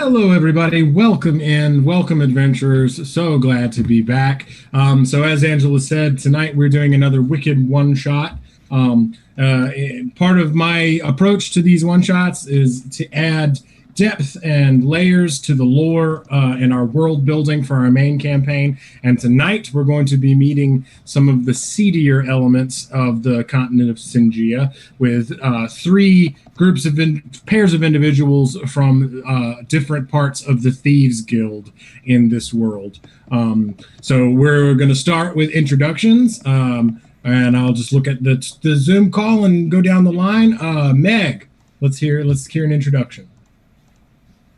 Hello, everybody. Welcome in. Welcome, adventurers. So glad to be back. So as Angela said, tonight we're doing another Wicked one-shot. Part of my approach to these one-shots is to add depth and layers to the lore and our world building for our main campaign. And tonight we're going to be meeting some of the seedier elements of the continent of Singia with three groups of pairs of individuals from different parts of the Thieves Guild in this world. So we're going to start with introductions. And I'll just look at the Zoom call and go down the line. Meg, let's hear an introduction.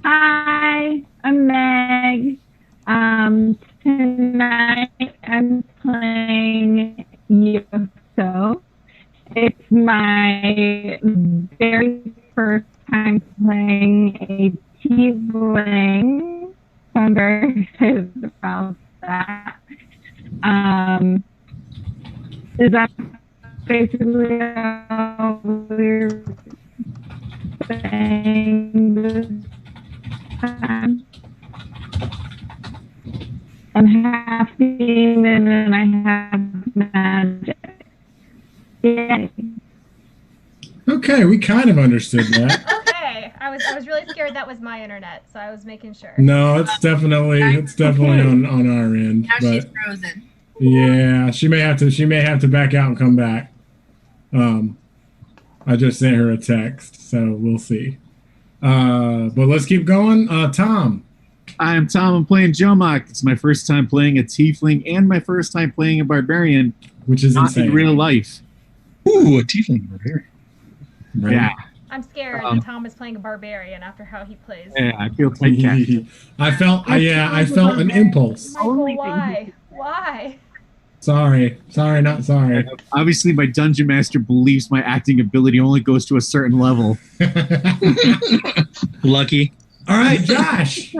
Hi, I'm Meg. Tonight I'm playing Yoso. It's my very first time playing a tiefling, so I'm very excited about that. Is that basically all we're saying this time? I'm half demon and I have magic. Yay. Okay, we kind of understood that. Okay, I was really scared that was my internet, so I was making sure. No, it's definitely on our end. Now but she's frozen. yeah, she may have to back out and come back. I just sent her a text, so we'll see. But let's keep going. Tom. I am Tom. I'm playing Jomok. It's my first time playing a tiefling and my first time playing a barbarian, Which is not insane. in real life. Ooh, a tiefling barbarian. Right? Yeah. I'm scared that Tom is playing a barbarian after how he plays. Yeah, I feel typecast. I felt an impulse. Michael, why? Why? Sorry, not sorry. Obviously, my dungeon master believes my acting ability only goes to a certain level. Lucky. All right, Josh.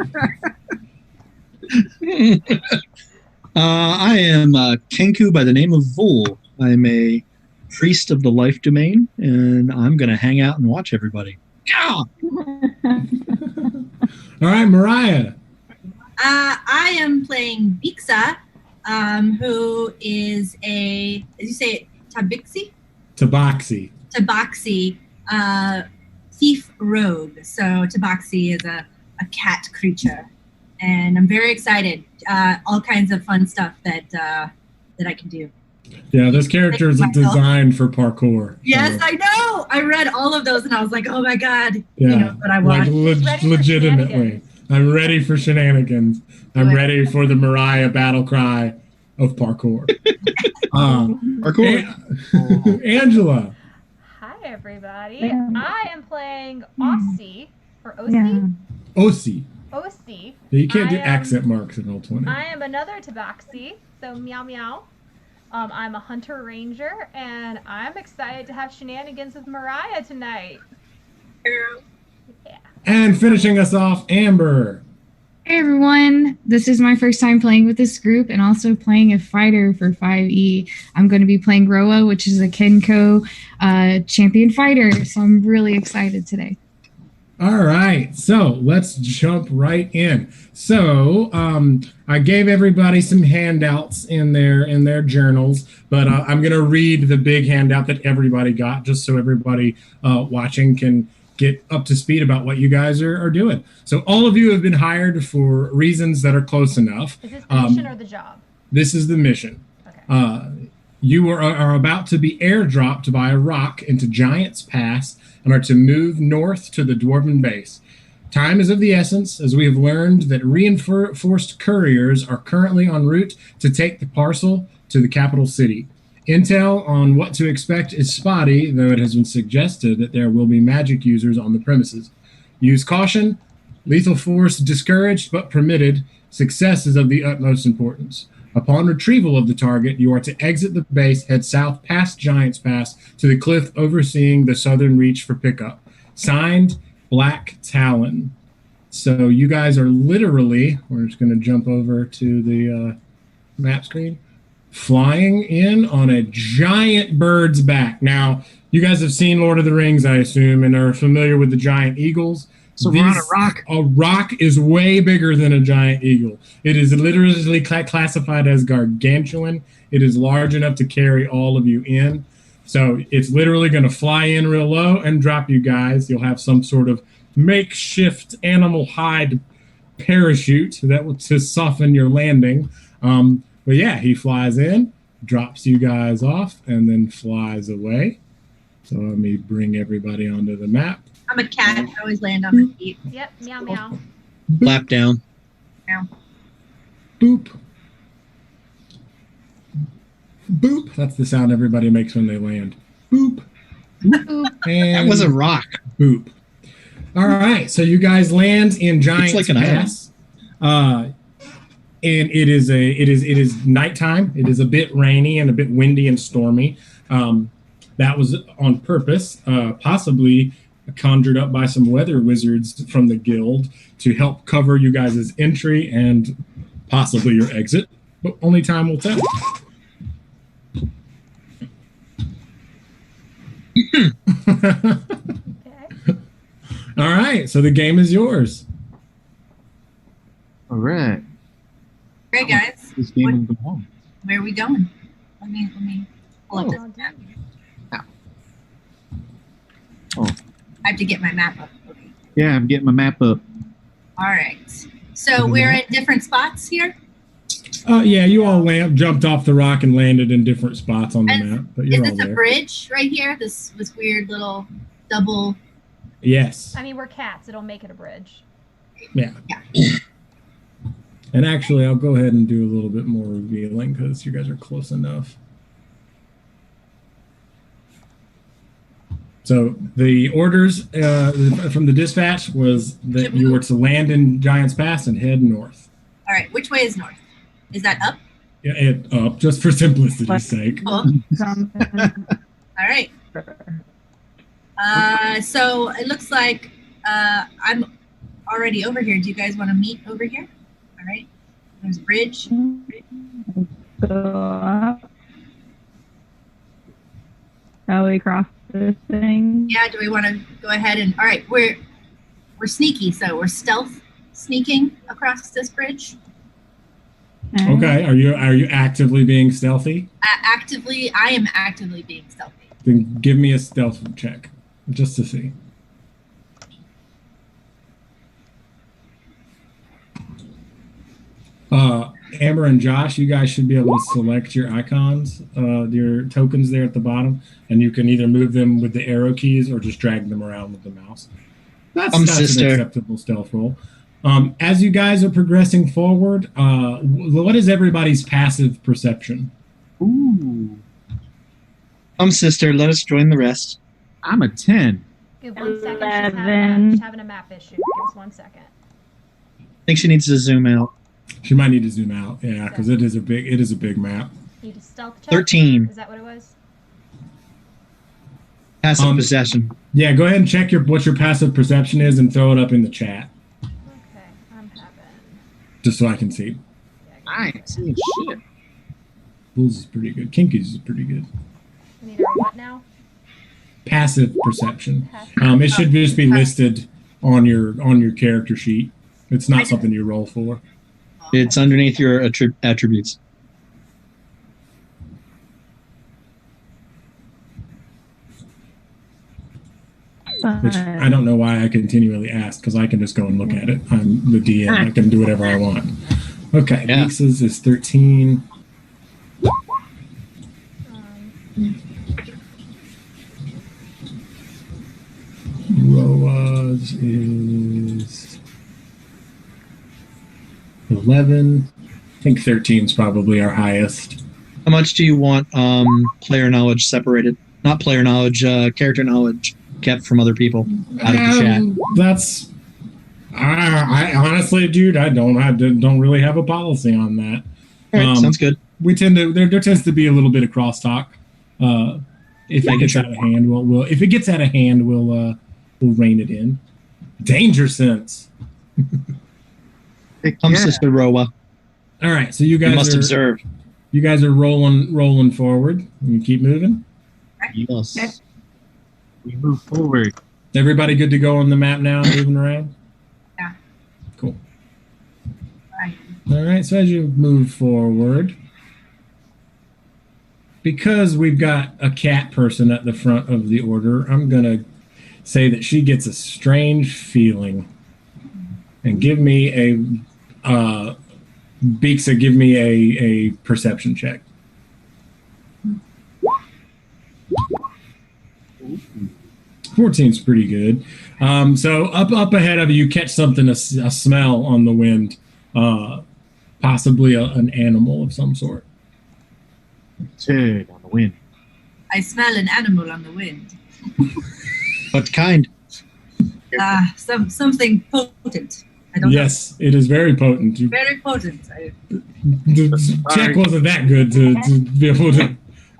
I am Kenku by the name of Vul. I'm a priest of the life domain, and I'm going to hang out and watch everybody. All right, Mariah. I am playing Bixa, who is did you say it, Tabaxi. Tabaxi, thief rogue. So Tabaxi is a cat creature. And I'm very excited. All kinds of fun stuff that I can do. Yeah, this character is designed for parkour. Yes, so. I know. I read all of those and I was like, oh my God. Yeah, you know what I want. Legitimately. I'm ready for shenanigans. I'm ready for the Mariah battle cry of parkour. Parkour. Angela. Hi, everybody. Yeah. I am playing Aussie, or Osi. Yeah. Osi. Osi. You can't do accent marks in Roll20. I am another Tabaxi, so meow meow. I'm a hunter ranger, and I'm excited to have shenanigans with Mariah tonight. Yeah. And finishing us off, Amber. Hey everyone, this is my first time playing with this group and also playing a fighter for 5e. I'm going to be playing Roa, which is a Kenko champion fighter, so I'm really excited today. All right, so let's jump right in. So I gave everybody some handouts in their journals, but I'm going to read the big handout that everybody got, just so everybody watching can get up to speed about what you guys are doing. So all of you have been hired for reasons that are close enough. Is this the mission or the job? This is the mission. Okay. You are about to be airdropped by a rock into Giant's Pass and are to move north to the Dwarvin base. Time is of the essence, as we have learned that reinforced couriers are currently en route to take the parcel to the capital city. Intel on what to expect is spotty, though it has been suggested that there will be magic users on the premises. Use caution. Lethal force discouraged but permitted. Success is of the utmost importance. Upon retrieval of the target, you are to exit the base, head south past Giant's Pass to the cliff overseeing the southern reach for pickup. Signed, Black Talon. So you guys are literally, we're just going to jump over to the map screen, flying in on a giant bird's back. Now, you guys have seen Lord of the Rings, I assume, and are familiar with the giant eagles. So we're on a rock. A rock is way bigger than a giant eagle. It is literally classified as gargantuan. It is large enough to carry all of you in. So it's literally going to fly in real low and drop you guys. You'll have some sort of makeshift animal hide parachute that will to soften your landing. But yeah, he flies in, drops you guys off, and then flies away. So let me bring everybody onto the map. I'm a cat. I always land on my feet. Yep, meow meow. Flap down. Meow. Boop. Boop. That's the sound everybody makes when they land. Boop. And That was a rock. boop. All right, so you guys land in Giant's like an Pass. And it is nighttime. It is a bit rainy and a bit windy and stormy. That was on purpose, possibly conjured up by some weather wizards from the guild to help cover you guys' entry and possibly your exit. But only time will tell. Okay. All right, so the game is yours. All right. Great, guys. This game and go home. Where are we going? Let me pull up this map. Oh. I have to get my map up. Okay. Yeah, I'm getting my map up. All right. So we're in different spots here. Yeah, you all jumped off the rock and landed in different spots on the And map, but Is you're all this a there. bridge right here? This weird little double. Yes. I mean, we're cats. It'll make it a bridge. Yeah. And actually, I'll go ahead and do a little bit more revealing because you guys are close enough. So the orders from the dispatch was that you were to land in Giant's Pass and head north. All right. Which way is north? Is that up? Yeah, up, just for simplicity's sake. Cool. All right. So it looks like I'm already over here. Do you guys want to meet over here? All right. There's a bridge. Go up. Shall we cross this thing? Yeah. Do we want to go ahead and? All right. We're sneaky, so we're stealth sneaking across this bridge. Okay, are you actively being stealthy? I am actively being stealthy. Then give me a stealth check, just to see. Amber and Josh, you guys should be able to select your icons, your tokens there at the bottom, and you can either move them with the arrow keys or just drag them around with the mouse. That's an acceptable stealth roll. As you guys are progressing forward, what is everybody's passive perception? Ooh. Sister, let us join the rest. I'm a 10. Give 1 second. 11. She's having a map issue. Give us 1 second. I think she needs to zoom out. She might need to zoom out, yeah, because it is a big map. Need a stealth check? 13. Is that what it was? Passive possession. Yeah, go ahead and check what your passive perception is and throw it up in the chat, Okay, I'm having. just so I can see. I ain't seeing shit. Bulls is pretty good. Kinky's is pretty good. We need our what now? Passive perception. Passive. It should just be listed on your character sheet. It's not something you roll for. It's underneath your attributes. Which I don't know why I continually ask, because I can just go and look at it. I'm the DM. I can do whatever I want. Okay, Yeah. Lisa's is 13. Roa's is 11. I think 13 is probably our highest. How much do you want player knowledge separated? Not player knowledge, character knowledge kept from other people out of the chat. That's. I honestly, dude, I don't really have a policy on that. All right, sounds good. We tend to there tends to be a little bit of crosstalk. If it gets out of hand, we'll rein it in. Danger sense. Sister Roa. All right, so you guys must observe. You guys are rolling forward. You keep moving. Yes. We move forward. Everybody good to go on the map now, moving around? Yeah. Cool. Right. All right, so as you move forward, because we've got a cat person at the front of the order, I'm going to say that she gets a strange feeling. And give me Beeksa, give me a perception check. 14's pretty good. So up ahead of you, catch something, a smell on the wind, possibly an animal of some sort. Turd on the wind. I smell an animal on the wind. What kind? Something potent. I don't Yes, it is very potent. know. Very potent. The check wasn't that good to be able to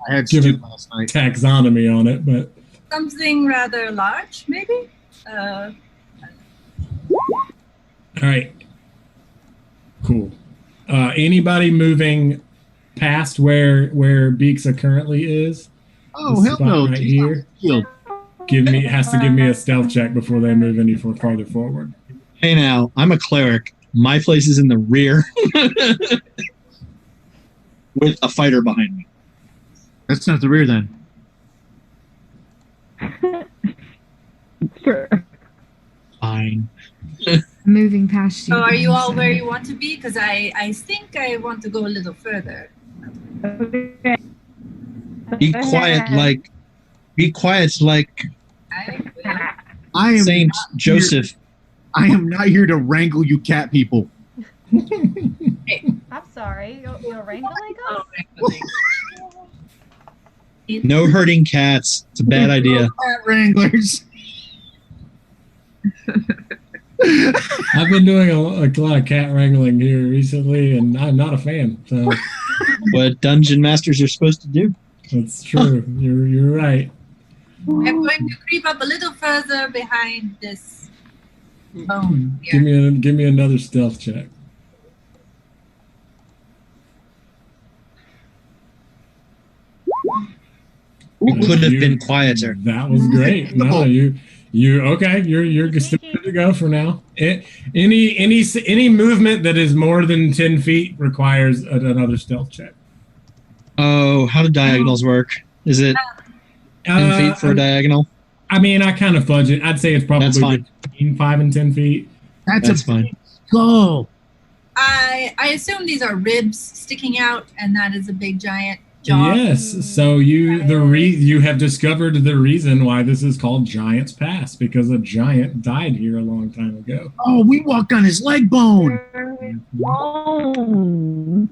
I had give stew it last night. taxonomy on it, but Something rather large, maybe? all right. Cool. Anybody moving past where Beeksa currently is? Oh, This hell spot no. right She's here. not healed. Has to give me a stealth check before they move any farther forward. Hey now, I'm a cleric. My place is in the rear with a fighter behind me. That's not the rear then. Sure. Fine. Moving past you. So are you all where you want to be? Because I think I want to go a little further. Okay. Be quiet like I will. I am Saint not Joseph. Here, I am not here to wrangle you cat people. I'm sorry. You're wrangling us? No hurting cats. It's a bad idea. Cat wranglers. I've been doing a lot of cat wrangling here recently, and I'm not a fan. So What dungeon masters are supposed to do. that's true. You're right. I'm going to creep up a little further behind this bone Give here. me another stealth check. It could have been quieter. That was great. No, you okay? You're still good to go for now. Any movement that is more than 10 feet requires another stealth check. Oh, how do diagonals work? Is it 10 feet for a diagonal? I mean, I kind of fudge it. I'd say it's probably That's fine. between 5 and 10 feet. That's fine. Go. I assume these are ribs sticking out, and that is a big giant jaw. Yes. So you have discovered the reason why this is called Giant's Pass, because a giant died here a long time ago. Oh, we walked on his leg bone. Oh.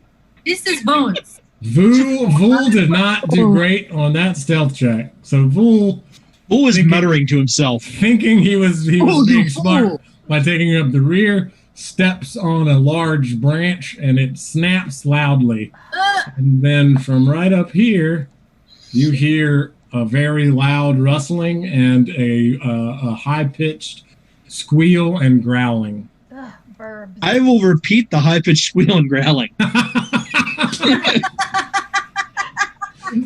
This is bones. Vul did not do great on that stealth check. So Vul, Bull was Thinking- muttering to himself. thinking he was Oh, being you smart fool. by taking up the rear, steps on a large branch and it snaps loudly. And then from right up here, you hear a very loud rustling and a high-pitched squeal and growling. Ugh, verbs. I will repeat the high-pitched squeal and growling.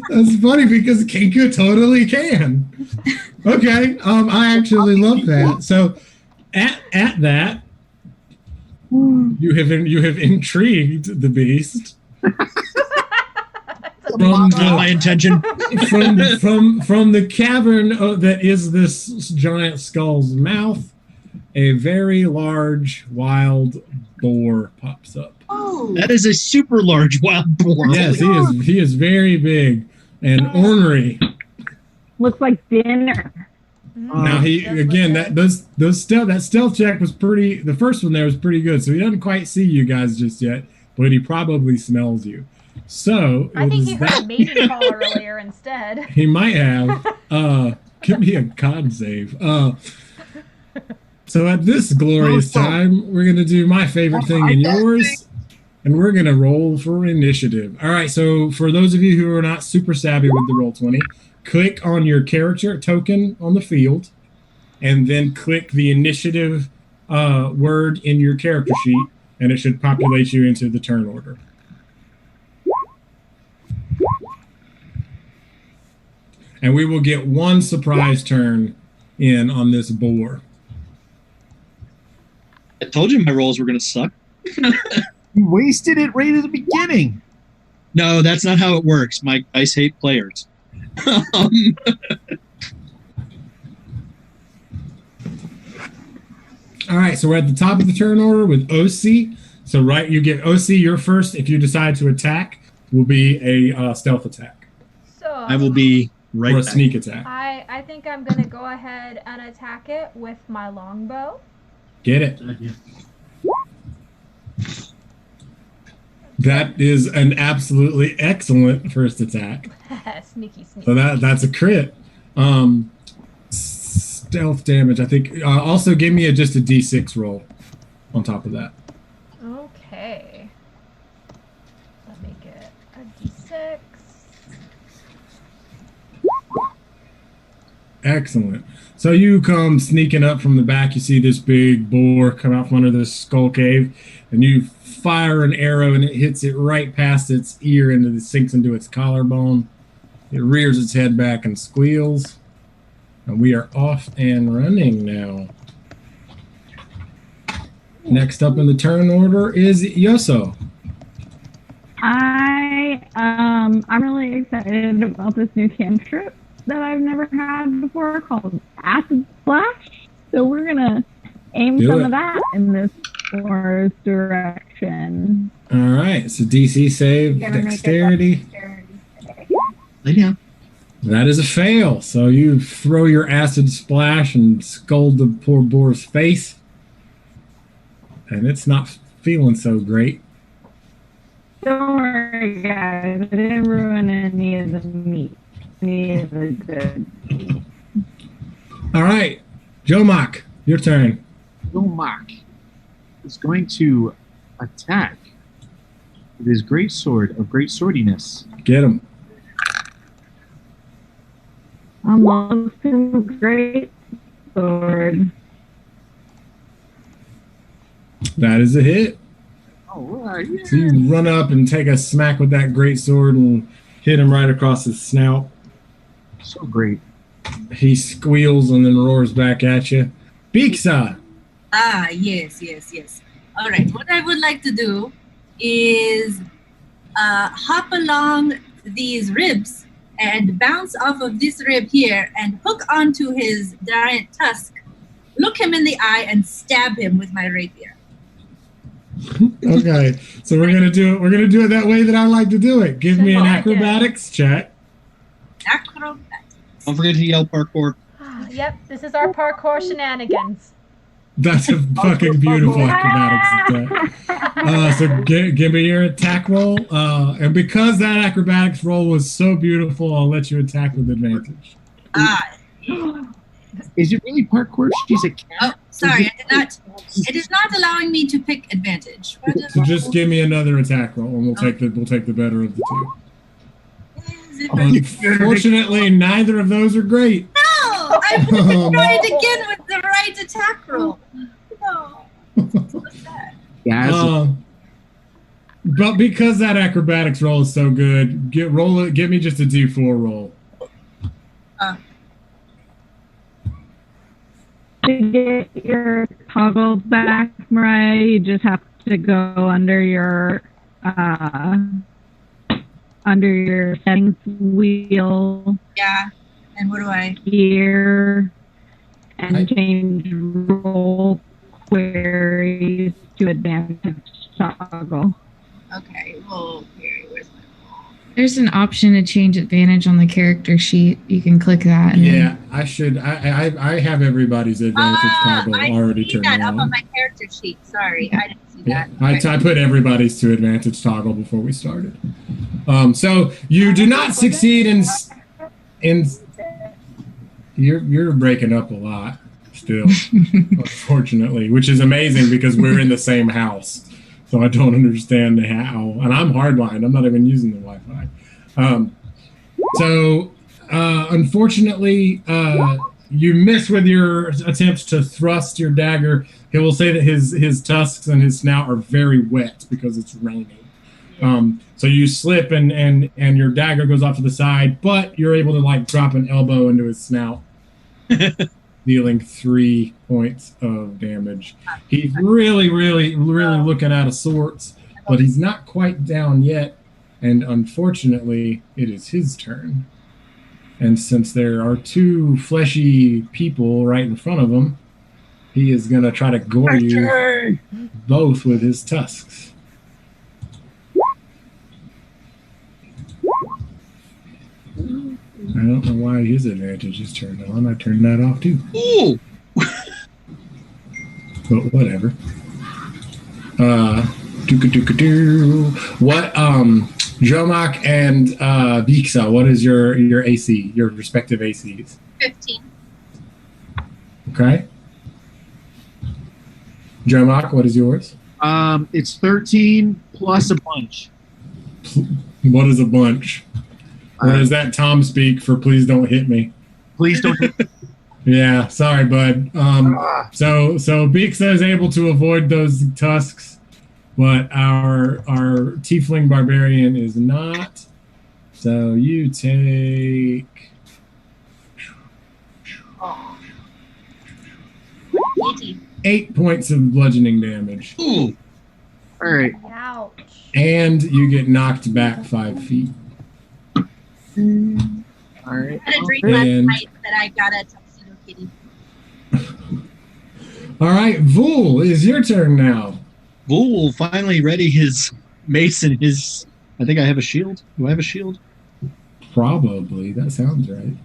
That's funny because Kenku totally can. Okay, I actually love that. So, at that, you have intrigued the beast. From Not my intention. from the cavern that is this giant skull's mouth, a very large wild boar pops up. Oh, That is a super large wild boar. Yes, he is very big and ornery. Looks like dinner. Now he Does again look that stealth check was pretty. The first one there was pretty good, so he doesn't quite see you guys just yet, but he probably smells you. So I it think is he heard a mating call earlier instead. He might have. Give me a con save. So at this glorious time, we're gonna do my favorite thing and yours, and we're gonna roll for initiative. All right. So for those of you who are not super savvy with the Roll20, click on your character token on the field, and then click the initiative word in your character sheet, and it should populate you into the turn order. And we will get one surprise turn in on this boar. I told you my rolls were going to suck. You wasted it right at the beginning. No, that's not how it works. My dice hate players. All right, so we're at the top of the turn order with OC. So you get OC. Your first, if you decide to attack, will be a stealth attack So I will be right or a back. sneak attack. I think I'm gonna go ahead and attack it with my longbow. Get it? That is an absolutely excellent first attack. Sneaky, sneaky. So that's a crit. Stealth damage, I think. Also, give me just a D6 roll on top of that. Okay. Let me get a D6. Excellent. So you come sneaking up from the back. You see this big boar come out from under this skull cave, and you fire an arrow, and it hits it right past its ear and it sinks into its collarbone. It rears its head back and squeals. And we are off and running now. Next up in the turn order is Yoso. I'm really excited about this new cantrip that I've never had before called Acid Splash. So we're gonna aim Do some it. of that in this boar's direction. All right, so DC save, Gotta make it dexterity. Lay down. That is a fail. So you throw your acid splash and scald the poor boar's face. And it's not feeling so great. Don't worry, guys. I didn't ruin any of the meat. Any of the good. All right, Joe Mock, your turn. Yomak is going to attack with his great sword of great swordiness. Get him. Almost a great sword. That is a hit. All right. So you run up and take a smack with that great sword and hit him right across his snout. So great. He squeals and then roars back at you. Beaksa. Ah, yes. All right. What I would like to do is hop along these ribs and bounce off of this rib here and hook onto his giant tusk, look him in the eye, and stab him with my rapier. Okay, so we're gonna do it. We're gonna do it that way that I like to do it. Give me an I like it. acrobatics check. Acrobatics. Don't forget to yell parkour. Yep, this is our parkour shenanigans. That's a fucking beautiful acrobatics attack. So give me your attack roll. And because that acrobatics roll was so beautiful, I'll let you attack with advantage. Ah, Is it really parkour? She's a cat. oh, sorry, I did not. It is not allowing me to pick advantage. What is- So just give me another attack roll, and we'll take the better of the two. is it- Unfortunately, neither of those are great. No, I would have tried again with the right attack roll. No. What's that? Yeah. But because that acrobatics roll is so good, give me just a D4 roll. To get your toggles back, Mariah, you just have to go under your settings wheel Yeah. And what do I? here and I- change roll queries to advantage toggle. Okay. Well, here. Where's my? There's an option to change advantage on the character sheet. You can click that. And Yeah, I should. I have everybody's advantage toggle I already see turned that up on. on my character sheet. Sorry, I didn't see Yeah, that. I put everybody's to advantage toggle before we started. So you do not succeed in you're breaking up a lot still, unfortunately, which is amazing because we're in the same house. So I don't understand how, and I'm hardlined. I'm not even using the Wi-Fi. Unfortunately, you miss with your attempts to thrust your dagger. He will say that his tusks and his snout are very wet because it's raining. So you slip and your dagger goes off to the side, but you're able to like drop an elbow into his snout. dealing 3 points of damage. He's really looking out of sorts, but he's not quite down yet. And unfortunately, it is his turn. And since there are 2 fleshy people right in front of him, he is going to try to gore you both with his tusks. I don't know why his advantage is turned on. I turned that off too. Ooh. But whatever. What Jomak and Viksa, what is your AC, your respective ACs? 15. Okay. Jomak, what is yours? It's 13 plus a bunch. What is a bunch? Or is that Tom speak for please don't hit me? Please don't hit me. Yeah, sorry, bud. So Biksa is able to avoid those tusks, but our tiefling barbarian is not. So you take 8 points of bludgeoning damage. Ooh. All right. Ouch. And you get knocked back 5 feet. All right. I had a dream last night that I got a tuxedo kitty. All right, Vul, is your turn now. Vul will finally ready his mace and his... I think I have a shield. Do I have a shield? Probably. That sounds right.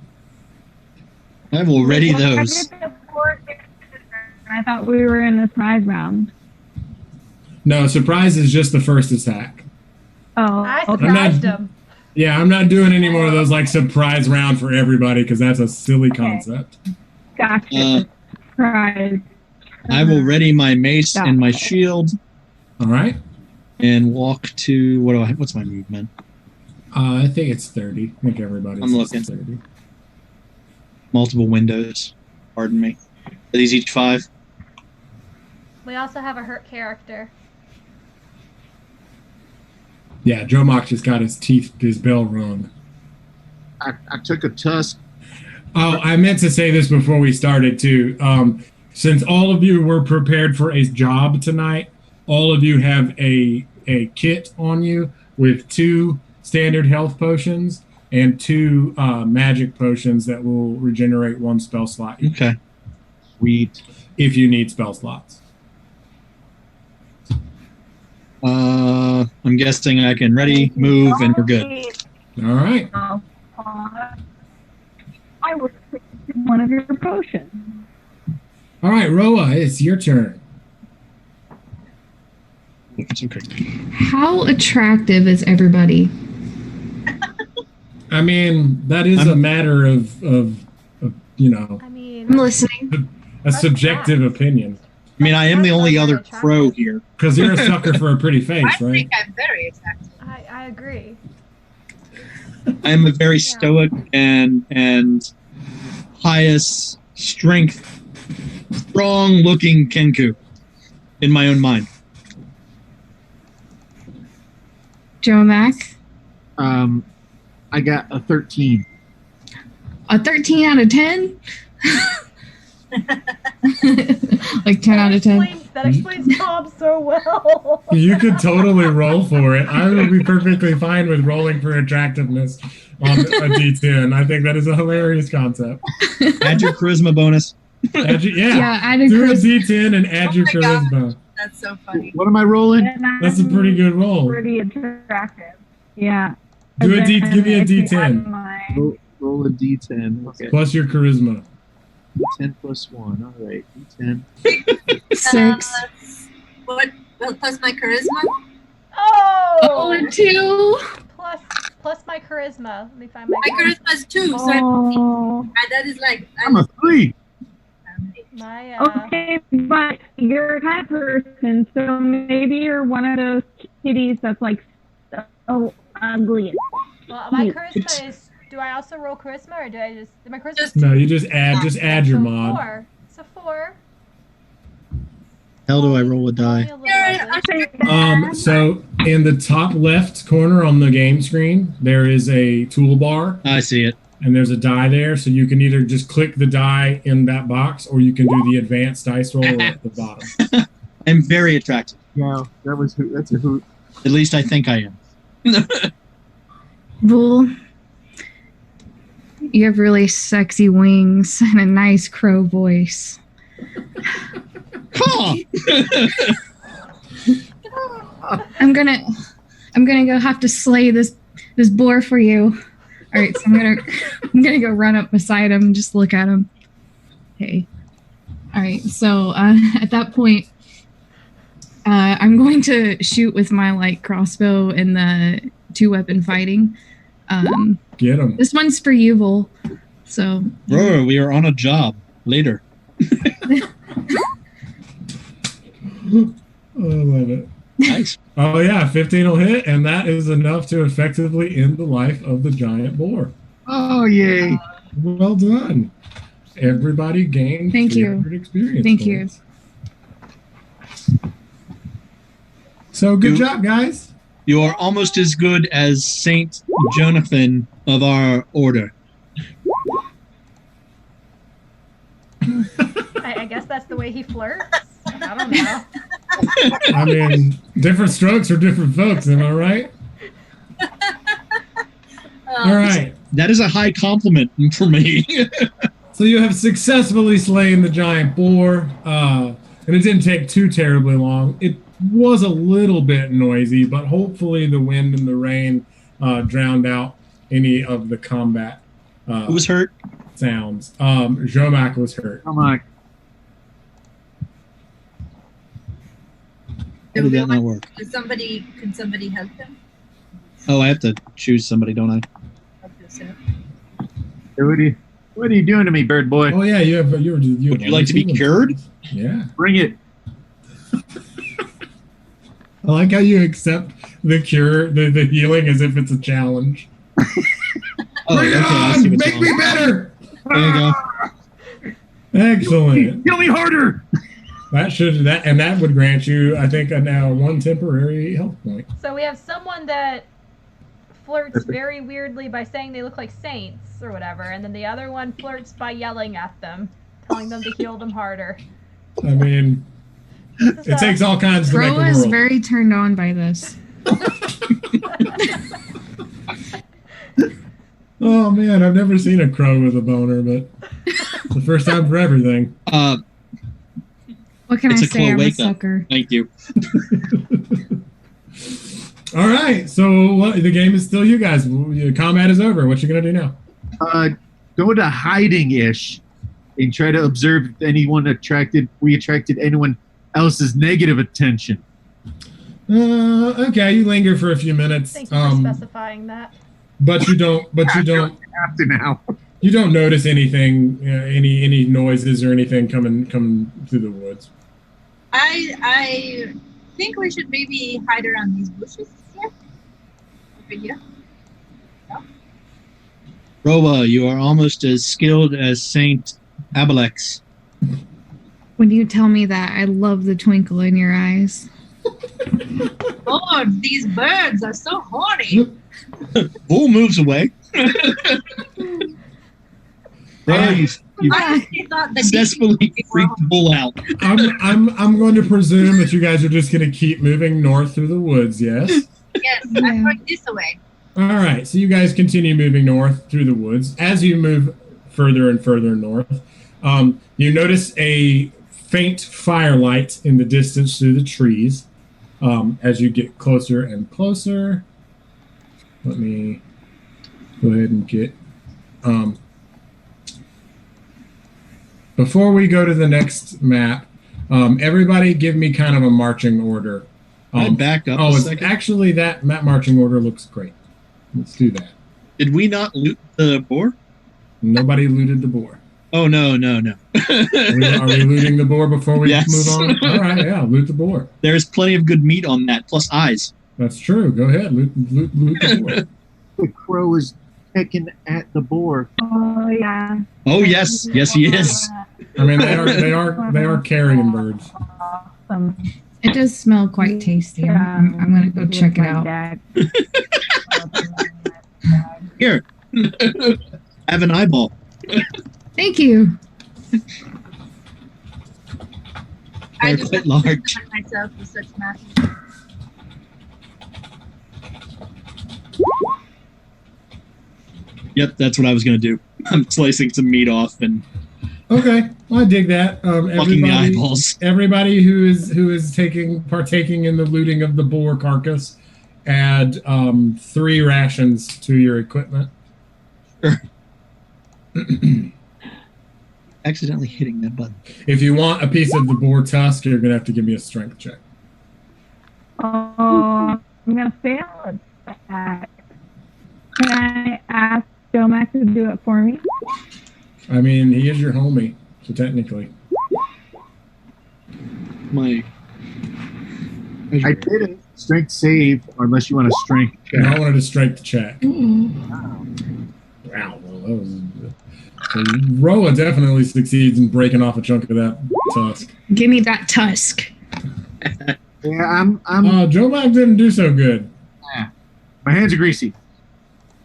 I will ready those. I thought we were in a surprise round. No, surprise is just the first attack. Oh, I okay. surprised him. Yeah, I'm not doing any more of those like surprise round for everybody because that's a silly concept. Gotcha. Surprise. I will ready my mace and my shield. All right. And walk to what's my movement? I think it's 30. I think everybody's I'm looking. 30. Multiple windows. Pardon me. Are these each 5? We also have a hurt character. Yeah, Jomak just got his bell rung. I took a tusk. Oh, I meant to say this before we started too. Since all of you were prepared for a job tonight, all of you have a kit on you with 2 standard health potions and 2 magic potions that will regenerate 1 spell slot. Okay. Sweet. If you need spell slots. I'm guessing I can ready, move, and we're good. All right. I was one of your potions. All right, Roa, it's your turn. It's okay. How attractive is everybody? I mean, that is a matter of you know, I mean, I'm listening. a subjective opinion. I mean, I am the only other crow here. Because you're a sucker for a pretty face, I right? think I'm very attractive. I agree. I am a very stoic and highest strength, strong-looking Kenku in my own mind. Joe Mac? I got a 13. A 13 out of 10? Like 10 out of 10. That explains Tom so well. You could totally roll for it. I would be perfectly fine with rolling for attractiveness on a D10. I think that is a hilarious concept. Add your charisma bonus. Add add a do a charisma. D10 and add your charisma. That's so funny. What am I rolling? That's a pretty good roll. Pretty attractive. Yeah. Give me a D10. Roll a D10. Okay. Plus your charisma. D10 plus 1. All right. D10. 6. What? Well, plus my charisma? Oh! A 2. Plus my charisma. Let me find my My charisma is 2, so that is like... I'm a 3. My, Okay, but you're a kind of person, so maybe you're one of those kitties that's like so ugly. well, my charisma is... Do I also roll charisma, or do I just... My charisma No, you just add your mod. 4. It's a 4. Hell do I roll a die? So in the top left corner on the game screen, there is a toolbar. I see it. and there's a die there, so you can either just click the die in that box, or you can do the advanced dice roll at the bottom. I'm very attractive. No, that's a hoot. At least I think I am. Bull, you have really sexy wings and a nice crow voice. Huh. I'm gonna go have to slay this boar for you. All right, so I'm gonna go run up beside him and just look at him. Hey. All right, so at that point, I'm going to shoot with my light crossbow in the 2-weapon fighting. Get him. This one's for you, Vol. So. Bro, we are on a job later. Oh, I love it. Nice. Oh yeah, 15 will hit, and that is enough to effectively end the life of the giant boar. Oh, yay. Well done. Everybody gained Thank you. 300 experience Thank points. So good You- job, guys. You are almost as good as Saint Jonathan of our order. I guess that's the way he flirts. I don't know. I mean, different strokes for different folks, am I right? All right. That is a high compliment for me. So you have successfully slain the giant boar, and it didn't take too terribly long. It was a little bit noisy, but hopefully the wind and the rain drowned out any of the combat Who was hurt? sounds. Jomak was hurt. Come on. How did that not work? Can somebody help him? Oh, I have to choose somebody, don't I? Help yourself. Hey, what are you doing to me, bird boy? Oh yeah, you have. Would you like to be cured? Yeah. Bring it. I like how you accept the cure, the healing, as if it's a challenge. Oh, Bring it okay, I on! see what's Make wrong. me better! There you go. Excellent. Kill me harder. That would grant you, I think, now 1 temporary health point. So we have someone that flirts very weirdly by saying they look like saints or whatever, and then the other one flirts by yelling at them, telling them to heal them harder. I mean, it takes all kinds to make Crow a is world. very turned on by this. Oh man, I've never seen a crow with a boner, but it's the first time for everything. What can I It's a say? I'm a cloaca. sucker. Thank you. All right, so the game is still you guys. Combat is over. What you gonna do now? Go to hiding-ish and try to observe if we attracted anyone else's negative attention. Okay, you linger for a few minutes. Thank you for specifying that. But you don't. After now. You don't notice anything, any noises or anything coming through the woods. I think we should maybe hide around these bushes here. Over here. Roa, you are almost as skilled as Saint Abelex. When you tell me that, I love the twinkle in your eyes. Oh, these birds are so horny. Bull moves away. Roa, you I thought the successfully freaked the bull out. I'm going to presume that you guys are just going to keep moving north through the woods. Yes. Yes, I'm going this way. All right. So you guys continue moving north through the woods. As you move further and further north, you notice a faint firelight in the distance through the trees. As you get closer and closer, let me go ahead and get. Before we go to the next map, everybody give me kind of a marching order. Back up a it's second. actually that map marching order looks great. Let's do that. Did we not loot the boar? Nobody looted the boar. Oh, no. Are we looting the boar before we Yes. move on? All right, yeah, loot the boar. There's plenty of good meat on that, plus eyes. That's true. Go ahead, loot the boar. The crow is pecking at the boar. Oh yeah. Oh, yes. Yes, he is. I mean, they are carrion birds. Awesome. It does smell quite tasty. I'm gonna go check it out. Here. Have an eyeball. Thank you. I They're just quite large. represent myself with such massive. Yep, that's what I was going to do. I'm slicing some meat off and Okay, I dig that. plucking the eyeballs. Everybody who is partaking in the looting of the boar carcass, add 3 rations to your equipment. Accidentally hitting that button. If you want a piece of the boar tusk, you're gonna have to give me a strength check. I'm gonna fail at that. Can I ask Joe Mac to do it for me? I mean, he is your homie, so technically. My. I did a strength save, unless you want a strength check. I wanted a strength check. Wow, well, that was. So Roa definitely succeeds in breaking off a chunk of that tusk. Give me that tusk. Yeah, I'm. Joe Mac didn't do so good. My hands are greasy.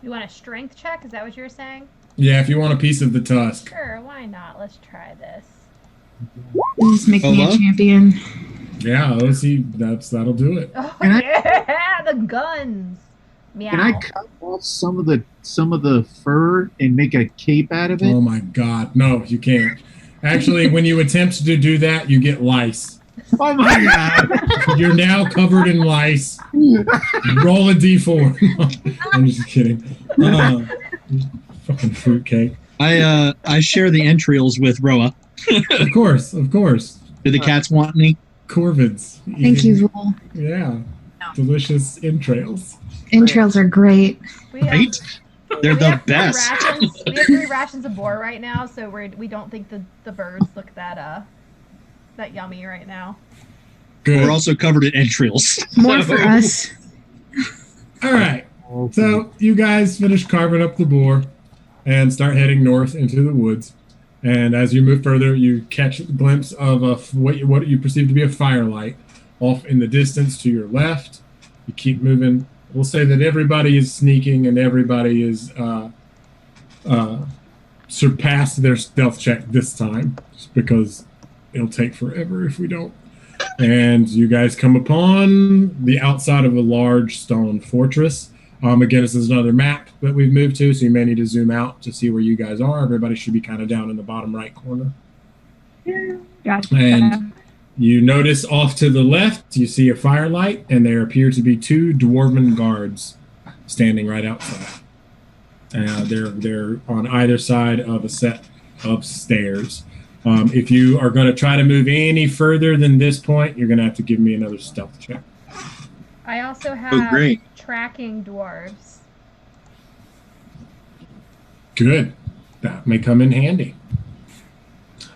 You want a strength check? Is that what you're saying? Yeah, if you want a piece of the tusk. Sure, why not? Let's try this. Just make me a Hello? champion. Yeah, let's see. That'll do it. Oh Can I- yeah, the guns. Meow. Can I cut off some of the fur and make a cape out of it? Oh my god, no, you can't. Actually, when you attempt to do that, you get lice. Oh my god! You're now covered in lice. Roll a d4. I'm just kidding. Fucking fruitcake. I share the entrails with Roa. Of course. Do the cats want any? Corvids. Thank you, Vol. Yeah. Delicious entrails. Entrails are great. We have, Right? They're we the have 3 best. rations. We have 3 rations of boar right now, so we don't think the birds look that yummy right now. Good. We're also covered in entrails. More for us. All right. So you guys finish carving up the boar and start heading north into the woods. And as you move further, you catch a glimpse of what you perceive to be a firelight off in the distance to your left. You keep moving. We'll say that everybody is sneaking and everybody is surpassed their stealth check this time, just because it'll take forever if we don't. And you guys come upon the outside of a large stone fortress. Again, this is another map that we've moved to, so you may need to zoom out to see where you guys are. Everybody should be kind of down in the bottom right corner. Gotcha. And you notice off to the left, you see a firelight, and there appear to be 2 Dwarvin guards standing right outside. They're on either side of a set of stairs. If you are going to try to move any further than this point, you're going to have to give me another stealth check. I also have great. tracking dwarves. Good. That may come in handy.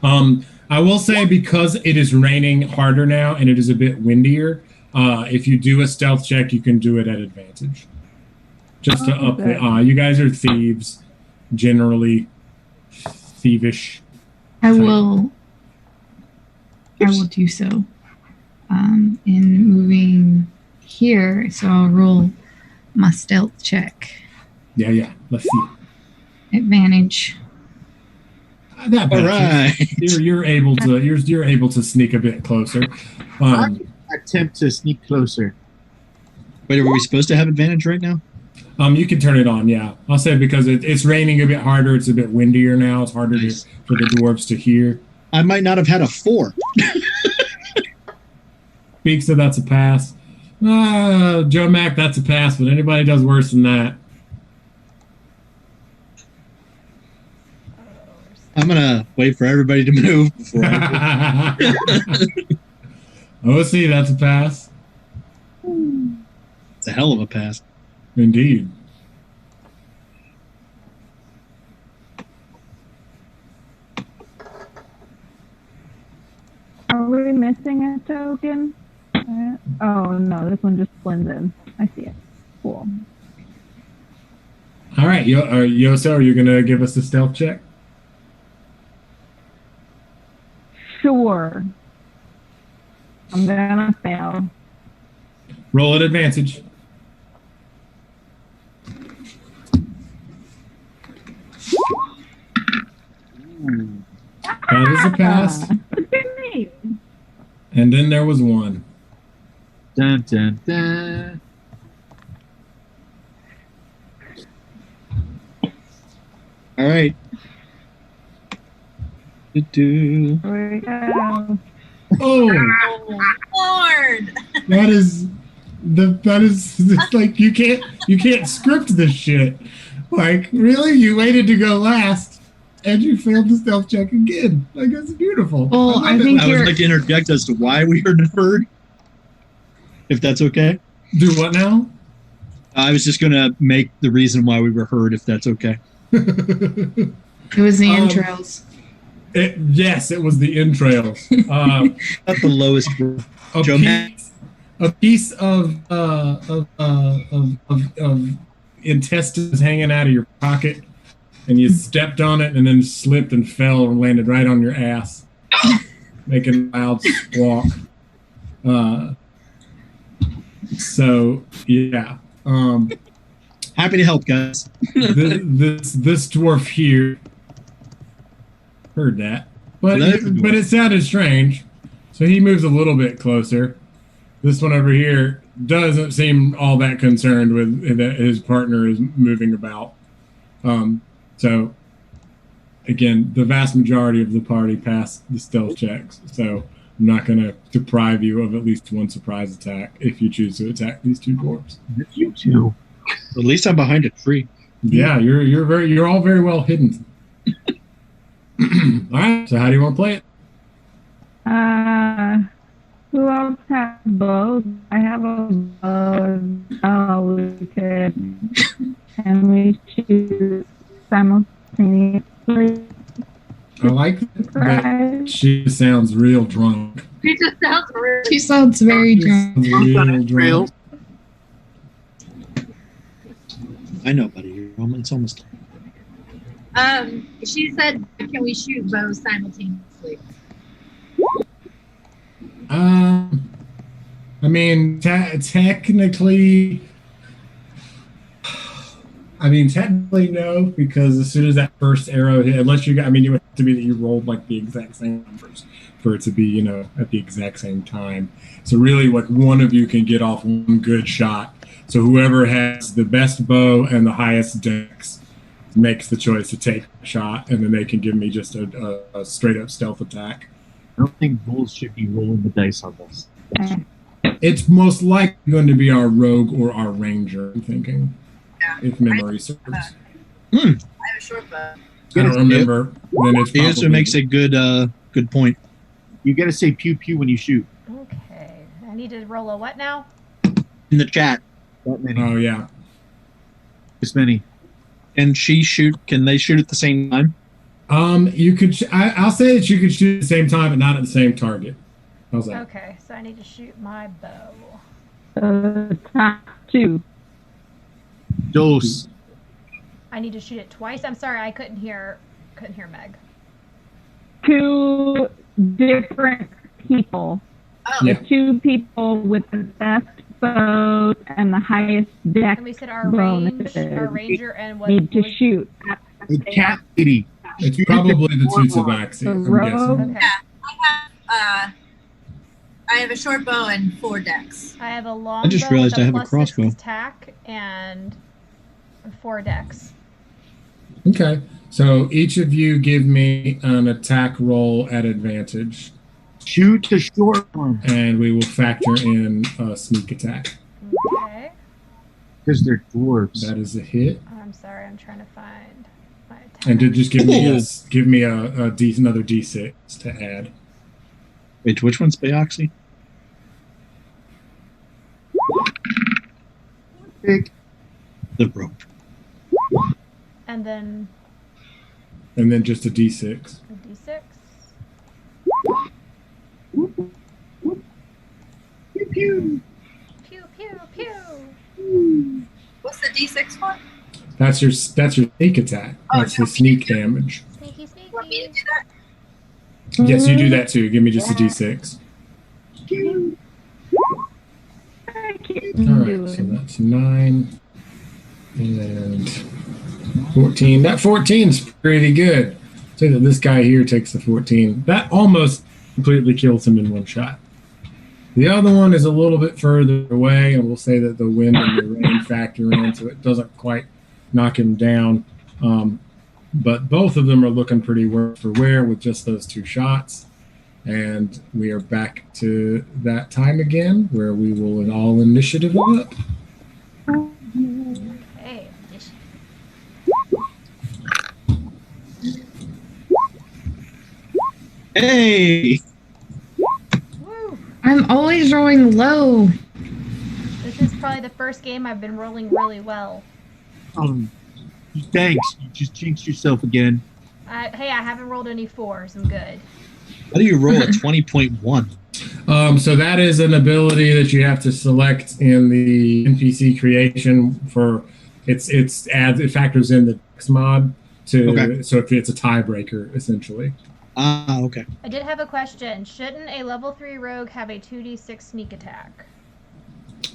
I will say, because it is raining harder now and it is a bit windier, if you do a stealth check, you can do it at advantage. Just to up the... you guys are thieves. Generally thievish. I will do so. In moving here, so I'll roll my stealth check. Yeah. Let's see. Advantage. That All matches. right. You're able to sneak a bit closer. Attempt to sneak closer. Wait, are we supposed to have advantage right now? You can turn it on. Yeah, I'll say because it's raining a bit harder. It's a bit windier now. It's harder Nice. for the dwarves to hear. I might not have had a 4. Beak said that's a pass. Joe Mac, that's a pass. But anybody does worse than that. I'm gonna wait for everybody to move before I... Oh, see, that's a pass. It's a hell of a pass. Indeed. Are we missing a token? Oh no, this one just blends in. I see it. Cool. All right, Yoso, are you gonna give us a stealth check? Sure. I'm gonna fail. Roll at advantage. That is a pass. What's your name? And then there was one. Dun, dun, dun. All right. Do-do. Here we go. Oh, Lord. that is it's like you can't script this shit. Like, really? You waited to go last and you failed the stealth check again. Like, that's beautiful. Well, I love it. think I would you're. like to interject as to why we are deferred, if that's okay. Do what now? I was just going to make the reason why we were heard, if that's okay. It was the entrails. Yes, it was the entrails. Not the lowest. A Joe piece of intestines hanging out of your pocket, and you stepped on it and then slipped and fell and landed right on your ass, making a loud squawk. So yeah. Happy to help, guys. This dwarf here heard that, but it sounded strange, so he moves a little bit closer. This one over here doesn't seem all that concerned with that his partner is moving about. So again, the vast majority of the party passed the stealth checks, so I'm not going to deprive you of at least one surprise attack if you choose to attack these two dwarves. You too. At least I'm behind a tree. Yeah, you're all very well hidden. All right, so how do you want to play it? Who else has bows? I have a bow. Oh, we could. And we shoot simultaneously. I like that she sounds real drunk. She just sounds rude. She sounds very drunk. Real drunk. I know, buddy. It's almost time. She said, "Can we shoot bows simultaneously?" I mean, technically no, because as soon as that first arrow hit, unless you got, I mean, it would have to be that you rolled like the exact same numbers for it to be, at the exact same time. So really, like, one of you can get off one good shot. So whoever has the best bow and the highest dex makes the choice to take a shot, and then they can give me just a straight up stealth attack. I don't think bulls should be rolling the dice on this. It's most likely going to be our rogue or our ranger, I'm thinking, Yeah. if memory serves. I have a short bow. I don't remember. Then it's He also probably- makes a good point. You got to say pew pew when you shoot. Okay. I need to roll a what now? In the chat, That many. Oh yeah. This many. can they shoot at the same time? You could. I'll say that you could shoot at the same time, but not at the same target. How's that? Okay, so I need to shoot my bow. Top 2. Dose. I need to shoot it twice. I'm sorry, I couldn't hear Meg. 2 different people. Oh, Yeah. The 2 people with the best bows and the highest dex And we said our bonuses ranger and what? need to shoot. at the The same cat lady. It's probably the two tabaxi. The I'm rogue. guessing. Okay. I have a short bow and 4 decks. I have a long I just bow realized with I have a +6 crossbow. attack and 4 decks. Okay. So each of you give me an attack roll at advantage, Shoot the short one. and we will factor in a sneak attack. Okay. Because they're dwarves. That is a hit. I'm sorry, I'm trying to find my attack. And to just give me Ooh. another d6 to add. Wait, which one's Bayoxy? Big. The rope. And then And then just a d6. a d6. Pew pew. Pew pew pew. What's the D6 for? That's your sneak attack. Oh, That's the sneak damage. Sneaky sneaky. Want me to do that? Yes, you do that too. Give me just a d6. I can't All do right, so it. that's 9 and 14. That 14's pretty good. Say that this guy here takes the 14. That almost completely kills him in one shot. The other one is a little bit further away, and we'll say that the wind and the rain factor in, so it doesn't quite knock him down. But both of them are looking pretty worse for wear with just those 2 shots. And we are back to that time again, where we will all initiative up. Hey. Hey! Woo. I'm always rolling low. This is probably the first game I've been rolling really well. Thanks. You just jinxed yourself again. Hey, I haven't rolled any 4s. I'm good. How do you roll a 20.1? So that is an ability that you have to select in the NPC creation for it factors in the Dex mod to Okay. so if it's a tiebreaker essentially. Ah, okay. I did have a question. Shouldn't a level 3 rogue have a 2d6 sneak attack?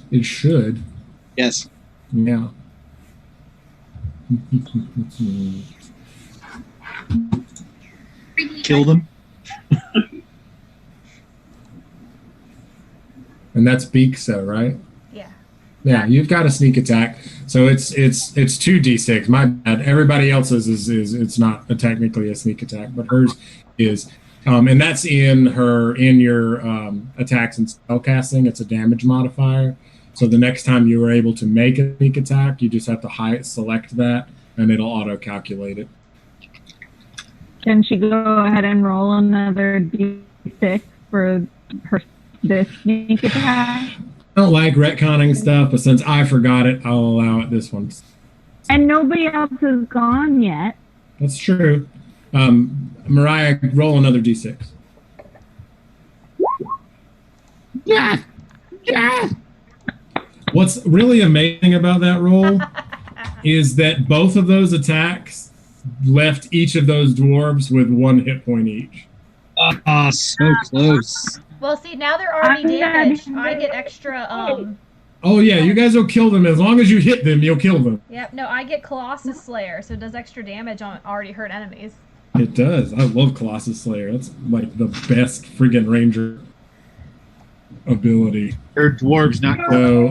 It should. Yes. Yeah. Kill them. And that's Beaksa, right? Yeah. Yeah, you've got a sneak attack. So it's 2d6. My bad. Everybody else's is it's not technically a sneak attack, but hers is. And that's in your attacks and spellcasting. It's a damage modifier. So the next time you are able to make a sneak attack, you just have to select that, and it'll auto-calculate it. Can she go ahead and roll another d6 for this sneak attack? I don't like retconning stuff, but since I forgot it, I'll allow it this one. And nobody else has gone yet. That's true. Mariah, roll another d6. Yeah. Yeah. What's really amazing about that roll is that both of those attacks left each of those dwarves with 1 hit point each. Ah, so close. Well, see, now they're already damaged. I get extra, Oh yeah, you guys will kill them. As long as you hit them, you'll kill them. Yep, no, I get Colossus Slayer, so it does extra damage on already hurt enemies. It does. I love Colossus Slayer. That's like the best friggin' ranger ability. They're dwarves, not So,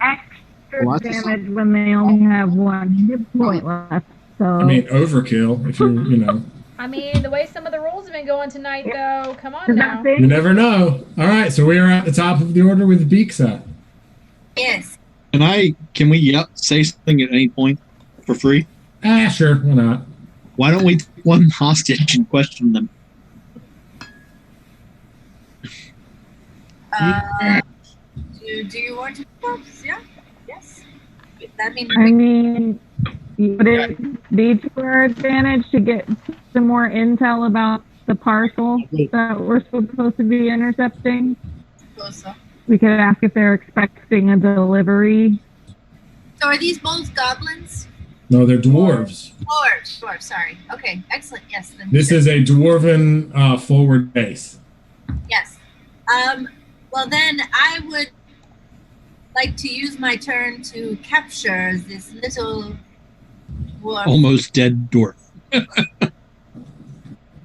Extra Colossus? damage when they only have 1 hit point left. So I mean, overkill, if you know. I mean, the way some of the rolls have been going tonight, though, come on is now. that You it? never know. All right, so we are at the top of the order with Beaksa. Yes. Can we say something at any point for free? Ah, sure, why not? Why don't we take one hostage and question them? Do you want to? Yeah. Yes. That means. I mean, would it be to our advantage to get some more intel about the parcel that we're supposed to be intercepting? So We could ask if they're expecting a delivery. are these both goblins? No, they're dwarves. Dwarves. Sorry. Okay. Excellent. Yes. Then This is a dwarven forward base. Yes. Well, then I would like to use my turn to capture this little dwarf. Almost dead dwarf. So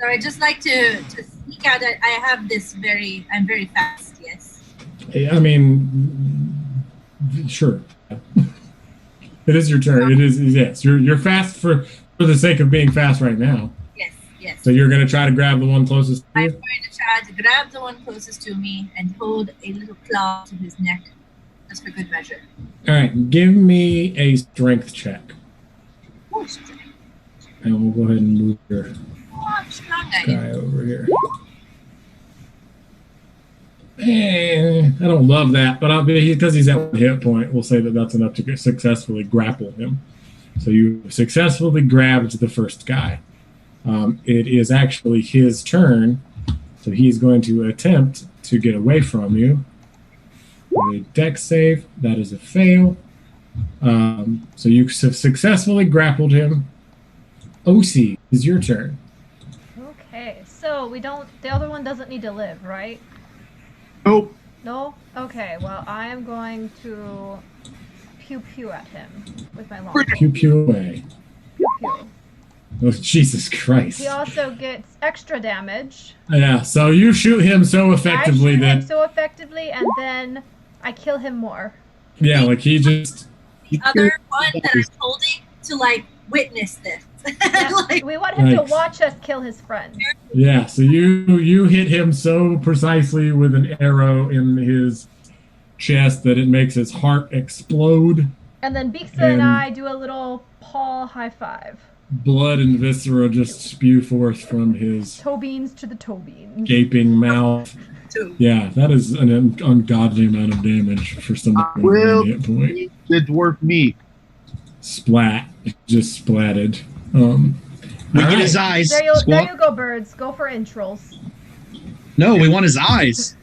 I just like to sneak out. I have this I'm very fast. Yes. I mean, sure. It is your turn. It is, yes. You're fast for the sake of being fast right now. Yes. Yes. So you're going to try to grab the one closest to I'm you? going to try to grab the one closest to me and hold a little claw to his neck, just for good measure. All right, give me a strength check. Oh, strength. And we'll go ahead and move your Oh, I'm strong. I am. guy over here. I don't love that, but because he's at 1 hit point, we'll say that that's enough to successfully grapple him. So you successfully grabbed the first guy. It is actually his turn, so he's going to attempt to get away from you. With a dex save, that is a fail. So you have successfully grappled him. OC, is your turn. Okay, so the other one doesn't need to live, right? Nope. No? Okay, well, I am going to pew pew at him with my long Pew pew away. pew pew. Oh, Jesus Christ. He also gets extra damage. Yeah, so you shoot him so I effectively shoot him that, so effectively, and then I kill him more. yeah, like he just, The other one that I'm holding to like witness this. Yeah, Like, we want him to Yikes. watch us kill his friend. yeah, so you hit him so precisely with an arrow in his chest that it makes his heart explode. And then Bixa And- and I do a little paw high five. Blood and viscera just spew forth from his Toe beans to the toe beans. gaping mouth. too. Yeah, that is an ungodly amount of damage for someone with Will one hit point. eat the dwarf meat. Splat. It just splatted. We All get right. his eyes. There you Squawk. go, birds. Go for intros. No, we want his eyes.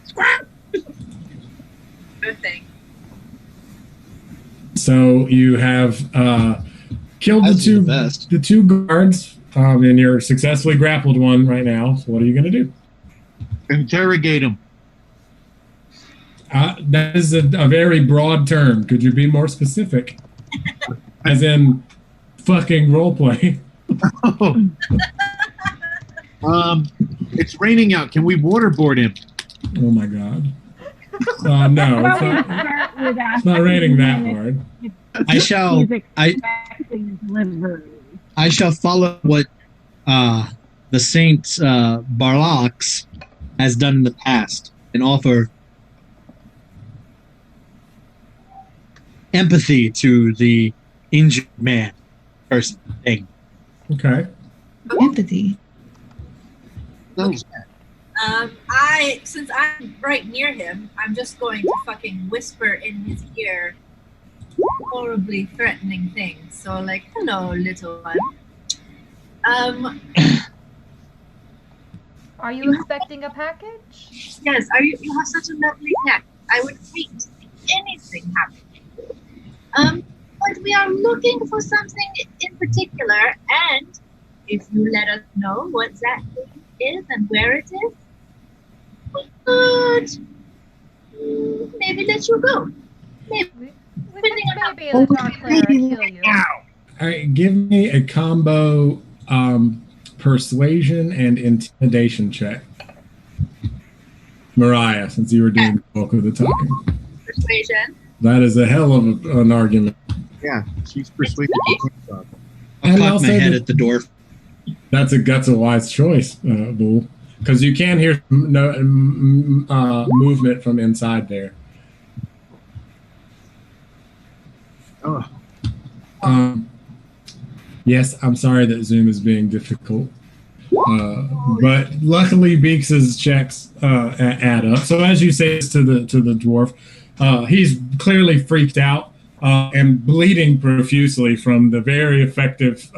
Good thing. So you have killed That's the best. the two guards, and you're successfully grappled one right now. So what are you going to do? Interrogate him. That is a very broad term. Could you be more specific? As in, fucking roleplay. It's raining out. Can we waterboard him? Oh my god. No, it's not raining that hard. I shall. He's expecting delivery. I shall follow what the Saint Barlax has done in the past and offer empathy to the injured man, person, thing. Okay. Empathy. Since I'm right near him, I'm just going to fucking whisper in his ear horribly threatening things. So like, hello, little one. Are you expecting a package? Yes, you have such a lovely neck. I would hate to see anything happen to you. But we are looking for something in particular, and if you let us know what that thing is and where it is, we could maybe let you go. Maybe. We could maybe let our cleric heal you. All right, give me a combo persuasion and intimidation check. Mariah, since you were doing the bulk of the talking. Persuasion. That is a hell of an argument. Yeah, she's persuaded. I'll And cock I'll my say head that- at the door. That's a wise choice, Bull, because you can hear movement from inside there. Oh, Yes, I'm sorry that Zoom is being difficult, but luckily Beaks's checks add up. So as you say to the dwarf, he's clearly freaked out and bleeding profusely from the very effective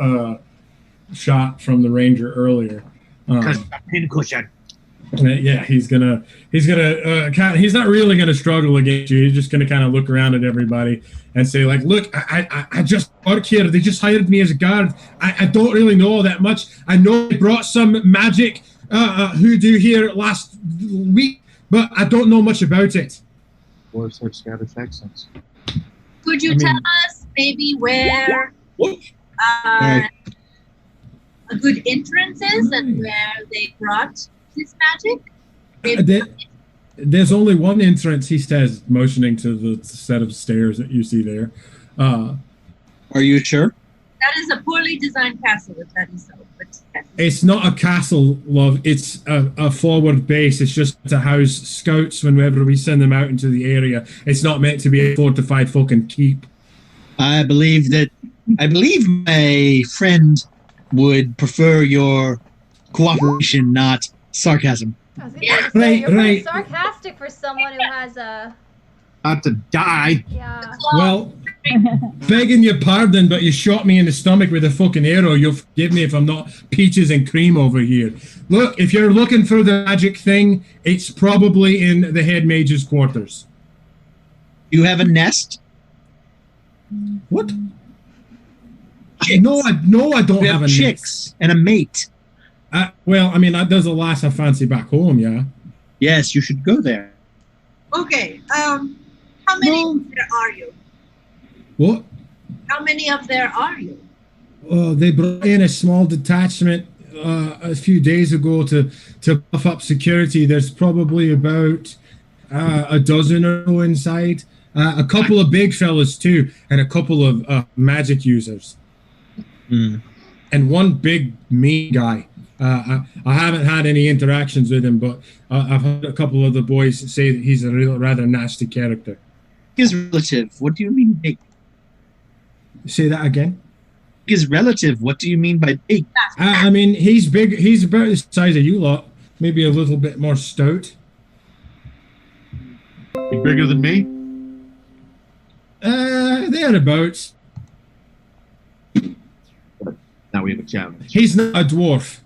shot from the ranger earlier. pincushion. Yeah, he's not really gonna struggle against you. He's just gonna kind of look around at everybody and say like, look, I just work here. They just hired me as a guard. I don't really know all that much. I know they brought some magic hoodoo here last week, but I don't know much about it. Dwarves have Scottish accents. Could you tell us maybe where a good entrance is and where they brought this magic? Maybe There's only one entrance, he says, motioning to the set of stairs that you see there. Are you sure? that is a poorly designed castle, if that is so. But yes. It's not a castle, love. It's a forward base. It's just to house scouts whenever we send them out into the area. It's not meant to be a fortified fucking keep. I believe my friend would prefer your cooperation, not sarcasm. I was gonna say, Right, you're pretty right. sarcastic for someone who has a About to die. yeah. Well, begging your pardon, but you shot me in the stomach with a fucking arrow. You'll forgive me if I'm not peaches and cream over here. Look, if you're looking for the magic thing, it's probably in the head mage's quarters. You have a nest? What? Chicks. No, I don't We have have a chicks and a mate. Well, I mean, that does a lass I fancy back home, yeah. Yes, you should go there. Okay. How many No. of there are you? What? How many of there are you? They brought in a small detachment a few days ago to buff up security. There's probably about a dozen or so inside. A couple of big fellas too, and a couple of magic users, and one big mean guy. I haven't had any interactions with him, but I've heard a couple of the boys say that he's a rather nasty character. His relative. What do you mean big? Say that again. His relative. What do you mean by big? I mean, he's big. He's about the size of you lot. Maybe a little bit more stout. You bigger than me? Thereabouts. Now we have a challenge. He's not a dwarf.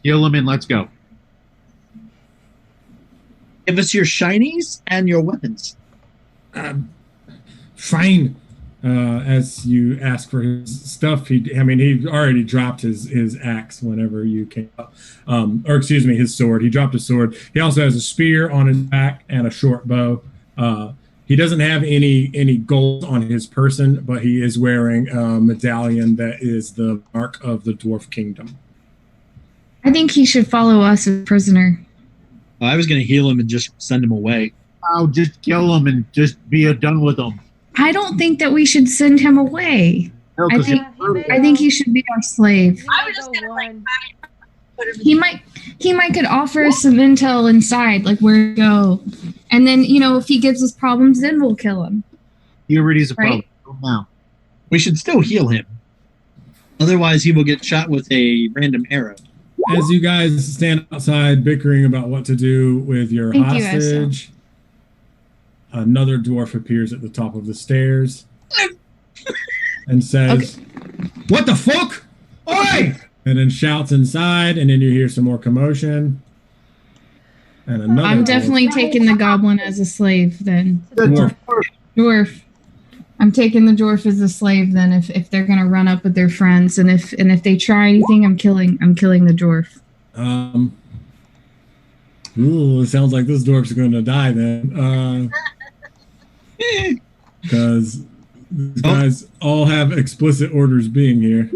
Heal him and let's go. Give us your shinies and your weapons. Fine. As you ask for his stuff, he already dropped his axe whenever you came up. Or excuse me, his sword. He dropped his sword. He also has a spear on his back and a short bow. He doesn't have any gold on his person, but he is wearing a medallion that is the mark of the Dwarf Kingdom. I think he should follow us as a prisoner. I was going to heal him and just send him away. I'll just kill him and just be done with him. I don't think that we should send him away. No, I 'cause think he- I think he should be our slave. I was just gonna like put him. He might could offer us some intel inside, like where to go. And then, if he gives us problems, then we'll kill him. he already is a problem. Right. Kill him now. We should still heal him. Otherwise, he will get shot with a random arrow. As you guys stand outside bickering about what to do with your Thank you, hostage, another dwarf appears at the top of the stairs and says, "What the fuck? Oi!" And then shouts inside, and then you hear some more commotion. And another I'm dwarf- definitely taking the goblin as a slave then. Dwarf. Dwarf. I'm taking the dwarf as a slave then if they're gonna run up with their friends, and if they try anything, I'm killing the dwarf. Ooh, it sounds like this dwarf's going to die then. Because these guys all have explicit orders being here.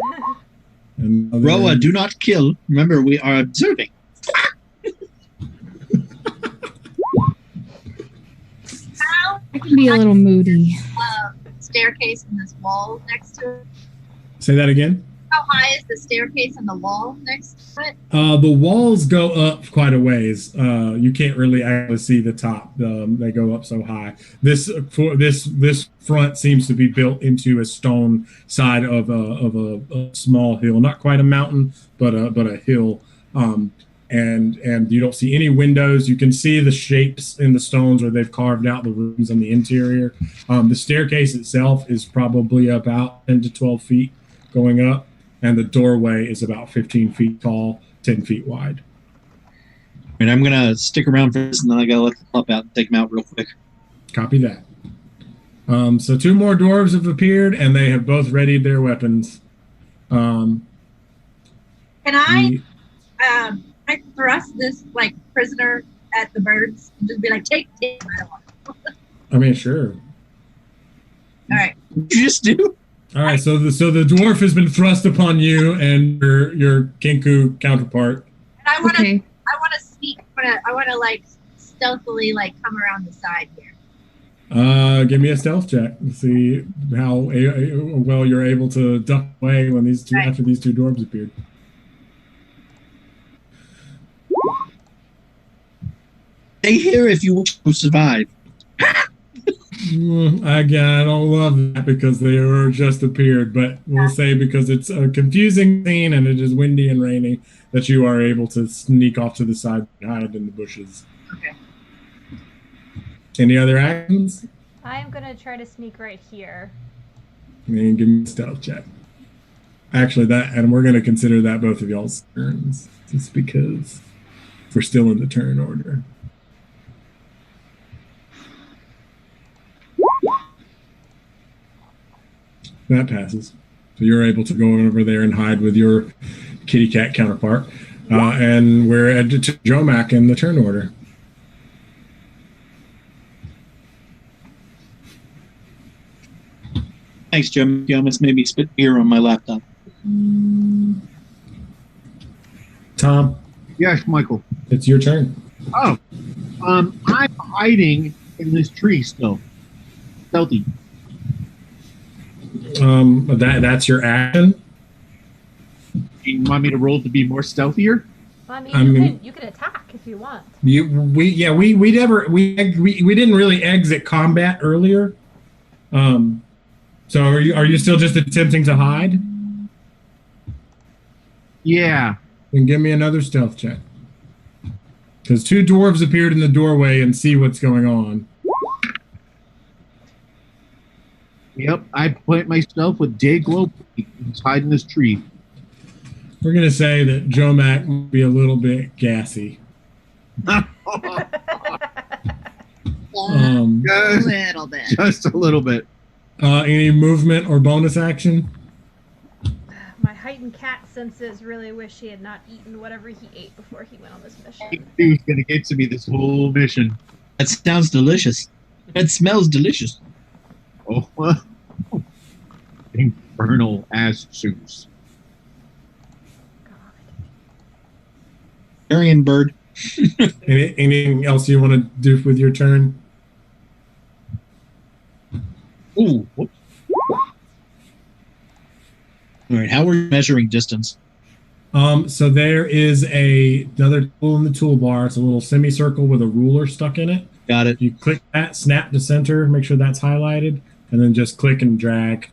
And Roa, do not kill. Remember, we are observing. I can be a little moody. Staircase in this wall next to it. Say that again. How high is the staircase and the wall next to it? The walls go up quite a ways. You can't really actually see the top. They go up so high. This front seems to be built into a stone side of a small hill, not quite a mountain, but a hill. And you don't see any windows. You can see the shapes in the stones where they've carved out the rooms in the interior. The staircase itself is probably about 10 to 12 feet going up. And the doorway is about 15 feet tall, 10 feet wide. And I'm going to stick around for this, and then I got to let the pup out and take him out real quick. Copy that. So 2 more dwarves have appeared, and they have both readied their weapons. Can I thrust this prisoner at the birds and just be like, take him? I don't want him. I mean, sure. All right. What you just do? All right, so the dwarf has been thrust upon you and your Kinku counterpart. And I want to Okay. sneak. I want to stealthily come around the side here. Give me a stealth check to see how well you're able to duck away when after these 2 dwarves appeared. Stay here if you wish to survive. Again, I don't love that because they were just appeared, but we'll say because it's a confusing scene and it is windy and rainy that you are able to sneak off to the side and hide in the bushes. Okay. Any other actions? I'm gonna try to sneak right here. And give me a stealth check. Actually, and we're going to consider that both of y'all's turns, just because we're still in the turn order. That passes. So you're able to go over there and hide with your kitty cat counterpart. And we're at Jomac in the turn order. Thanks, Jim. You almost made me spit beer on my laptop. Tom, Yes, Michael. it's your turn. Oh, I'm hiding in this tree still. Stealthy. That's your action. You want me to roll to be more stealthier? I mean, I mean- you can attack if you want. We didn't really exit combat earlier. So are you still just attempting to hide? Yeah. Then give me another stealth check. Because 2 dwarves appeared in the doorway and see what's going on. Yep. I plant myself with day glow and hide in this tree. We're gonna say that Joe Mac might be a little bit gassy. A Just, little bit. just a little bit. Any movement or bonus action? My heightened cat senses really wish he had not eaten whatever he ate before he went on this mission. He was gonna get to me this whole mission. That sounds delicious. It smells delicious. Oh, infernal ass juice. God. Carrion bird. Anything else you want to do with your turn? Ooh. Whoops. All right. How are we measuring distance? So there is another tool in the toolbar. It's a little semicircle with a ruler stuck in it. Got it. You click that, snap to center, make sure that's highlighted, and then just click and drag.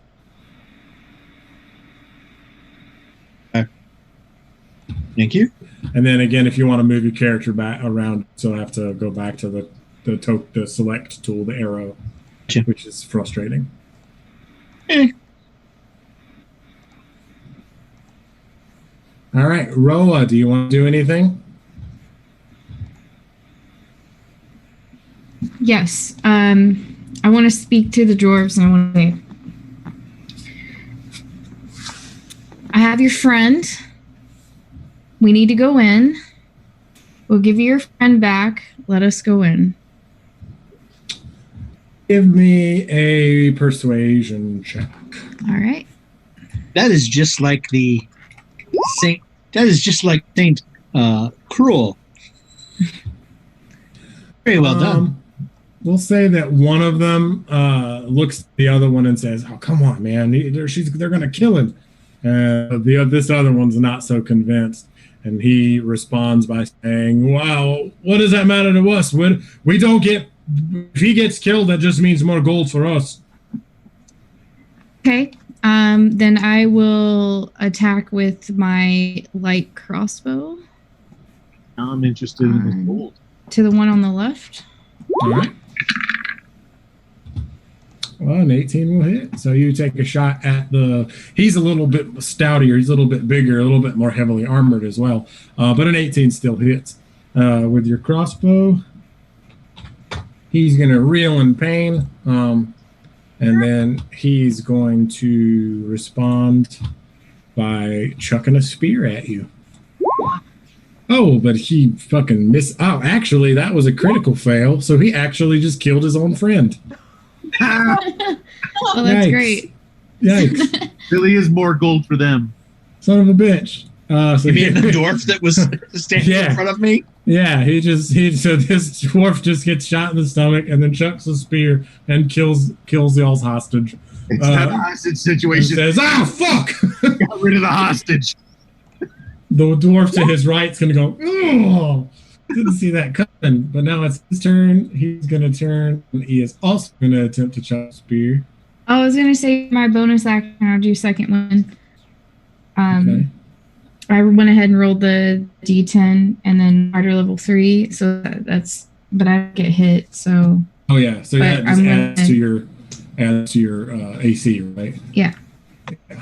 Thank you. And then again, if you want to move your character back around, so I have to go back to the select tool, the arrow, Gotcha. which is frustrating. Eh. All right, Roa, do you want to do anything? Yes. I want to speak to the dwarves and I want to say, I have your friend. We need to go in. We'll give you your friend back. Let us go in. Give me a persuasion check. All right. That is just like the Saint. That is just like Saint Cruel. Very well done. We'll say that one of them looks at the other one and says, "Oh, come on, man! They're going to kill him." This other one's not so convinced, and he responds by saying, "Wow, what does that matter to us? We don't get. If he gets killed, that just means more gold for us." Okay. Then I will attack with my light crossbow Now I'm interested in this gold. to the one on the left. All right. Well, an 18 will hit. So you take a shot at he's a little bit stoutier, he's a little bit bigger, a little bit more heavily armored as well. But an 18 still hits. With your crossbow, he's going to reel in pain. And then he's going to respond by chucking a spear at you. Oh, but he fucking missed. Oh, actually, that was a critical fail. So he actually just killed his own friend. Oh, that's Yikes. great. Yikes. Really is more gold for them. Son of a bitch. So You mean the dwarf that was standing Yeah. in front of me? Yeah, so this dwarf just gets shot in the stomach and then chucks a spear and kills y'all's hostage. It's not a hostage And situation. says, "Ah, fuck!" Got rid of the hostage. The dwarf to his right's gonna go, "Oh, didn't see that coming." But now it's his turn. He's gonna turn, and he is also gonna attempt to chuck a spear. I was gonna say my bonus action. I'll do second one. Okay. I went ahead and rolled the D10 and then harder level 3. So but I get hit. So Oh yeah, so But that just I'm adds gonna- to your AC, right? yeah. Yeah.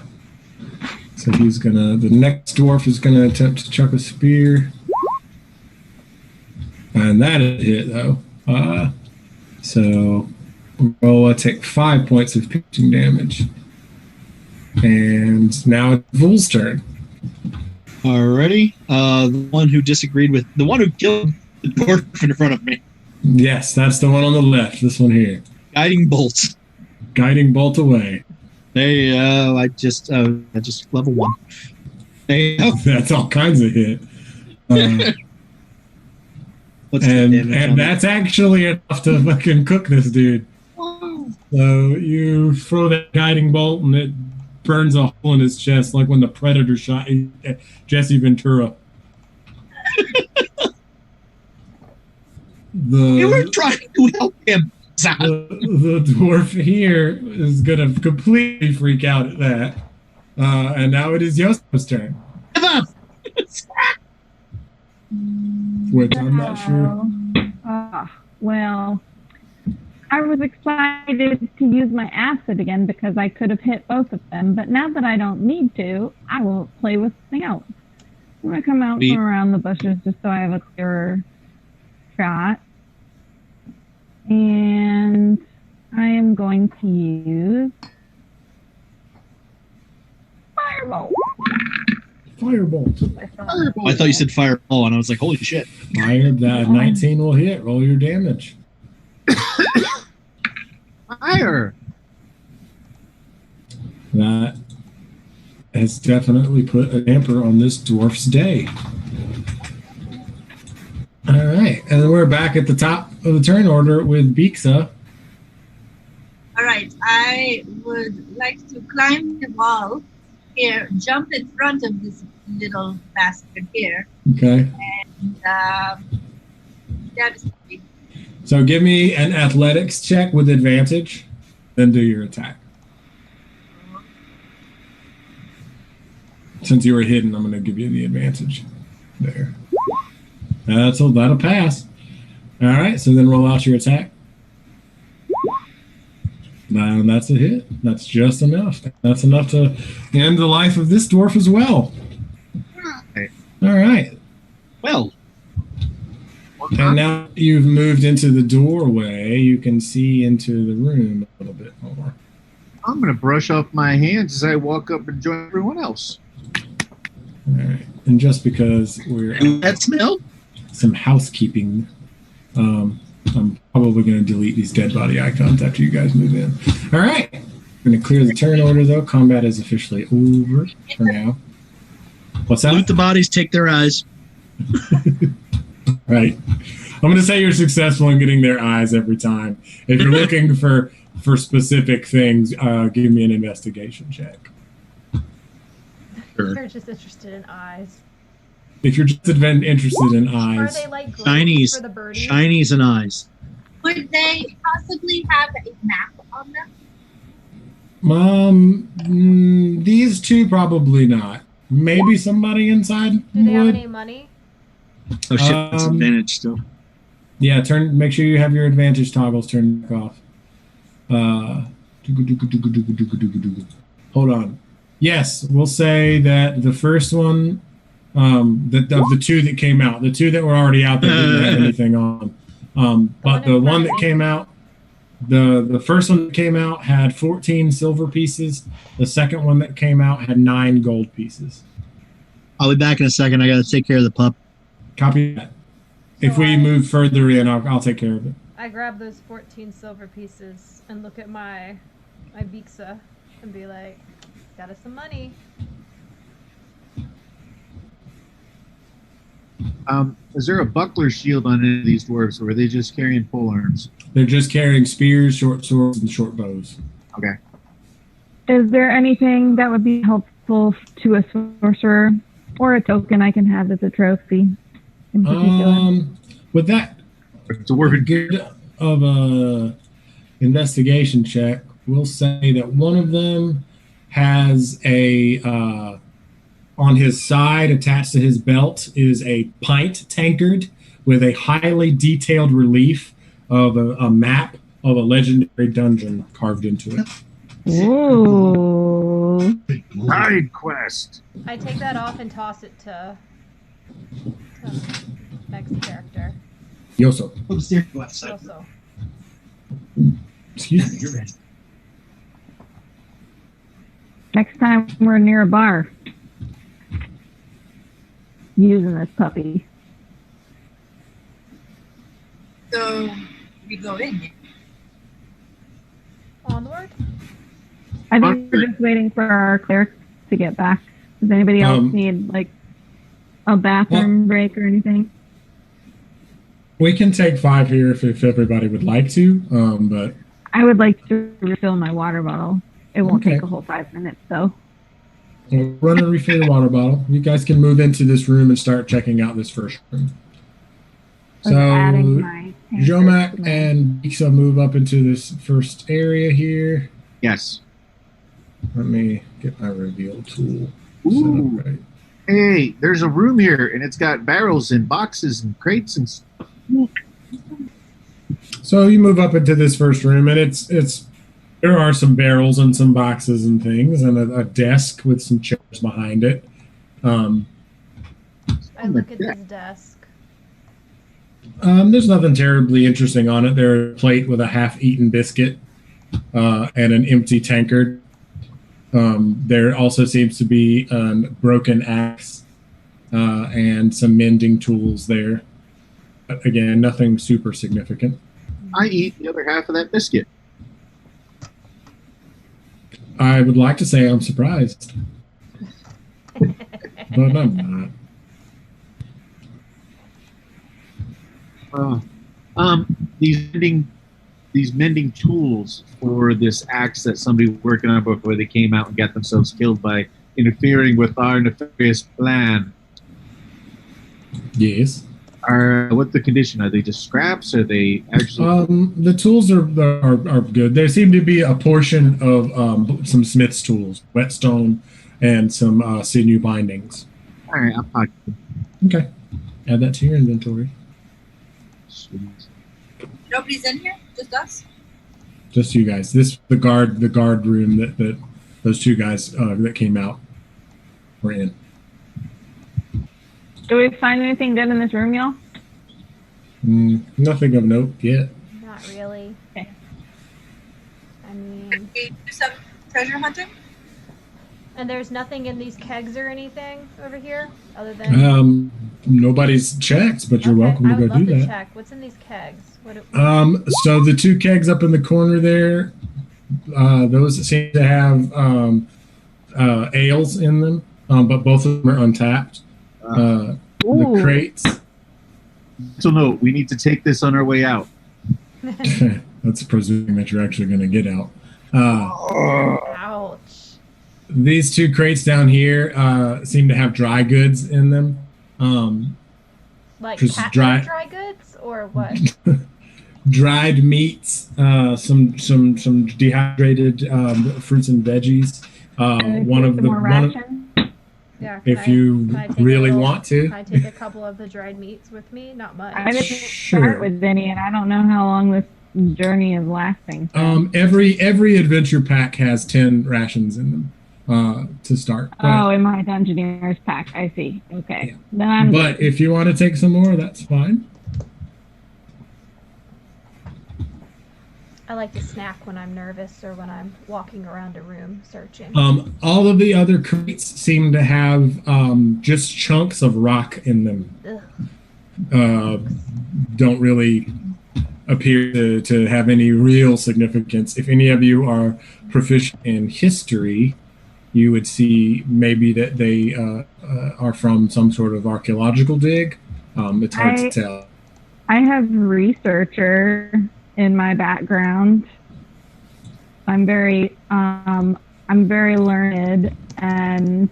So the next dwarf is gonna attempt to chuck a spear. And that is a hit though. So Roa take 5 points of piercing damage. And now it's Vul's turn. Alrighty. The one who disagreed with the one who killed the dwarf in front of me. Yes, that's the one on the left, this one here. Guiding bolts. Guiding bolt away. I just level 1. There you go. That's all kinds of hit. What's the damage on And that? that's actually enough to fucking cook this dude. So you throw that guiding bolt and it burns a hole in his chest, like when the Predator shot Jesse Ventura. We were trying to help him. The dwarf here is going to completely freak out at that. And now it is Yoso's turn. Which I'm not sure. Well, I was excited to use my acid again because I could have hit both of them, but now that I don't need to, I will play with something else. I'm going to come out from around the bushes just so I have a clearer shot. And I am going to use Firebolt. Firebolt. I thought you said fireball, and I was like, holy shit. Fire, that 19 will hit. Roll your damage. Fire! That has definitely put a damper on this dwarf's day. All right, and then we're back at the top of the turn order with Bixa. All right, I would like to climb the wall here, jump in front of this little bastard here. Okay. And that is me. So give me an athletics check with advantage, then do your attack. Since you were hidden, I'm going to give you the advantage there. That'll pass. All right, so then roll out your attack. Now that's a hit. That's just enough. That's enough to end the life of this dwarf as well. All right. Well. And now you've moved into the doorway. You can see into the room a little bit more. I'm going to brush off my hands as I walk up and join everyone else. All right. And just because we're that smell? Some housekeeping, I'm probably going to delete these dead body icons after you guys move in. All right. We're going to clear the turn order, though. Combat is officially over for now. What's that? Loot the bodies, take their eyes. Right. I'm going to say you're successful in getting their eyes every time. If you're looking for specific things, give me an investigation check. Sure. They're just interested in eyes. If you're just interested in Are eyes. they like Shinies. for the birdies? Shinies and eyes. Would they possibly have a map on them? These two probably not. Maybe somebody inside Do they have would. any money? Oh shit, that's advantage still. Yeah, make sure you have your advantage toggles turned off. Hold on. Yes, we'll say that the first one, of the two that came out, the two that were already out there didn't have anything on. But the one that came out, the first one that came out had 14 silver pieces. The second one that came out had 9 gold pieces. I'll be back in a second. I gotta take care of the pup. Copy that. If we move further in, I'll take care of it. I grab those 14 silver pieces and look at my Bixa and be like, got us some money. Is there a buckler shield on any of these dwarves, or are they just carrying pole arms? They're just carrying spears, short swords, and short bows. Okay. Is there anything that would be helpful to a sorcerer or a token I can have as a trophy in particular? With that Dwarven good of a investigation check, we'll say that one of them has a on his side attached to his belt is a pint tankard with a highly detailed relief of a map of a legendary dungeon carved into it. Ooh. side quest. I take that off and toss it to next character. Yoso. Also. Excuse me. Next time we're near a bar, using this puppy. So we go in. Onward? I think we're just waiting for our cleric to get back. Does anybody else need, like... a bathroom break or anything? We can take 5 here if everybody would like to, but I would like to refill my water bottle. It won't Okay. take a whole 5 minutes, though. we'll run and refill your water bottle. You guys can move into this room and start checking out this first room. I was So, adding my tankers to Jomak my- and Iksa move up into this first area here. Yes. Let me get my reveal tool Ooh. set up right. Hey, there's a room here, and it's got barrels and boxes and crates and stuff. So you move up into this first room, and it's there are some barrels and some boxes and things, and a desk with some chairs behind it. I look at this desk. There's nothing terribly interesting on it. There's a plate with a half-eaten biscuit and an empty tankard. There also seems to be a broken axe and some mending tools there. But again, nothing super significant. I eat the other half of that biscuit. I would like to say I'm surprised, but I'm not. These mending tools for this axe that somebody was working on before they came out and got themselves killed by interfering with our nefarious plan. Yes. What's the condition? Are they just scraps? Are they actually? The tools are good. There seem to be a portion of some smith's tools, whetstone, and some sinew bindings. All right, I'll pocket them. Okay, add that to your inventory. Sweet. Nobody's in here? Just us? Just you guys. The guard room that those two guys that came out were in. Do we find anything good in this room, y'all? Nothing of note yet. Not really. Okay. I mean, Can we do some treasure hunting? and there's nothing in these kegs or anything over here other than. Nobody's checked, but you're Okay, welcome to I would go love do to that. check. What's in these kegs? What? So the two kegs up in the corner there, those seem to have ales in them, but both of them are untapped. The Ooh. crates. So no, we need to take this on our way out. That's presuming that you're actually going to get out. Ouch. These two crates down here seem to have dry goods in them. Like Just cat dry- dry goods or what? Dried meats, some dehydrated fruits and veggies. One of the more one of, ration? Yeah. if you can I take really a little- want to. Can I take a couple of the dried meats with me? Not much. I didn't Sure. start with any, and I don't know how long this journey is lasting. So. Every adventure pack has 10 rations in them to start. Oh, in my Dungeoneer's pack. I see. Okay. Then I'm But if you want to take some more, that's fine. I like to snack when I'm nervous or when I'm walking around a room searching. All of the other crates seem to have just chunks of rock in them. Ugh. Don't really appear to have any real significance. If any of you are proficient in history, you would see maybe that they are from some sort of archaeological dig. It's hard to tell. I have researcher in my background. I'm very learned, and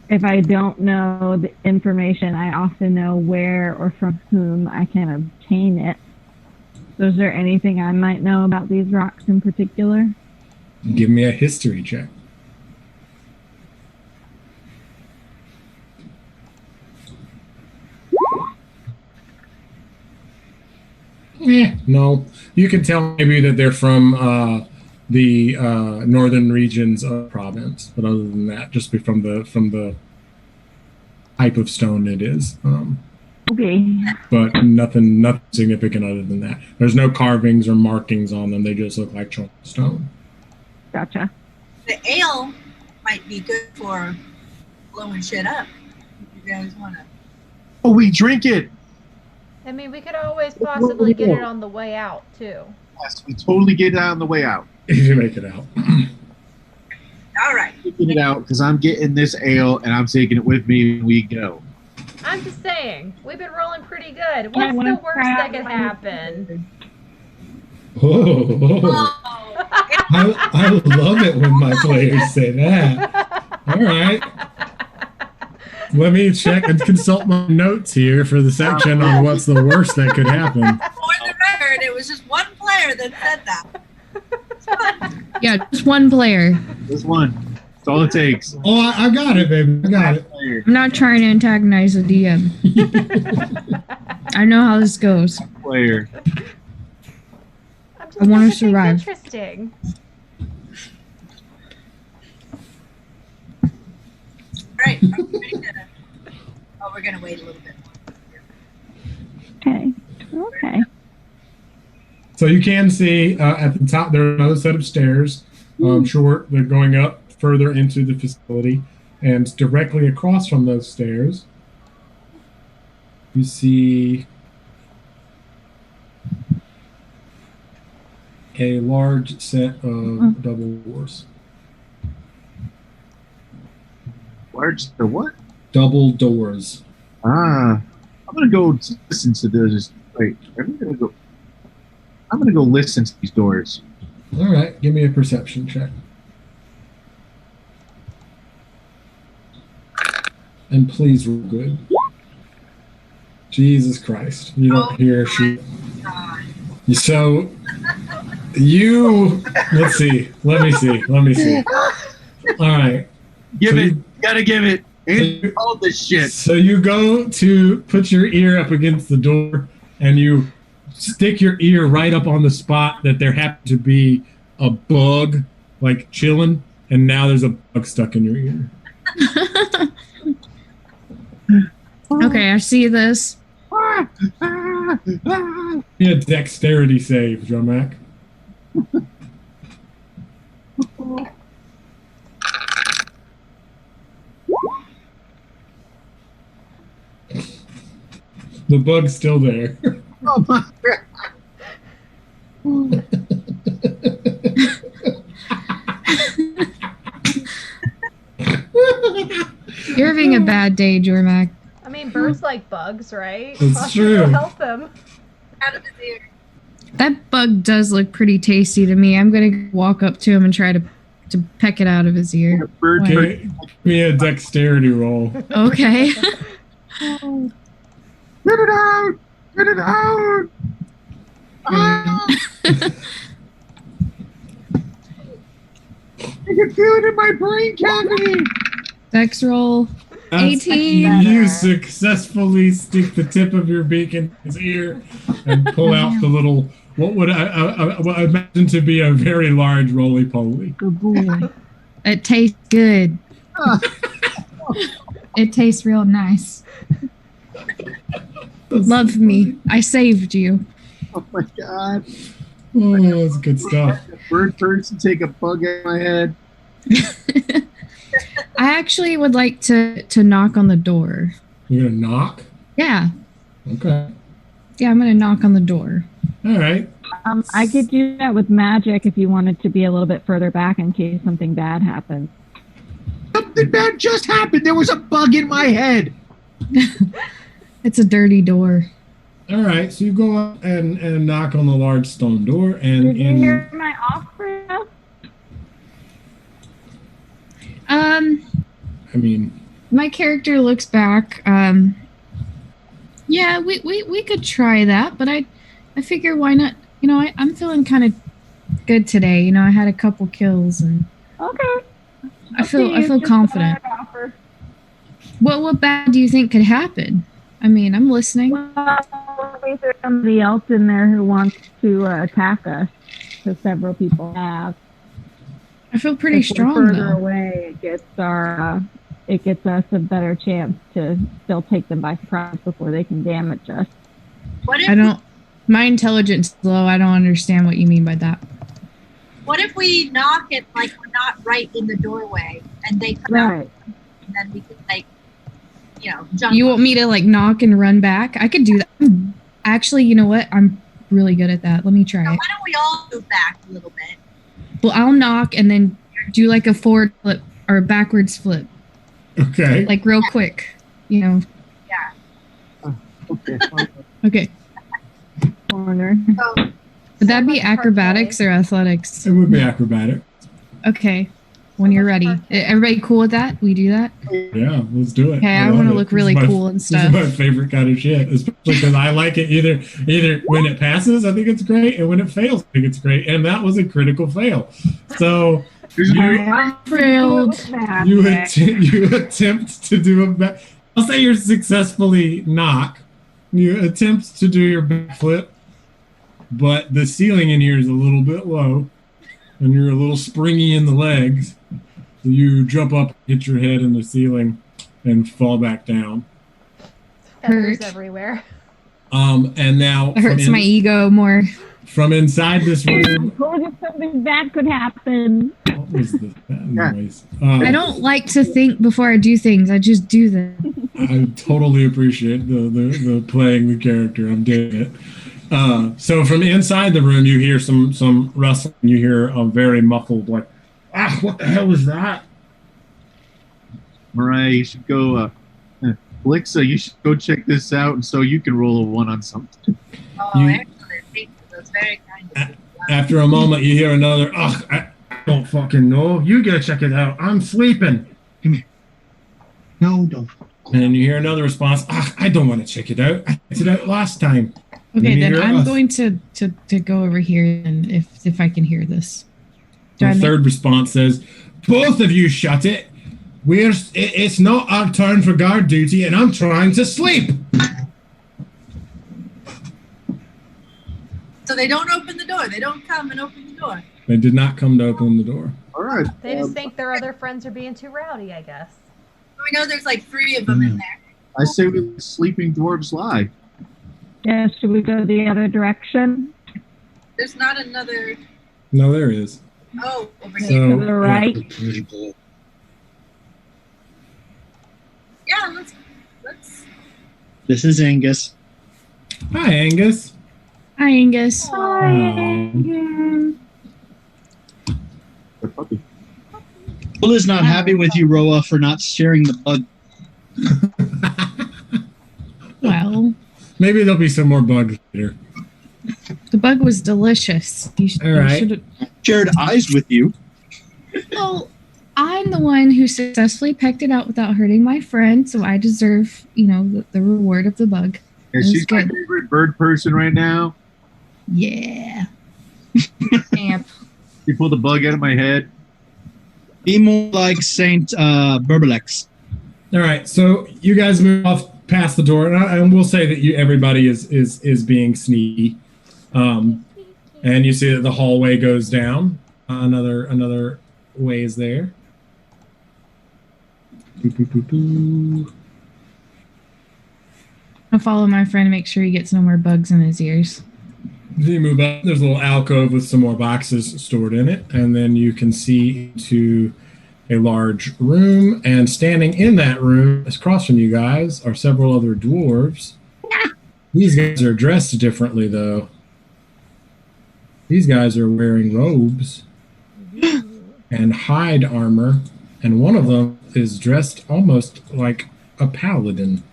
if I don't know the information, I often know where or from whom I can obtain it. So is there anything I might know about these rocks in particular? Give me a history check. No. You can tell maybe that they're from the northern regions of the province, but other than that, just be from the type of stone it is. Okay. But nothing significant other than that. There's no carvings or markings on them. They just look like chunks of stone. Gotcha. The ale might be good for blowing shit up. If you guys want to. Oh, we drink it. I mean, we could always possibly get it on the way out, too. Yes, we totally get it out on the way out. If you make it out. All right. Taking it out because I'm getting this ale and I'm taking it with me when we go. I'm just saying, we've been rolling pretty good. Yeah, I What's wanna the worst try that out could my- happen? Oh, Oh, I love it when my players say that. All right. Let me check and consult my notes here for the section on what's the worst that could happen. for the record, it was just one player that said that. Yeah, just one player. Just one. That's all it takes. Oh, I got it, baby. I got it. Player. I'm not trying to antagonize the DM. I know how this goes. Player. I'm just I wanna making things survive. Interesting. All right. We're gonna wait a little bit more. Okay. Okay. So you can see at the top there are another set of stairs, short. They're going up further into the facility, and directly across from those stairs, you see a large set of double doors. Large the what? Double doors. Ah. I'm gonna go listen to those. Wait, I'm gonna go listen to these doors. All right, give me a perception check. And please roll good. Jesus Christ, you don't hear shit. God. So you let's see. Let me see. All right. Give So it. you- Gotta give it. It's all this shit. So you go to put your ear up against the door and you stick your ear right up on the spot that there happened to be a bug like chilling, and now there's a bug stuck in your ear. Okay, I see this. Be a dexterity save, Drumac. The bug's still there. Oh my god. You're having a bad day, Jormac. I mean, birds like bugs, right? It's I'll true. go help them. Out of his ear. That bug does look pretty tasty to me. I'm gonna walk up to him and try to peck it out of his ear. Bird. Give me a dexterity roll. Okay. Get it out! Get it out! Ah! I can feel it in my brain cavity. Dex roll. That's- 18. You successfully stick the tip of your beak in his ear and pull out the little, what would I imagine to be a very large roly-poly. Good boy. It tastes good. It tastes real nice. Love me. I saved you. Oh my god. Oh, that's good stuff. A bird person take a bug out of my head. I actually would like to knock on the door. You're gonna knock? Yeah. Okay. Yeah, I'm gonna knock on the door. All right. I could do that with magic if you wanted to be a little bit further back in case something bad happens. Something bad just happened. There was a bug in my head. It's a dirty door. All right. So you go up and knock on the large stone door, and Did you hear my offer? I mean, My character looks back. Yeah, we could try that, but I figure why not? You know, I'm feeling kind of good today. You know, I had a couple kills and Okay. I feel Just confident. what I'd offer. What bad do you think could happen? I mean, I'm listening. Well, maybe there's somebody else in there who wants to attack us, because several people have. I feel pretty If we're strong further though. away, it gets us a better chance to still take them by surprise before they can damage us. What if I don't. My intelligence is low. I don't understand what you mean by that. What if we knock it like we're not right in the doorway and they come out Right. and then we can jump? You want me to like knock and run back? I could do that. Actually, you know what? I'm really good at that. Let me try So it. why don't we all move back a little bit? Well, I'll knock and then do like a forward flip or a backwards flip, okay. like real quick. You know. Yeah. Okay. Okay. Corner. So, Would that be much acrobatics or athletics? It would be acrobatic. Okay. When you're ready. Everybody cool with that? We do that? Yeah, let's do it. Okay, I love want to it. look This is really my- cool and This stuff. is my favorite kind of shit, especially because I like it either when it passes, I think it's great, and when it fails, I think it's great. And that was a critical fail. So you Thrilled. you attempt to do I'll say you're successfully knock. You attempt to do your backflip, but the ceiling in here is a little bit low, and you're a little springy in the legs. You jump up, hit your head in the ceiling, and fall back down. Feathers Hurt. everywhere. And now It hurts my ego more. from inside this room. Told you something bad could happen. What was that noise? I don't like to think before I do things. I just do them. I totally appreciate the playing the character. I'm digging it. So from inside the room, you hear some rustling. You hear a very muffled, like, what the hell was that? Mariah, you should go. Blixa, you should go check this out, and so you can roll a 1 on something. oh, You- excellent. Thank you. That's very kind of you. After a moment, you hear another, I don't fucking know. You gotta check it out. I'm sleeping. No, don't. And then you hear another response, I don't want to check it out. I checked it out last time. Okay, You then hear I'm us. going to go over here and if I can hear this. Do I The make- third response says, both of you shut it. It's not our turn for guard duty, and I'm trying to sleep. So they don't open the door. They don't come and open the door. They did not come to open the door. All right. They just think their other friends are being too rowdy, I guess. We know there's like 3 of them in there. I say we let sleeping dwarves lie. Yeah, should we go the other direction? There's not another. No, there is. Oh, over So- here. To the right. Yeah, let's. This is Angus. Hi, Angus. Hi, Angus. Oh. The puppy. Bull is not happy with you, Roa, for not sharing the bug. Well, Maybe there'll be some more bugs later. the bug was delicious. All right. should've- Shared eyes with you. Well, I'm the one who successfully pecked it out without hurting my friend, so I deserve, the reward of the bug. Yeah, That's she's my good. favorite bird person right now. Yeah. Amp. She pulled a bug out of my head. Be more like Saint Burbalex. All right, so you guys move off past the door, and we'll say that everybody is being sneaky, and you see that the hallway goes down. Another way is there. Boo, boo, boo, boo. I'll follow my friend and make sure he gets no more bugs in his ears. You move up. There's a little alcove with some more boxes stored in it, and then you can see into a large room. And standing in that room, across from you guys, are several other dwarves. These guys are dressed differently, though. These guys are wearing robes and hide armor, and one of them is dressed almost like a paladin.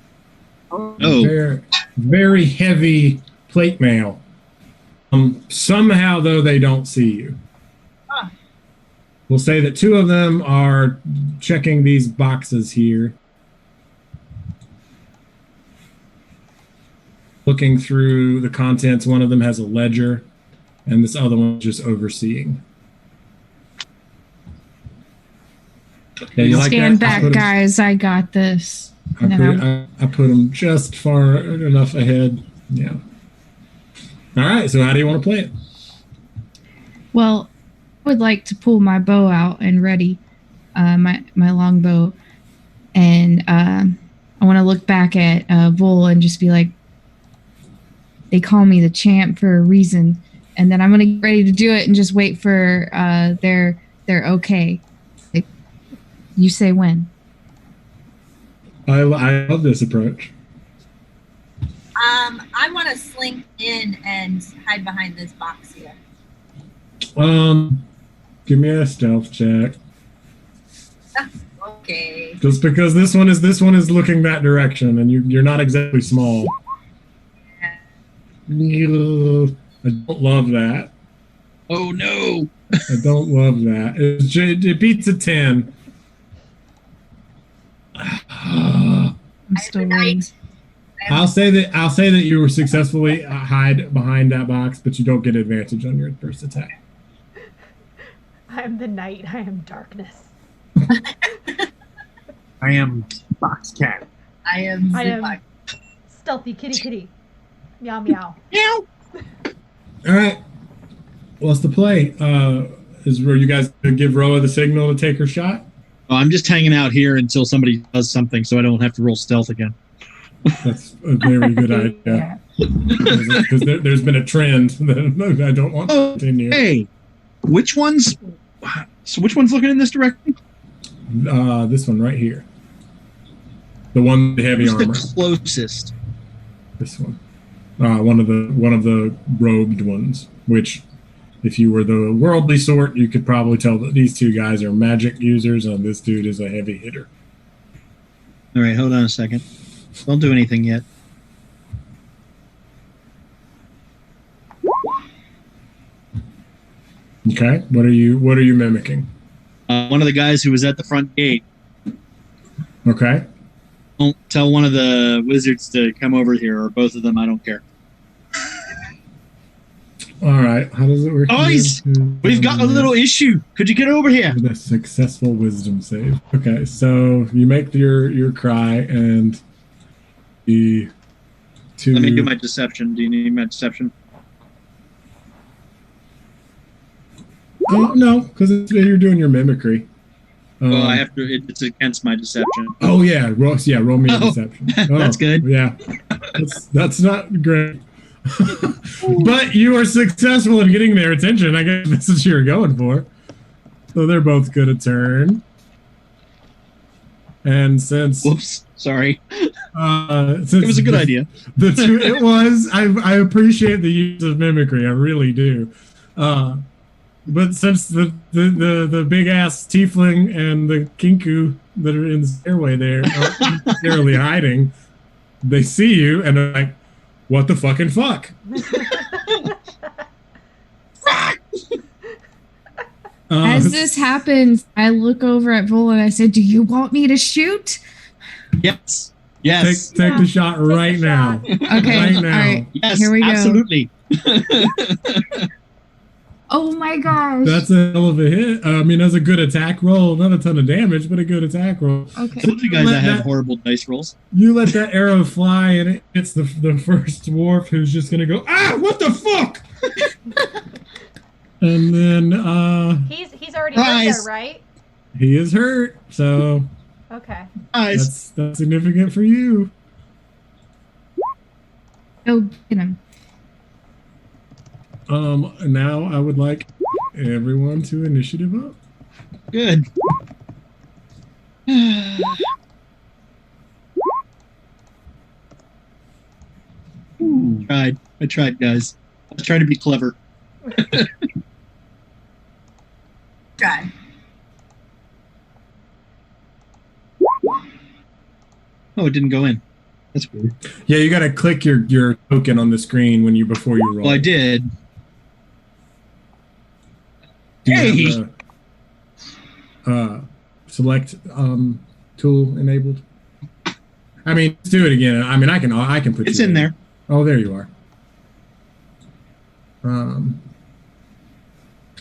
Oh, Very, very heavy plate mail. Somehow, though, they don't see you. Huh. We'll say that 2 of them are checking these boxes here. Looking through the contents, one of them has a ledger, and this other one is just overseeing. Yeah, you like Stand that? back, guys. I got this. I put them just far enough ahead. Yeah. All right. So how do you want to play it? Well, I would like to pull my bow out and ready, my long bow, and I want to look back at Vol and just be like, they call me the champ for a reason, and then I'm gonna get ready to do it and just wait for their okay. Like, you say when. I love this approach. I want to slink in and hide behind this box here. Give me a stealth check. Okay. Just because this one is looking that direction, and you're not exactly small. I don't love that. Oh no! I don't love that. It beats a 10. I'm still waiting. I'll say that you were successfully hide behind that box, but you don't get advantage on your first attack. I am the night. I am darkness. I am Box Cat. I am Stealthy kitty. Meow meow. All right. What's the play? Is where you guys gonna give Roa the signal to take her shot? Oh, I'm just hanging out here until somebody does something, so I don't have to roll stealth again. That's a very good idea. Because there's been a trend that I don't want to continue. Hey, which one's looking in this direction? This one right here. The one with the heavy Who's armor. the closest? This one. One of the robed ones. Which, if you were the worldly sort, you could probably tell that these two guys are magic users, and this dude is a heavy hitter. All right, hold on a second. Don't do anything yet. Okay. What are you mimicking? One of the guys who was at the front gate. Okay. Don't tell one of the wizards to come over here, or both of them. I don't care. All right. How does it work? Guys, we've got a little issue. Could you get over here? With a successful wisdom save. Okay, so you make your cry, and the two. Let me do my deception. Do you need my deception? Oh no, because you're doing your mimicry. Well, I have to. It's against my deception. Oh yeah, roll me a deception. Oh, that's good. Yeah, that's not great. But you are successful in getting their attention. I guess this is what you're going for. So they're both good at turn. And since Whoops, sorry. Since It was a good idea. The two, it was. I appreciate the use of mimicry. I really do. But since the big ass tiefling and the kinku that are in the stairway there aren't necessarily hiding, they see you and are like, "What the fucking fuck?" As this happens, I look over at Vol and I said, "Do you want me to shoot?" Yes. Yes. Take the shot right now. Okay. Right now. All right. Yes. Here we go. Absolutely. Oh my gosh. That's a hell of a hit. I mean, that's a good attack roll. Not a ton of damage, but a good attack roll. Okay. Those are guys that have horrible dice rolls. You let that arrow fly, and it hits the first dwarf, who's just gonna go, "Ah, what the fuck!" And then He's already hurt there, right? he is hurt. So Okay. Nice. that's significant for you. Oh, get him. Now I would like everyone to initiative up. Good. I tried, guys. I was trying to be clever. Try. Oh, it didn't go in. That's weird. Yeah, you gotta click your token on the screen before you roll. Well, I did. Do you Hey! have the, select tool enabled? I mean, let's do it again. I mean, I can put It's you in there. Oh, there you are.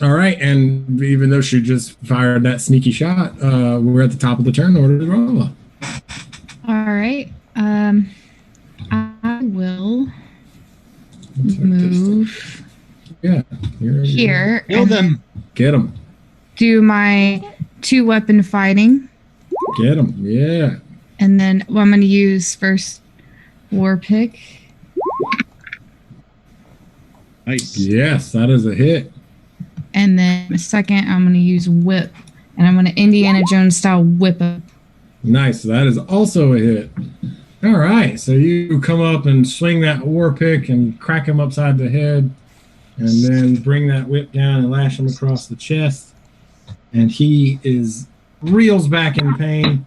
All right, and even though she just fired that sneaky shot, we're at the top of the turn order to roll. All right. I will move Yeah, here. Kill and them. Get him. Do my 2-weapon fighting. Get him. Yeah. And then I'm going to use first war pick. Nice. Yes, that is a hit. And then second, I'm going to use whip. And I'm going to Indiana Jones style whip up. Nice. That is also a hit. All right. So you come up and swing that war pick and crack him upside the head, and then bring that whip down and lash him across the chest. And he reels back in pain.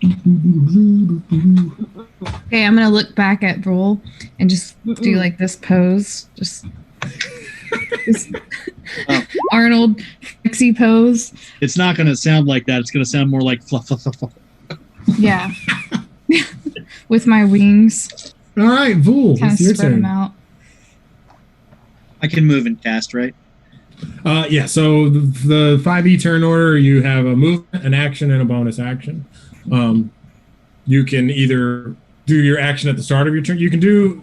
Okay, I'm gonna look back at Roll and just do like this pose. Just Oh. Arnold sexy pose. It's not going to sound like that. It's going to sound more like fluff, fluff, fluff, fluff. Yeah. With my wings. All right, Vool, Kind of it's your spread them turn. out. I can move and cast, right? Yeah, so the 5e turn order, you have a movement, an action, and a bonus action. You can either do your action at the start of your turn. You can do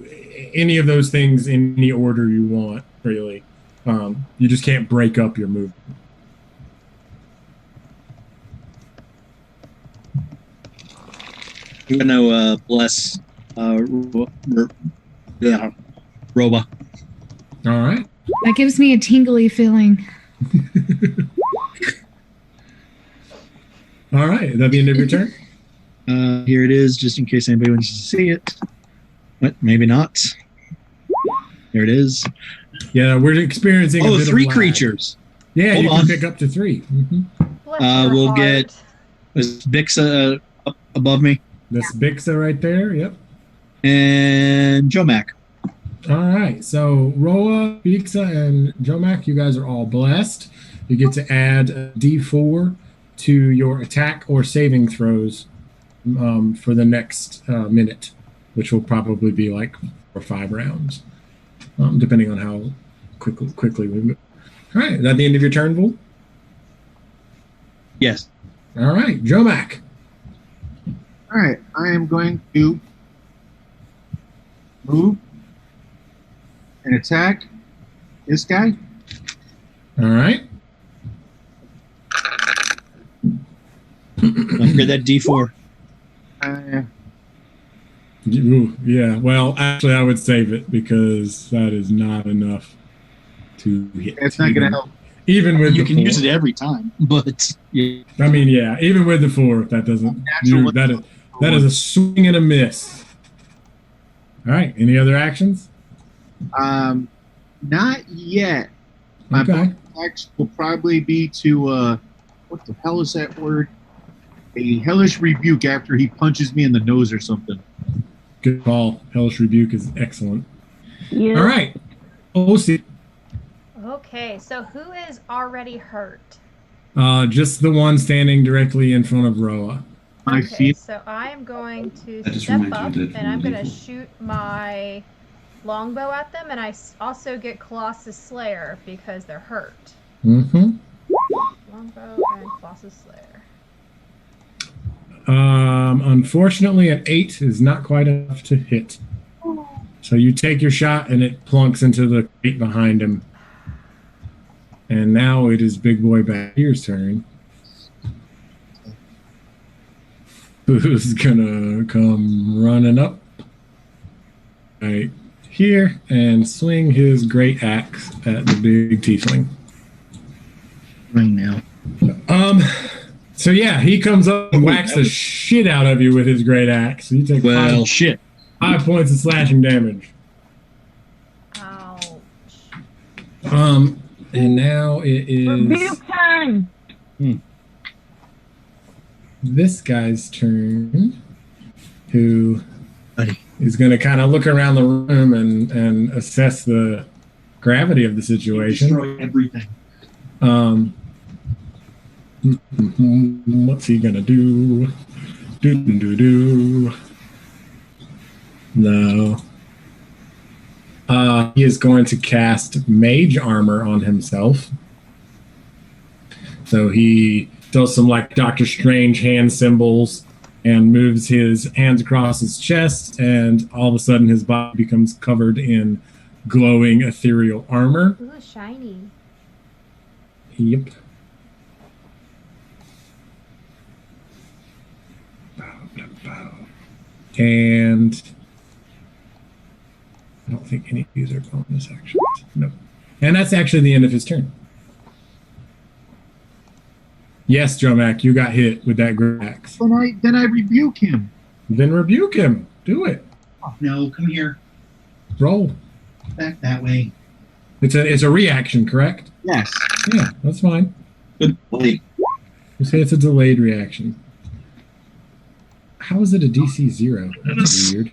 any of those things in any order you want, really. You just can't break up your movement. I'm going to bless Roba. All right. That gives me a tingly feeling. All right. Is that the end of your turn? Here it is, just in case anybody wants to see it. But maybe not. There it is. Yeah, we're experiencing a bit 3 of lag. creatures. Yeah, Hold you on. can pick up to 3. Mm-hmm. Bless your We'll heart. get- Is Bixa up above me? That's Bixa right there. Yep. And Jomac. All right. So Roa, Bixa, and Jomac, you guys are all blessed. You get to add a d4 to your attack or saving throws for the next minute, which will probably be like 4 or 5 rounds, depending on how quickly we move. All right. Is that the end of your turn, Vool? Yes. All right. Jomac. All right, I am going to move and attack this guy. All right. Don't forget that D4. Ooh, yeah. Well, actually, I would save it because that is not enough to hit. It's not going to help. Even with You the can 4. use it every time, but yeah. I mean, yeah. Even with the 4, that doesn't. That is a swing and a miss. All right. Any other actions? Not yet. My Okay. bonus action will probably be to what the hell is that word? A hellish rebuke after he punches me in the nose or something. Good call. Hellish Rebuke is excellent. Yeah. All right. OC. Okay, so who is already hurt? Just the one standing directly in front of Roa. My Okay, feet. so I am going to That just step reminds me up of the- and I'm going to the- shoot my longbow at them, and I also get Colossus Slayer because they're hurt. Mm-hmm. Longbow and Colossus Slayer. Unfortunately, an 8 is not quite enough to hit. So you take your shot and it plunks into the crate behind him. And now it is Big Boy back here's turn. Who's gonna come running up right here and swing his great axe at the big tiefling. Right now. So yeah, he comes up and whacks the shit out of you with his great axe. So you take Well, shit. 5 points of slashing damage. Ouch. And now it is Rebuke time. this guy's turn, who Buddy. is going to kind of look around the room and assess the gravity of the situation. Destroy everything. What's he gonna do? Do. No. He is going to cast Mage Armor on himself. So he does some like Doctor Strange hand symbols and moves his hands across his chest, and all of a sudden his body becomes covered in glowing ethereal armor. Ooh, shiny. Yep. And I don't think any of these are bonus actions. No. And that's actually the end of his turn. Yes, Jomac, you got hit with that great axe. Then I rebuke him. Then rebuke him. Do it. No, come here. Roll. Back that way. It's a reaction, correct? Yes. Yeah, that's fine. Good boy. You say it's a delayed reaction. How is it a DC 0? That's weird.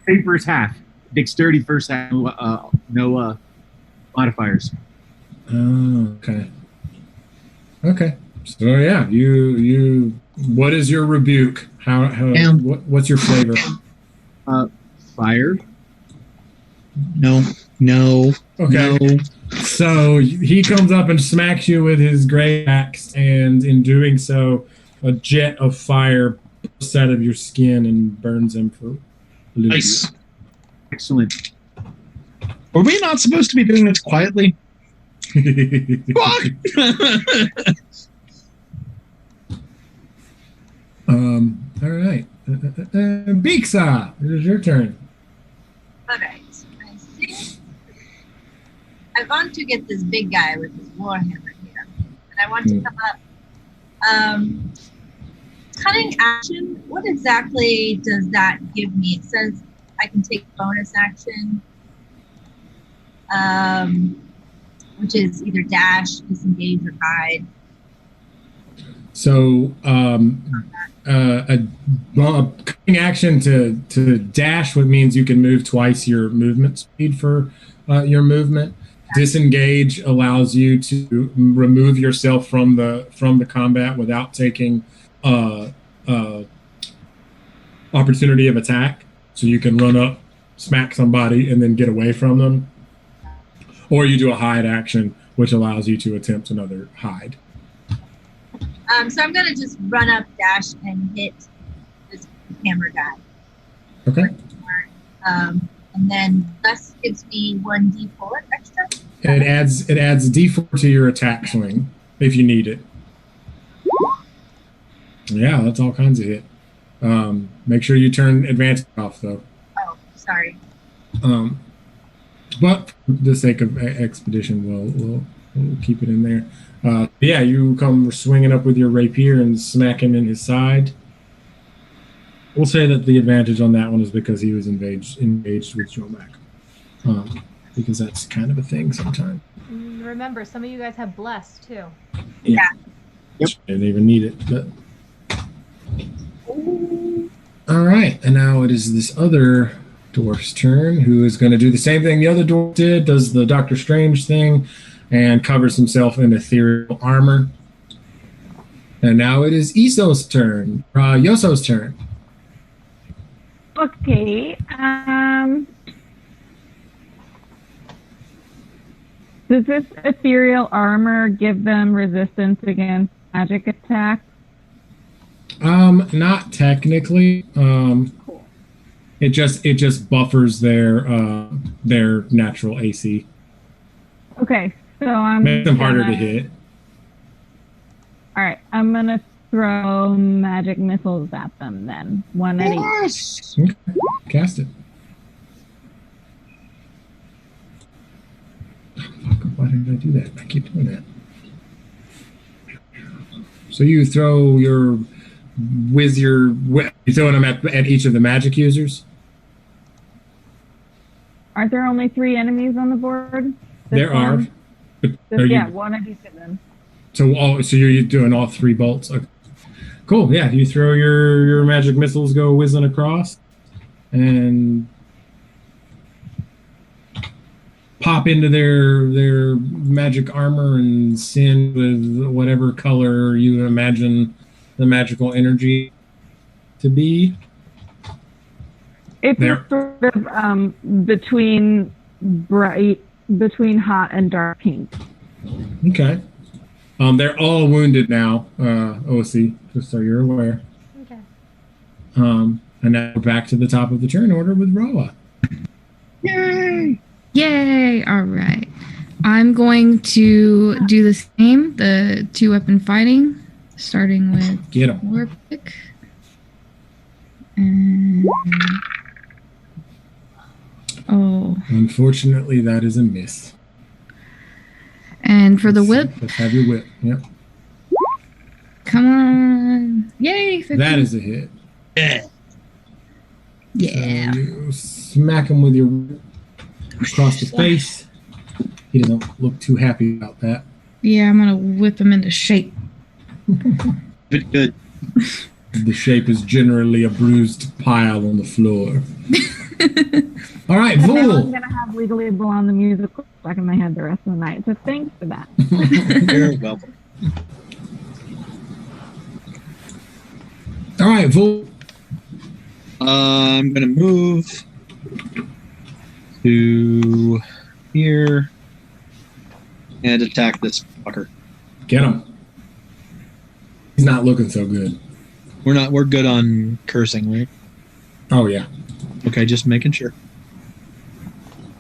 Save first half. Dexterity first half. No modifiers. Oh, okay. Okay. So yeah, you. What is your rebuke? What's your flavor? Fire. No. Okay. No. So he comes up and smacks you with his great axe, and in doing so, a jet of fire bursts out of your skin and burns him for Nice. Excellent. Were we not supposed to be doing this quietly? Fuck! All right. Beeksa, it is your turn. All right. I think I want to get this big guy with his warhammer here, and I want to come up. Cunning action. What exactly does that give me? It says I can take bonus action, which is either dash, disengage, or hide. So a cunning action to dash, what means you can move twice your movement speed for your movement. Disengage allows you to remove yourself from the combat without taking opportunity of attack. So you can run up, smack somebody, and then get away from them. Or you do a hide action, which allows you to attempt another hide. So I'm going to just run up, dash, and hit this hammer guy. Okay. And then this gives me 1d4 extra. It adds a d4 to your attack swing if you need it. Yeah, that's all kinds of hit. Make sure you turn advantage off, though. Oh, sorry. But for the sake of expedition, we'll keep it in there. Yeah, you come swinging up with your rapier and smack him in his side. We'll say that the advantage on that one is because he was engaged with Jomak. Because that's kind of a thing sometimes. Remember, some of you guys have blessed too. Yeah. Yep. Didn't even need it. But... All right, and now it is this other dwarf's turn, who is going to do the same thing the other dwarf did, does the Doctor Strange thing, and covers himself in ethereal armor. And now it is Iso's turn. Yoso's turn. Okay. Does this ethereal armor give them resistance against magic attacks? Not technically. It just buffers their natural AC. Okay, so I'm makes them harder to hit. All right, I'm gonna throw magic missiles at them then. One at each. Okay. Cast it. Oh, fuck, why did I do that? I keep doing that. So you throw you throwing them at each of the magic users? Are there only 3 enemies on the board? There are. Yeah, one at each of them. So you're doing all 3 bolts. Okay. Cool. Yeah, you throw your magic missiles, go whizzing across, and pop into their magic armor and send with whatever color you imagine the magical energy to be. It's sort of between hot and dark pink. Okay. They're all wounded now, OC, just so you're aware. Okay. And now we're back to the top of the turn order with Roa. Yay! Yay! All right. I'm going to do the same, the 2-weapon fighting, starting with Get 'em. Warpick. And Unfortunately, that is a miss. And for the whip. Let's have your whip. Yep. Come on. Yay. 15. That is a hit. Yeah. So you smack him with your whip across the face. He doesn't look too happy about that. Yeah, I'm going to whip him into shape. Good. The shape is generally a bruised pile on the floor. All right, And now I'm Vul. going to have Legally Blonde the musical stuck in my head the rest of the night. So thanks for that. You're welcome. All right, Vul. I'm gonna move to here and attack this fucker. Get him. He's not looking so good. We're good on cursing, right? Oh, yeah. Okay, just making sure.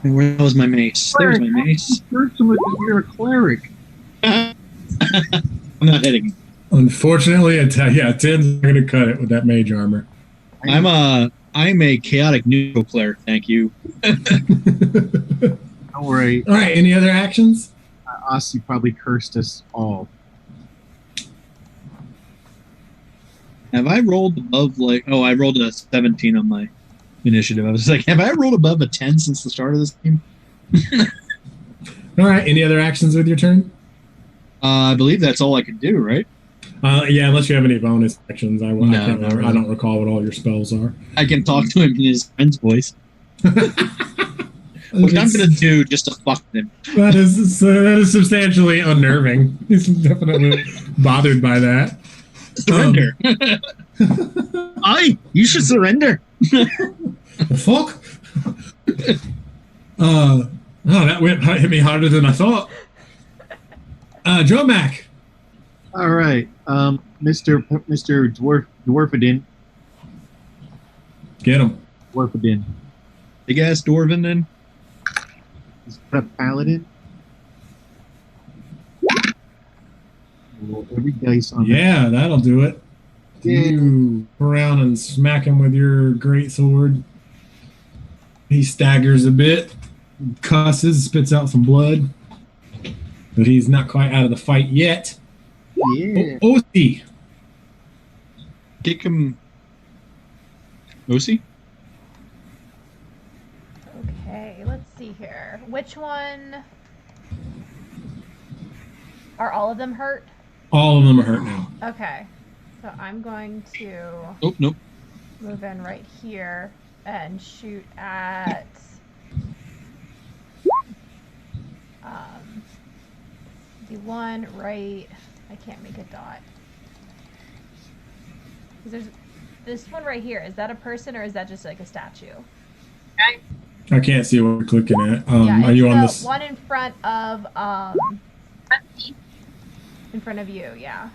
And where was my mace? There's my mace. You're a cleric. I'm not hitting. Unfortunately, 10's going to cut it with that mage armor. I'm a chaotic neutral cleric, thank you. Don't worry. All right, any other actions? Aussie probably cursed us all. Have I rolled above I rolled a 17 on my initiative. I was like, have I rolled above a 10 since the start of this game? All right, any other actions with your turn? I believe that's all I could do, right? Yeah, unless you have any bonus actions. I not really. I don't recall what all your spells are. I can talk to him in his friend's voice. Which I'm going to do just to fuck him. That is substantially unnerving. He's definitely bothered by that. Surrender. You should surrender. The fuck? That hit me harder than I thought. Dromac. All right, Mr. Dwarfidin. Get him. Dwarfidin. Big ass Dwarvin then. He's a paladin. Roll every dice on Yeah, that'll do it. Yeah. You go around and smack him with your great sword. He staggers a bit, cusses, spits out some blood, but he's not quite out of the fight yet. Yeah. Osi. Kick him. Osi? Okay, let's see here. Which one? Are all of them hurt? All of them are hurt now. Okay. So I'm going to Oh, nope. move in right here and shoot at the one right. I can't make a dot. 'Cause there's this one right here. Is that a person or is that just like a statue? I can't see what you're clicking at. Yeah, Are you on the this? one in front of in front of you? Yeah.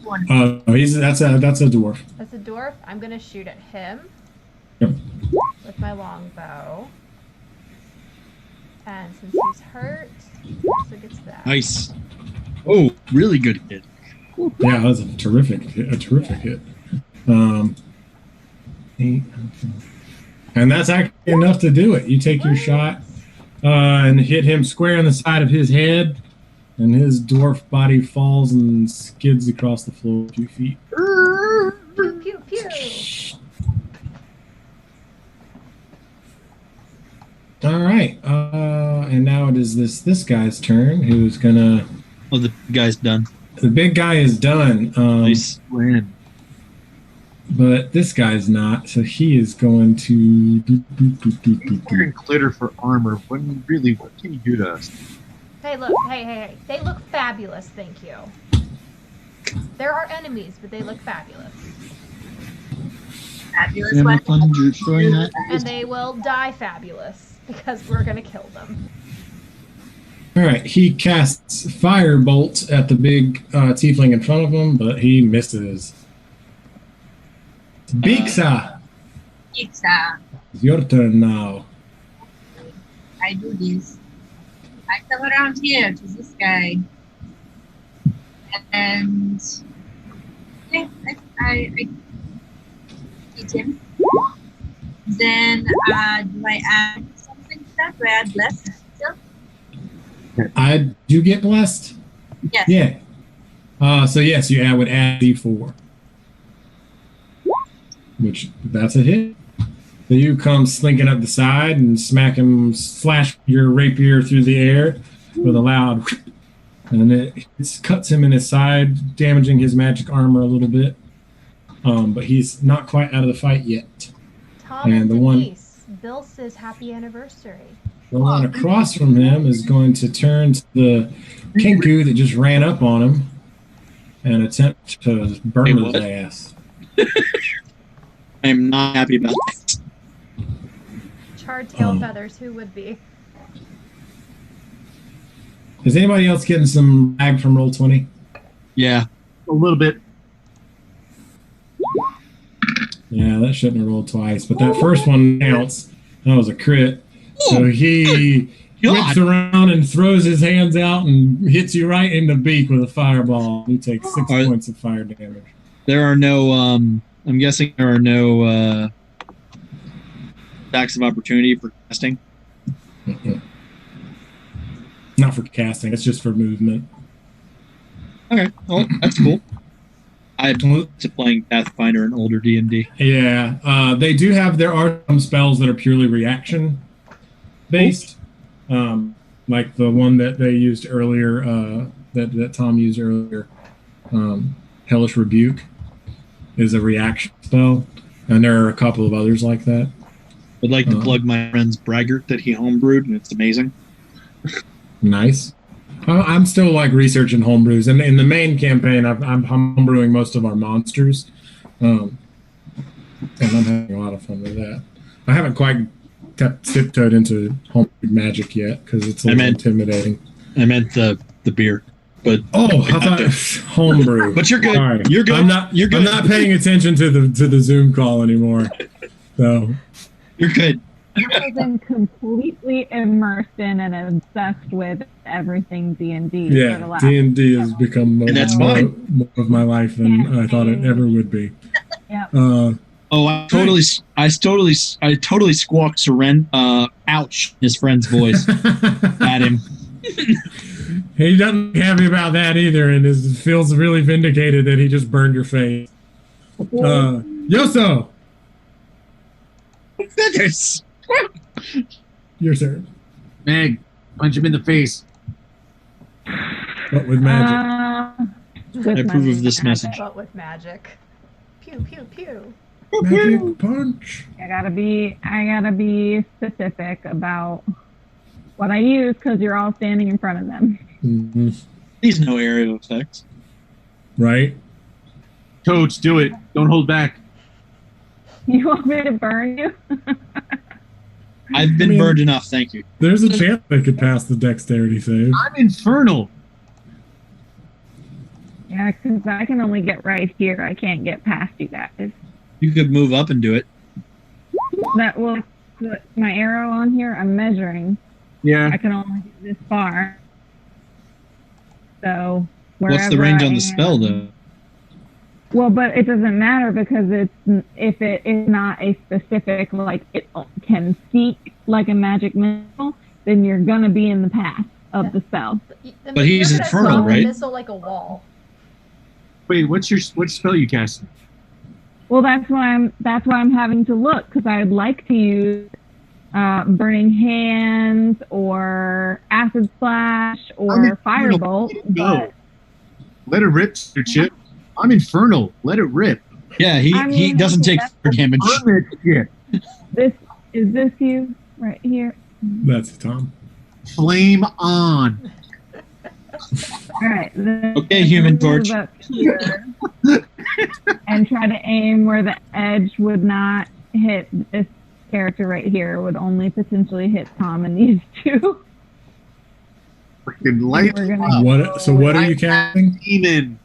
That's a dwarf. That's a dwarf. I'm gonna shoot at him Yep. with my longbow. And since he's hurt, he also gets that. Nice. Oh, really good hit. Yeah, that was a terrific hit. And that's actually enough to do it. You take your shot and hit him square in the side of his head, and his dwarf body falls and skids across the floor a few feet. Pew pew pew. All right, and now it is this guy's turn. Who's gonna? Oh, the guy's done. The big guy is done. Nice. Win. But this guy's not, so he is going to. Wearing glitter for armor. What can you do to us? Hey, look. Hey. They look fabulous, thank you. There are enemies, but they look fabulous. Fabulous Am I weapon. fun destroying that? And they will die fabulous, because we're gonna kill them. All right, he casts Firebolt at the big tiefling in front of him, but he misses. Bixa, It's it's your turn now. I do this. I come around here to this guy. And yeah, I hit him. Then do I add something to that? Do I add bless still? Do you get blessed? Yes. Yeah. So yes, you would add D4. Which, that's a hit. So you come slinking up the side and slash your rapier through the air with a loud whoop, and it cuts him in his side, damaging his magic armor a little bit. but he's not quite out of the fight yet. Tom And and the one- Denise. Bill says happy anniversary. The one across from him is going to turn to the Kenku that just ran up on him and attempt to burn Hey, his what? ass. I am not happy about that. Charred tail Oh. feathers, who would be? Is anybody else getting some lag from Roll20? Yeah. A little bit. Yeah, that shouldn't have rolled twice, but that first one counts. That was a crit. So he whips around and throws his hands out and hits you right in the beak with a fireball. You take 6 points of fire damage. There are no, I'm guessing there are no attacks of opportunity for casting. Not for casting, it's just for movement. Okay, well, that's cool. I'm to playing Pathfinder and older D&D. Yeah, they do have, there are some spells that are purely reaction based. Like the one that they used earlier, that Tom used earlier. Hellish Rebuke is a reaction spell, and there are a couple of others like that. I'd like to plug my friend's Braggart that he homebrewed, and it's amazing. Nice. I'm still like researching homebrews, and in the main campaign, I'm homebrewing most of our monsters, and I'm having a lot of fun with that. I haven't quite tiptoed into homebrewed magic yet because it's a little intimidating. I meant the beer, but I thought homebrew. But you're good. Sorry. You're good. You're good. I'm not paying attention to the Zoom call anymore. So you're good. I've been completely immersed in and obsessed with everything D&D. Yeah, for the last D&D has become more of my life than I thought it ever would be. Yep. I totally squawked ouch, his friend's voice at him. He doesn't be happy about that either, and feels really vindicated that he just burned your face. Yoso! Feathers! Your turn. Meg, punch him in the face. But with magic. I approve of this message. But with magic. Pew, pew, pew. Magic punch. I gotta be specific about what I use because you're all standing in front of them. Mm-hmm. He's no area of effects. Right? Coach, do it. Don't hold back. You want me to burn you? I've been burned enough, thank you. There's a chance they could pass the dexterity save. I'm infernal. Yeah, because I can only get right here. I can't get past you guys. You could move up and do it. That will put my arrow on here. I'm measuring. Yeah. I can only get this far. So what's the range on the spell, though? Well, but it doesn't matter because if it is not a specific, like it can seek like a magic missile, then you're gonna be in the path of the spell. But he's infernal, right? Missile like a wall. Wait, what spell you casting? Well, that's why I'm having to look because I'd like to use burning hands or acid splash or firebolt. But let it rip, chip. I'm infernal. Let it rip. Yeah, he doesn't take damage. This you right here. That's Tom. Flame on. All right. Okay, Human Torch. Up here and try to aim where the edge would not hit this character right here. It would only potentially hit Tom and these two. Freaking light. What are you casting? Demon.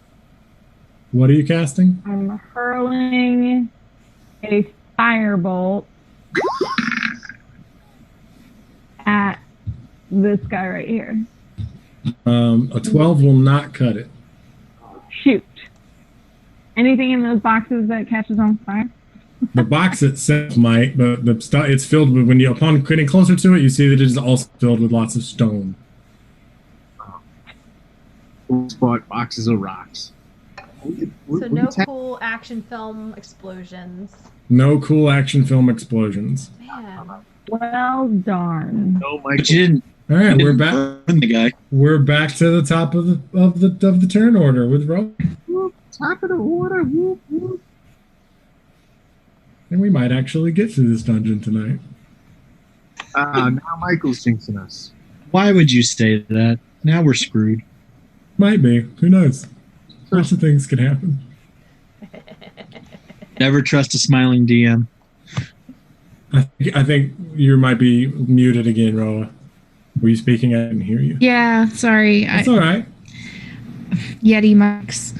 What are you casting? I'm hurling a firebolt at this guy right here. A 12 will not cut it. Shoot. Anything in those boxes that catches on fire? The box itself might, but the stuff it's filled with. When upon getting closer to it, you see that it is also filled with lots of stone. Spot boxes of rocks. So no cool action film explosions. No cool action film explosions. Man. Well, darn. No, Michael. But you didn't. All right, we're back. Burn the guy. We're back to the top of the turn order with Ro. Top of the order. Whoop, whoop. and we might actually get through this dungeon tonight. Now Michael's jinxing us. Why would you say that? Now we're screwed. Might be. Who knows? Lots of things could happen. Never trust a smiling DM. I think you might be muted again, Roa. Were you speaking? I didn't hear you. Yeah, sorry. That's all right. Yeti Max.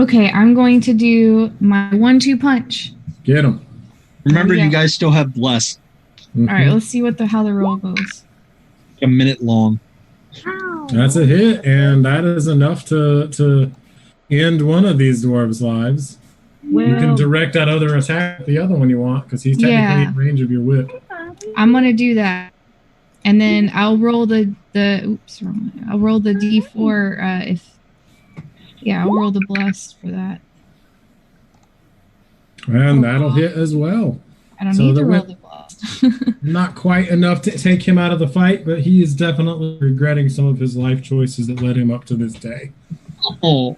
Okay, I'm going to do my 1-2 punch. Get him. Remember, Yeah. you guys still have bless. Mhm. All right, let's see how the roll goes. A minute long. That's a hit, and that is enough to end one of these dwarves' lives. Well, You can direct that other attack at the other one you want, because he's technically Yeah. in range of your whip. I'm gonna do that, and then I'll roll the oops, wrong one. I'll roll the D4 I'll roll the blessed for that. And that'll hit as well. I don't So need the to roll whip- the blessed. Not quite enough to take him out of the fight, but he is definitely regretting some of his life choices that led him up to this day. Oh.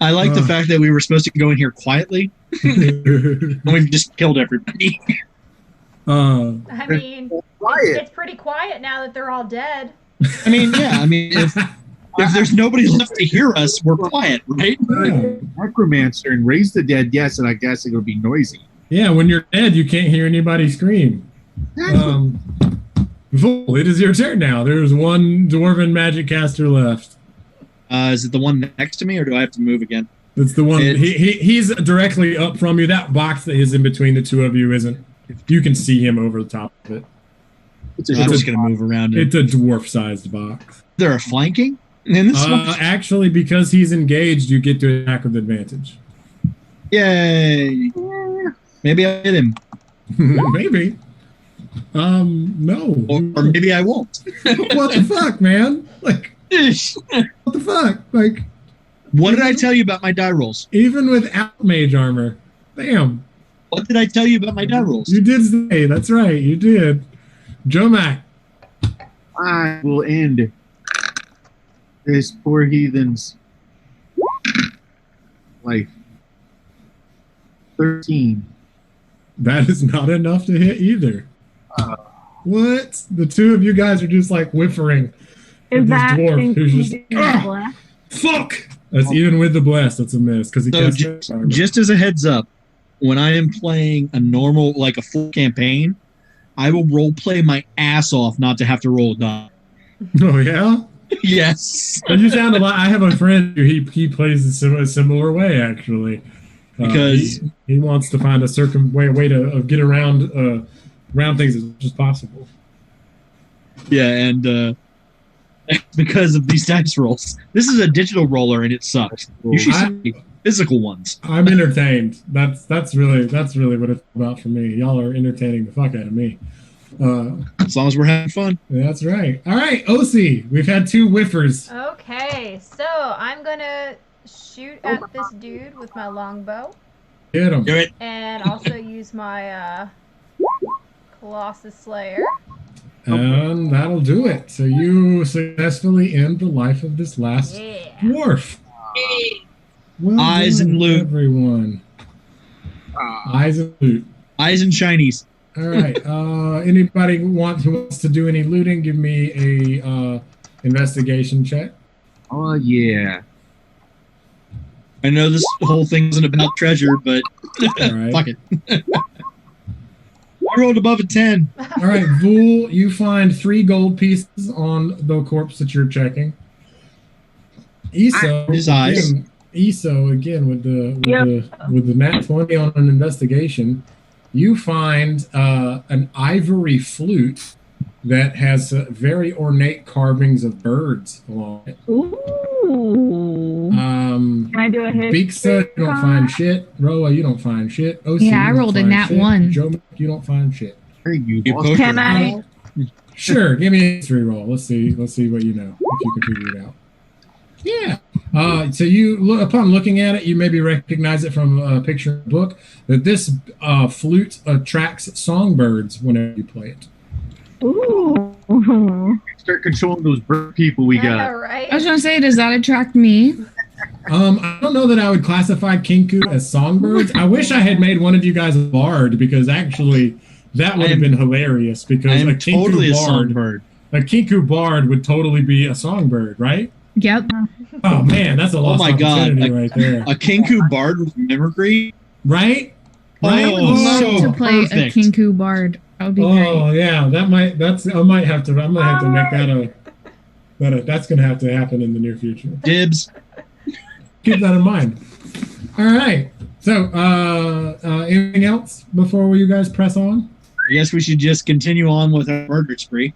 I like the fact that we were supposed to go in here quietly, and we've just killed everybody. Uh, I mean, Quiet. it's pretty quiet now that they're all dead. I mean, yeah, if there's nobody left to hear us, we're quiet, right? yeah. Necromancer and raise the dead, yes, and I guess it'll be noisy. Yeah, when you're dead, you can't hear anybody scream. Vol, it is your turn now. There's one dwarven magic caster left. Is it the one next to me, or do I have to move again? It's the one. It's- He's directly up from you. That box that is in between the two of you isn't. You can see him over the top of it. It's a I'm short just going to move around. It's a dwarf-sized box. There are flanking in this one? Actually, because he's engaged, you get to attack with advantage. Yay! Maybe I hit him, Maybe. No. or maybe I won't. What the fuck, man? Like, what the fuck? Like, What did I tell you about my die rolls? even without mage armor. Damn. What did I tell you about my die rolls? You did say, that's right, you did. Joe Mac. I will end this poor heathen's life. 13. That is not enough to hit either. What? The two of you guys are just like whiffering. is This that dwarf who's just, including "Ah!" the blast? Fuck! That's even with the blast, that's a miss. Because he So cast just, armor. just as a heads up, when I am playing a normal, like a full campaign, I will role play my ass off not to have to roll a die. Oh, yeah? Yes. And you sound a lot. I have a friend who he plays a similar way, actually. Because- he wants to find a way to get around things as much as possible. Yeah, and because of these dice rolls. This is a digital roller and it sucks. You should see physical ones. I'm entertained. That's really what it's about for me. Y'all are entertaining the fuck out of me. As long as we're having fun. That's right. All right, OC. We've had two whiffers. Okay, so I'm gonna shoot at this dude with my longbow, Hit him. Do it. and also use my Colossus Slayer. And that'll do it. So you successfully end the life of this last Yeah. dwarf. Well Eyes done, and loot. everyone. Eyes and loot. Eyes and shinies. All right. Anybody who wants to do any looting? Give me a investigation check. Oh, yeah. I know this whole thing isn't about treasure, but All right. fuck it. I rolled above a 10. All right, Vul, you find 3 gold pieces on the corpse that you're checking. His eyes. Eso again with the nat 20 on an investigation. You find an ivory flute that has very ornate carvings of birds along it. Ooh. Can I do a history? Beaksa, you don't find shit. Roa, you don't find shit. OC, Yeah, I you don't rolled a find nat shit. 1. Joe, you don't find shit. Hey, you You lost poke Can your- I? Sure, give me a history roll. Let's see what you know, if you can figure it out. Yeah. So you upon looking at it, you maybe recognize it from a picture in the book that this flute attracts songbirds whenever you play it. Ooh. Start controlling those bird people we Yeah, got. right. I was gonna say, does that attract me? I don't know that I would classify Kinku as songbirds. I wish I had made one of you guys a bard because actually that would have been hilarious because I am a Kinku totally a bard, songbird. a Kinku bard would totally be a songbird, right? Yep. Oh man, that's a lost my God, opportunity right there. A Kinku bard with mimicry? Right? Oh, Right? Love so to play perfect. a Kinku bard. That would be Oh great. yeah, I might have to make that's gonna have to happen in the near future. Dibs. Keep that in mind. All right. So anything else before you guys press on? I guess we should just continue on with our murder spree.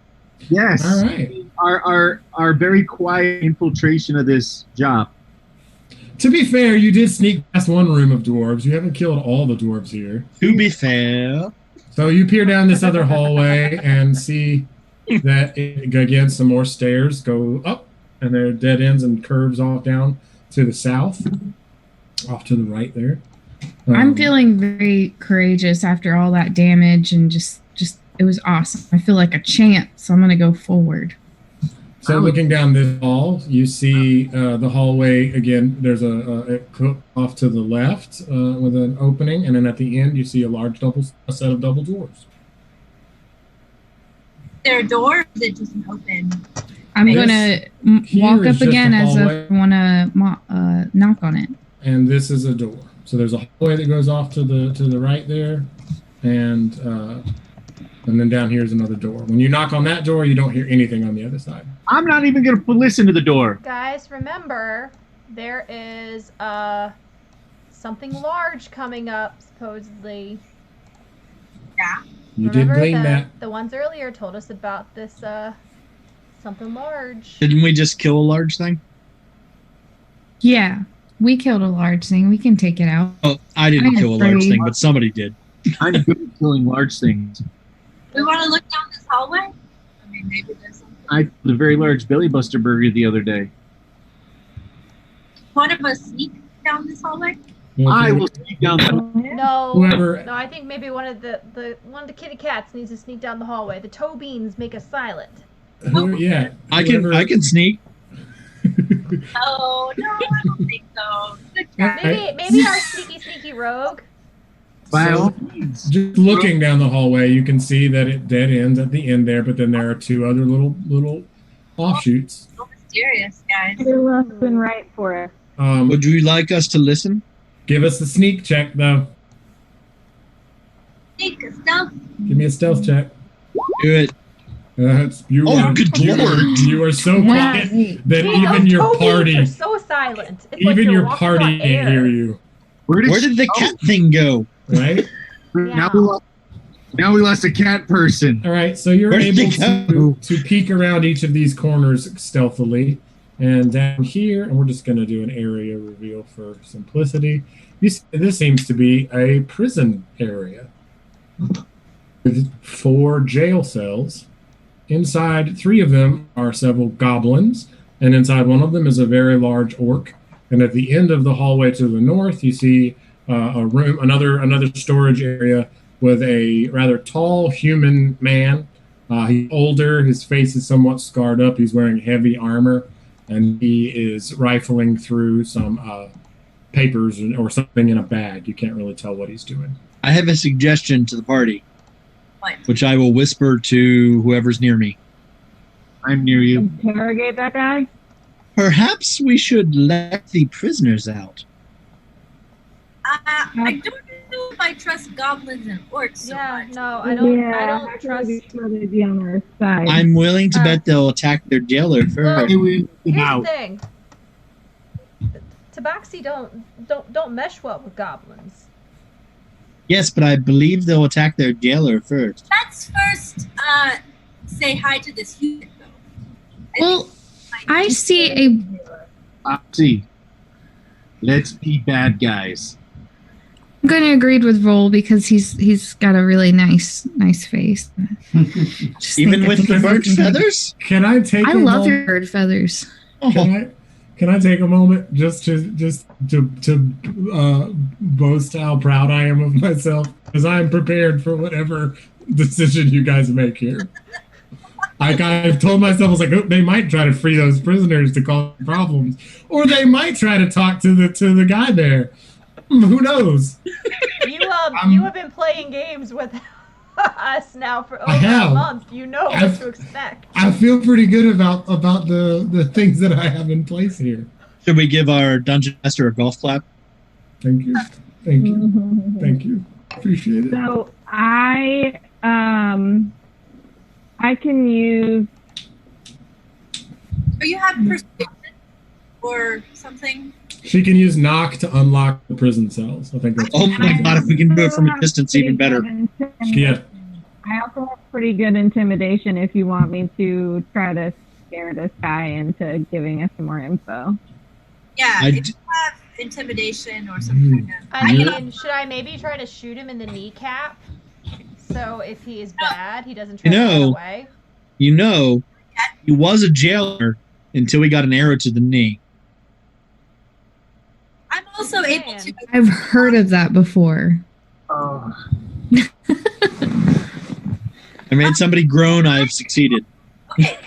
Yes. All right. Our very quiet infiltration of this job. To be fair, you did sneak past one room of dwarves. You haven't killed all the dwarves here. To be fair. So you peer down this other hallway and see that again some more stairs go up, and there are dead ends and curves off down to the south, off to the right there. I'm feeling very courageous after all that damage and just it was awesome. I feel like a champ, so I'm gonna go forward. So looking down this hall, you see the hallway again. There's a off to the left with an opening, and then at the end you see a set of double doors. Is there a door? Or is it just an open? I'm This gonna here walk is up just a again as hallway. if I wanna knock on it. And this is a door. So there's a hallway that goes off to the right there, and then down here is another door. When you knock on that door, you don't hear anything on the other side. I'm not even going to listen to the door. Guys, remember, there is something large coming up, supposedly. Yeah. You did Remember glean that. the ones earlier told us about this something large. Didn't we just kill a large thing? Yeah, we killed a large thing. We can take it out. Oh, I didn't I'm kill a large afraid. thing, but somebody did. I'm good at killing large things. We want to look down this hallway? I mean, maybe there's something. I killed a very large Billy Buster burger the other day. One of us sneak down this hallway? I will sneak down the No, Whoever- no, I think maybe one of the kitty cats needs to sneak down the hallway. The toe beans make us silent. Yeah. I can sneak. Oh, no, I don't think so. Good try. Maybe our sneaky rogue. by all So, means. just looking down the hallway, you can see that it dead ends at the end there, but then there are two other little offshoots. So mysterious, guys. You're left and right for it. Would you like us to listen? Give us the sneak check though. Sneak stealth. Give me a stealth check. Do it. Good lord. You are so quiet that even your Toe beans party, are so silent. It's like even you're your walking party on can't air. hear you, Where did the cat thing go? right? Now we lost a cat person. All right, so you're Where did able they go? to peek around each of these corners stealthily, and down here, and we're just going to do an area reveal for simplicity. This seems to be a prison area with 4 jail cells. Inside 3 of them are several goblins, and inside one of them is a very large orc. And at the end of the hallway to the north, you see a room, another storage area with a rather tall human man. He's older, his face is somewhat scarred up, he's wearing heavy armor, and he is rifling through some papers or something in a bag. You can't really tell what he's doing. I have a suggestion to the party, What? which I will whisper to whoever's near me. I'm near you. Interrogate that guy? Perhaps we should let the prisoners out. I don't know if I trust goblins and orcs so Yeah, much. no, I don't. I I'd don't rather trust. be sure they'd be on our side. I'm willing to Uh, bet they'll attack their jailer first. Here's the Out. thing. Tabaxi don't mesh well with goblins. Yes, but I believe they'll attack their jailer first. Let's first say hi to this human, though. Well, I see a. Foxy, let's be bad guys. I'm going to agree with Roll because he's got a really nice face. Just Even think with it's the burnt looking good. feathers? Can I take I a love moment? your bird feathers. Can I take a moment just to boast how proud I am of myself, because I am prepared for whatever decision you guys make here. I've told myself, I was like, oh, they might try to free those prisoners to cause problems, or they might try to talk to the guy there. Who knows? You have been playing games with us now for over I have. a month. You know what to expect. I feel pretty good about the things that I have in place here. Should we give our dungeon master a golf clap? Thank you. Thank you. Thank you. Appreciate it. So I can use. Or you have persuasion or something. She can use knock to unlock the prison cells. I think that's. Oh my god! If we can do it from a distance, even better. Yeah. I also have pretty good intimidation if you want me to try to scare this guy into giving us some more info. Yeah, if you have intimidation or something. I mean, should I maybe try to shoot him in the kneecap? So if he is bad, he doesn't try to run away. You know, he was a jailer until he got an arrow to the knee. I'm also able to. I've heard of that before. Oh. I made somebody groan. I've succeeded. Okay,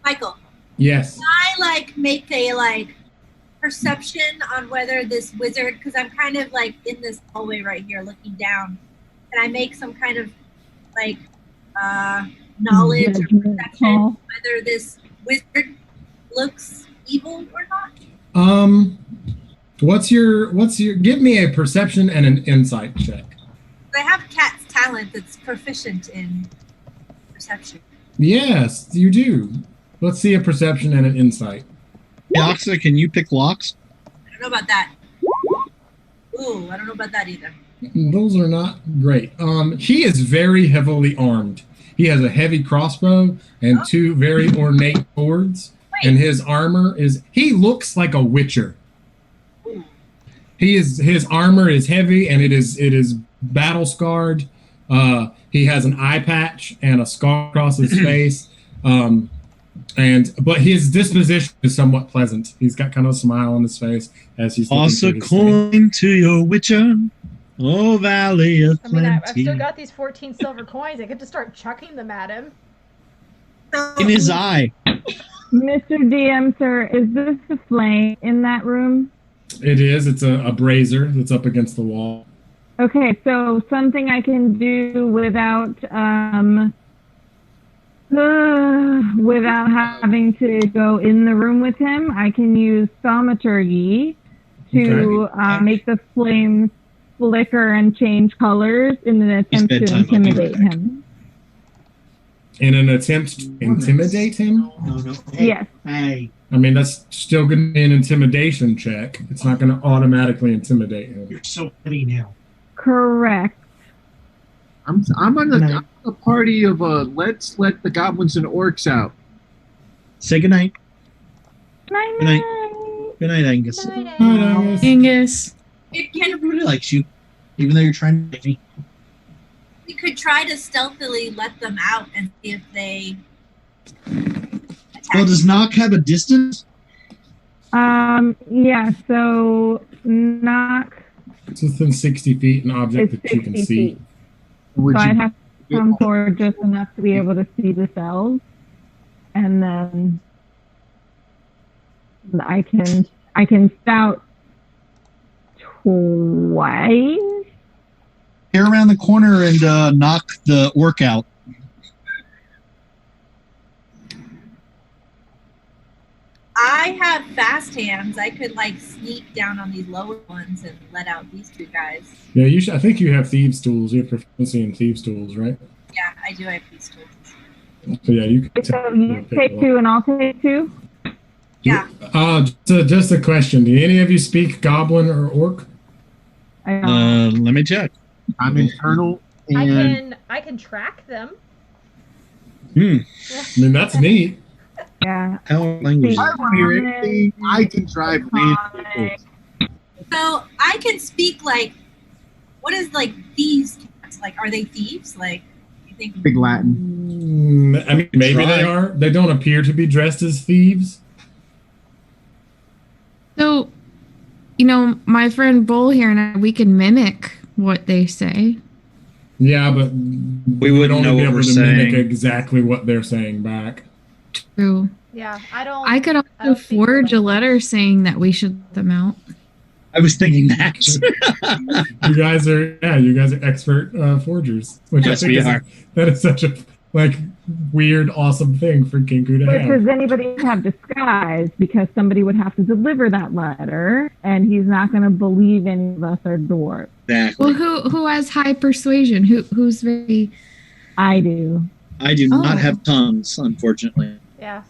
Michael. Yes. Can I make a perception on whether this wizard, because I'm kind of in this hallway right here looking down. Can I make some kind of knowledge or perception whether this wizard looks evil or not? What's your give me a perception and an insight check. I have Cat's talent that's proficient in perception. Yes, you do. Let's see a perception and an insight. Yoxa, can you pick locks? I don't know about that. Ooh, I don't know about that either. Those are not great. He is very heavily armed. He has a heavy crossbow and two very ornate swords. And his armor he looks like a witcher. His armor is heavy and it is battle scarred. He has an eye patch and a scar across his face. But his disposition is somewhat pleasant. He's got kind of a smile on his face as he's also coin to your witcher. Oh, Valley of Plenty. I've still got these 14 silver coins. I get to start chucking them at him. In his eye. Mr. DM, sir, is this the flame in that room? It is. It's a brazier that's up against the wall. Okay, so something I can do without having to go in the room with him. I can use thaumaturgy to make the flames flicker and change colors in an attempt to intimidate him. In an attempt to intimidate him? No. Yes. Hey. I mean, that's still going to be an intimidation check. It's not going to automatically intimidate him. You're so petty now. Correct. I'm on a party of let's let the goblins and orcs out. Say goodnight. Night. Good night. Good night, Angus. Night, Angus. Angus. Everybody likes you, even though you're trying to make me. We could try to stealthily let them out and see if they attack. Well, does Knock have a distance? Yeah, so knock. It's within 60 feet, an object It's that you can 60 see. feet. So I'd have to come forward just enough to be able to see the cells. And then I can spout twice. Tear around the corner and knock the orc out. I have fast hands. I could sneak down on these lower ones and let out these two guys. Yeah, you should. I think you have thieves' tools. You have proficiency in thieves' tools, right? Yeah, I do have these tools. So yeah, you can. So you take two and I'll take two? Yeah. Just a question. Do any of you speak Goblin or Orc? Let me check. I'm internal, and I can track them. I mean, that's neat. Yeah. How language? I don't hear anything. I can drive land. So I can speak what is thieves? Are they thieves? You think? Big Latin. I mean, maybe they are. They don't appear to be dressed as thieves. So, my friend Bull here and I, we can mimic what they say. Yeah, but We wouldn't only know be what able we're to mimic saying. exactly what they're saying back. True. Yeah, I don't. I could I also don't speak their forge a language. letter saying that we should let them out. I was thinking that. You guys are expert forgers, which Yes, I think we are. that is such a weird, awesome thing for Kinku to But have. does anybody have disguise? Because somebody would have to deliver that letter, and he's not going to believe any of us are dwarves. Exactly. Well, who has high persuasion? Who's very? I do. I do not Oh. have tongues, unfortunately. Yeah,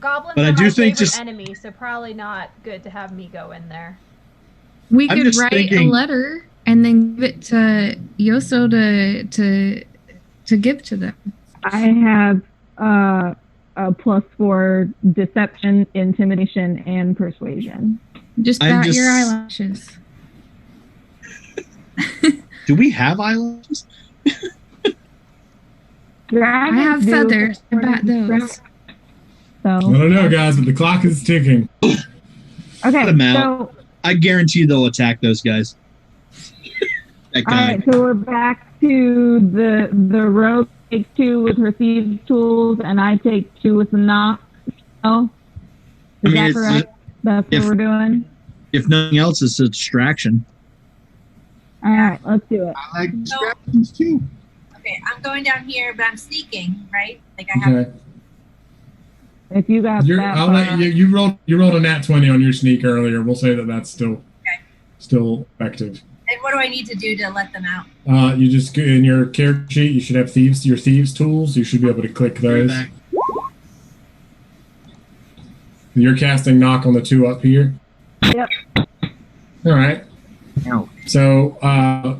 goblins But are I do my think favorite just- enemy, so probably not good to have me go in there. We I'm could just write thinking- a letter and then give it to Yoso to give to them. I have a +4 deception, intimidation, and persuasion. Just I'm bat just- your eyelashes. Do we have eyelashes? I have feathers. I bat those. I So don't know, guys, but the clock is ticking. okay, Put 'em out. so I guarantee they'll attack those guys. That all guy. right, so we're back to the rogue takes 2 with her thieves tools, and I take 2 with the knock. Oh, I is mean, that it's- correct? That's if- what we're doing. If nothing else, it's a distraction. All right, let's do it. I like distractions too. Okay, I'm going down here, but I'm sneaking, right? Like I have. Okay. If you got that, I'll let you rolled a nat 20 on your sneak earlier. We'll say that that's still effective. And what do I need to do to let them out? You just in your character sheet, you should have your thieves tools. You should be able to click those. Back. You're casting knock on the 2 up here. Yep. All right. No. So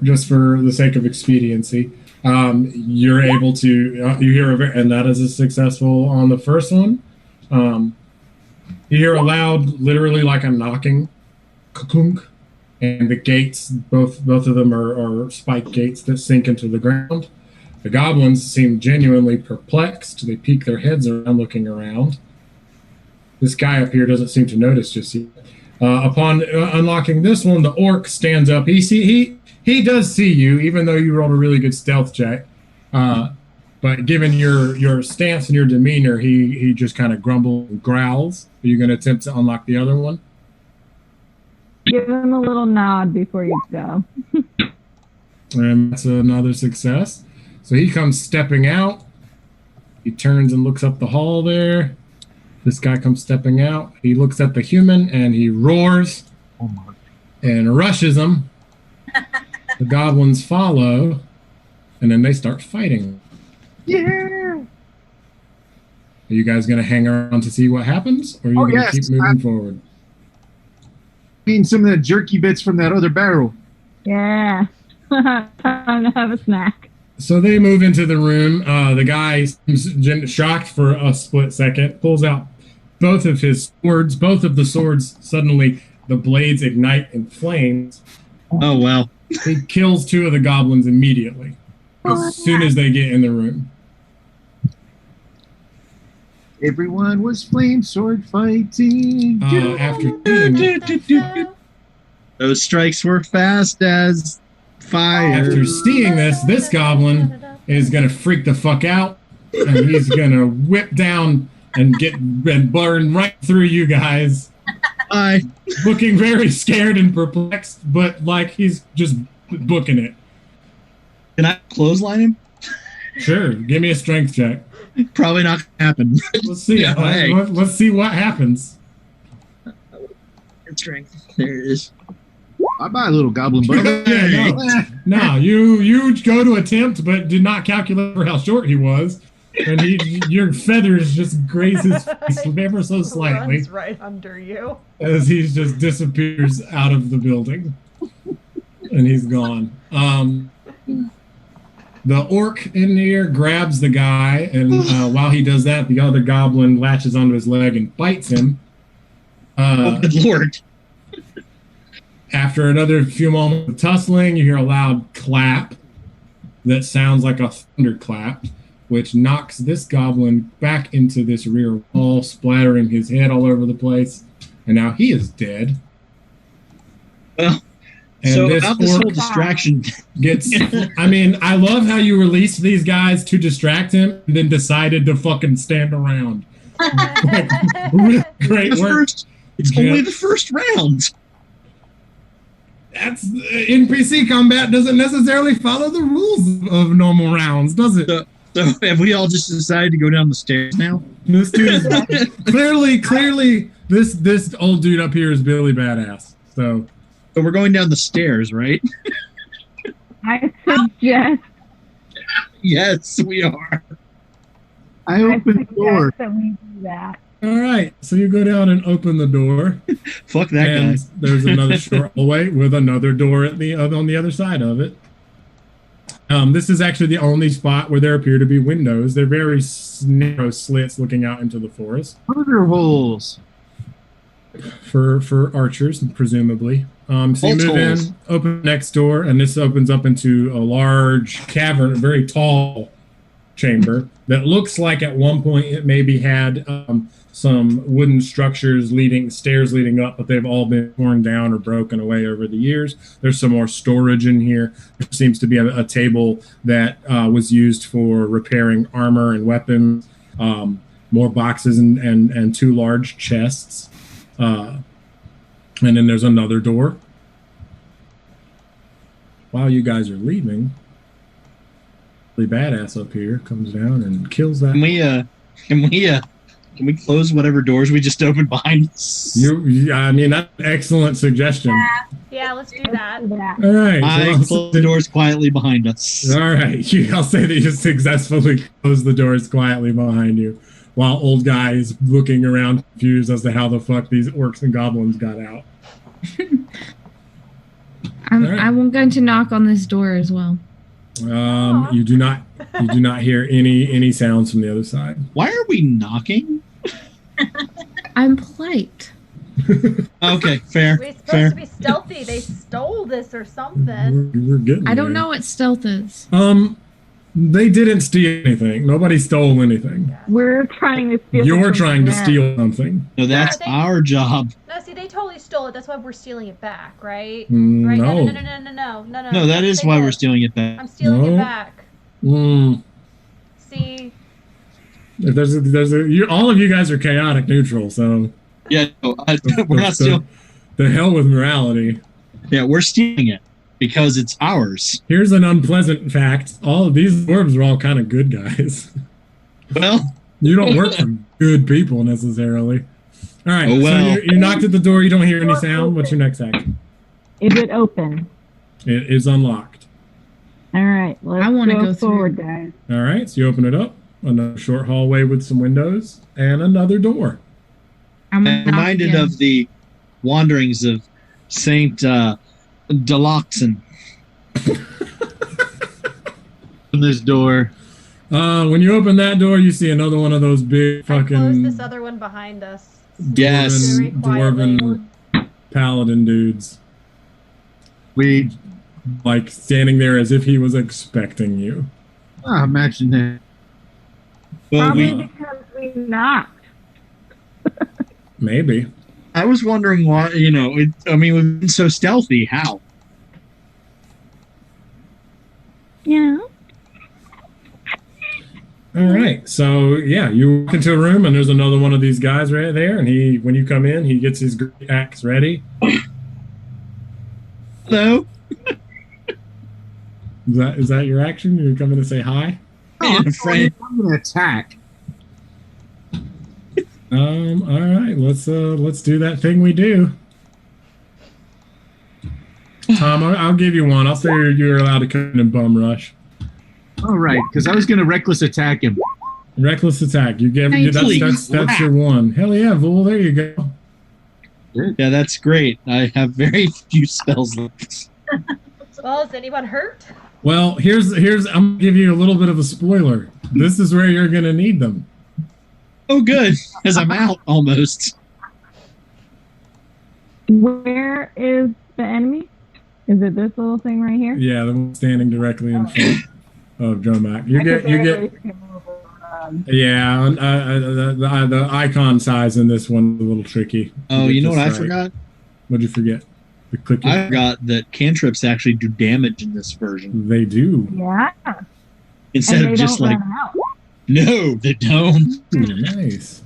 just for the sake of expediency, you're able to you hear and that is a successful on the first one. You hear a loud, literally like a knocking, kunk, and the gates, both of them are spike gates that sink into the ground. The goblins seem genuinely perplexed. They peek their heads around, looking around. This guy up here doesn't seem to notice just yet. Upon unlocking this one, the orc stands up. He does see you, even though you rolled a really good stealth check. But given your stance and your demeanor, he just kind of grumbles and growls. Are you going to attempt to unlock the other one? give him a little nod before you go. And that's another success. So he comes stepping out. He turns and looks up the hall there. This guy comes stepping out. He looks at the human and he roars Oh my. and rushes him. The goblins follow, and then they start fighting. Yeah. Are you guys going to hang around to see what happens, or are you going to yes. keep moving forward? Eating some of the jerky bits from that other barrel. Yeah. Time to have a snack. So they move into the room. The guy seems shocked for a split second, pulls out both of his swords. Both of the swords, suddenly the blades ignite in flames. Oh, wow. He kills two of the goblins immediately, as soon as they get in the room. Everyone was flame sword fighting. After seeing, Those strikes were fast as fire. after seeing this goblin is going to freak the fuck out, and he's going to whip down and burn right through you guys. Bye. Looking very scared and perplexed, but like he's just booking it. Can I clothesline him? Sure, give me a strength check. Probably not gonna happen. Let's see. Yeah, hey. Let's see what happens. Strength. There it is. I buy a little goblin butter. No, you go to attempt, but did not calculate for how short he was, and your feathers just graze his face ever so slightly Runs right under you. as he just disappears out of the building, and he's gone. The orc in here grabs the guy, and while he does that, the other goblin latches onto his leg and bites him. Oh, good lord. After another few moments of tussling, you hear a loud clap that sounds like a thunderclap, which knocks this goblin back into this rear wall, splattering his head all over the place. And now he is dead. Well, And So this about this whole orc distraction, gets. I mean, I love how you released these guys to distract him, and then decided to fucking stand around. Great work. It's only the first round. That's NPC combat doesn't necessarily follow the rules of normal rounds, does it? So have we all just decided to go down the stairs now? This dude is clearly this old dude up here is Billy Badass. So we're going down the stairs, right? I suggest. Yes, we are. I opened the door. That we do that. all right, so you go down and open the door, Fuck that and guy. there's another short hallway with another door at on the other side of it. This is actually the only spot where there appear to be windows. They're very narrow slits looking out into the forest Murder holes. for archers, presumably. So you Bolt move holes. in, open the next door, and this opens up into a large cavern, a very tall chamber that looks like at one point it maybe had some wooden stairs leading up, but they've all been torn down or broken away over the years. There's some more storage in here. There seems to be a table that was used for repairing armor and weapons, more boxes and two large chests. And then there's another door. While you guys are leaving, really badass up here comes down and kills that. Can we close whatever doors we just opened behind us? I mean, that's an excellent suggestion. Yeah, let's do that. All right. I so close the doors quietly behind us. All right. I'll say that you successfully close the doors quietly behind you, while old guy is looking around confused as to how the fuck these orcs and goblins got out. I'm going to knock on this door as well. You do not hear any sounds from the other side. Why are we knocking? I'm polite. Okay, fair. We're supposed Fair. to be stealthy. They stole this or something. We're getting I don't there. know what stealth is. They didn't steal anything. Nobody stole anything. We're trying to steal. You're something trying to from them. steal something. No, that's they- our job. No, see, they totally stole it. That's why we're stealing it back, right? Mm, Right? no. No. No, that is They why did. we're stealing it back. I'm stealing No. it back. Mm. See, If all of you guys are chaotic neutral, so Yeah, no, we're not stealing. the hell with morality. Yeah, we're stealing it because it's ours. Here's an unpleasant fact: all of these dwarves are all kind of good guys. Well, You don't work for good people necessarily. All right, Oh, well. so you knocked at the door. You don't hear any sound. What's your next action? Is it open? It is unlocked. All right, let's I wanna go go through. forward, guys. All right, so you open it up. Another short hallway with some windows and another door. I'm I'm reminded again. of the wanderings of Saint Deloxen. Open this door. When you open that door, you see another one of those big I closed fucking this other one behind us. Yes. Very quietly. dwarven paladin dudes, We like standing there as if he was expecting you. imagine that. Well, Probably we. because we knocked. Maybe. I was wondering why. We've been so stealthy. How? Yeah. All right, so yeah, you walk into a room and there's another one of these guys right there, and when you come in, he gets his great axe ready. Hello. Is that your action? You're coming to say hi? Oh, I'm afraid. I'm gonna attack. All right, let's do that thing we do. Tom, I'll give you one. I'll say you're allowed to come in and bum rush. All right, because I was gonna reckless attack him. Reckless attack. Holy That's crap. your one. Hell yeah, Vul. There you go. Yeah, that's great. I have very few spells left. Well, is anyone hurt? Well, here's. I'm gonna give you a little bit of a spoiler. This is where you're gonna need them. Oh, good, because I'm out almost. Where is the enemy? Is it this little thing right here? Yeah, the one standing directly in front of Jomac. You I get. could barely see him over, Yeah, the icon size in this one is a little tricky. Oh, Get you know what this I right. forgot? What'd you forget? I forgot that cantrips actually do damage in this version. They do. Yeah. Instead And of they just don't like, run out. no, they don't. Nice.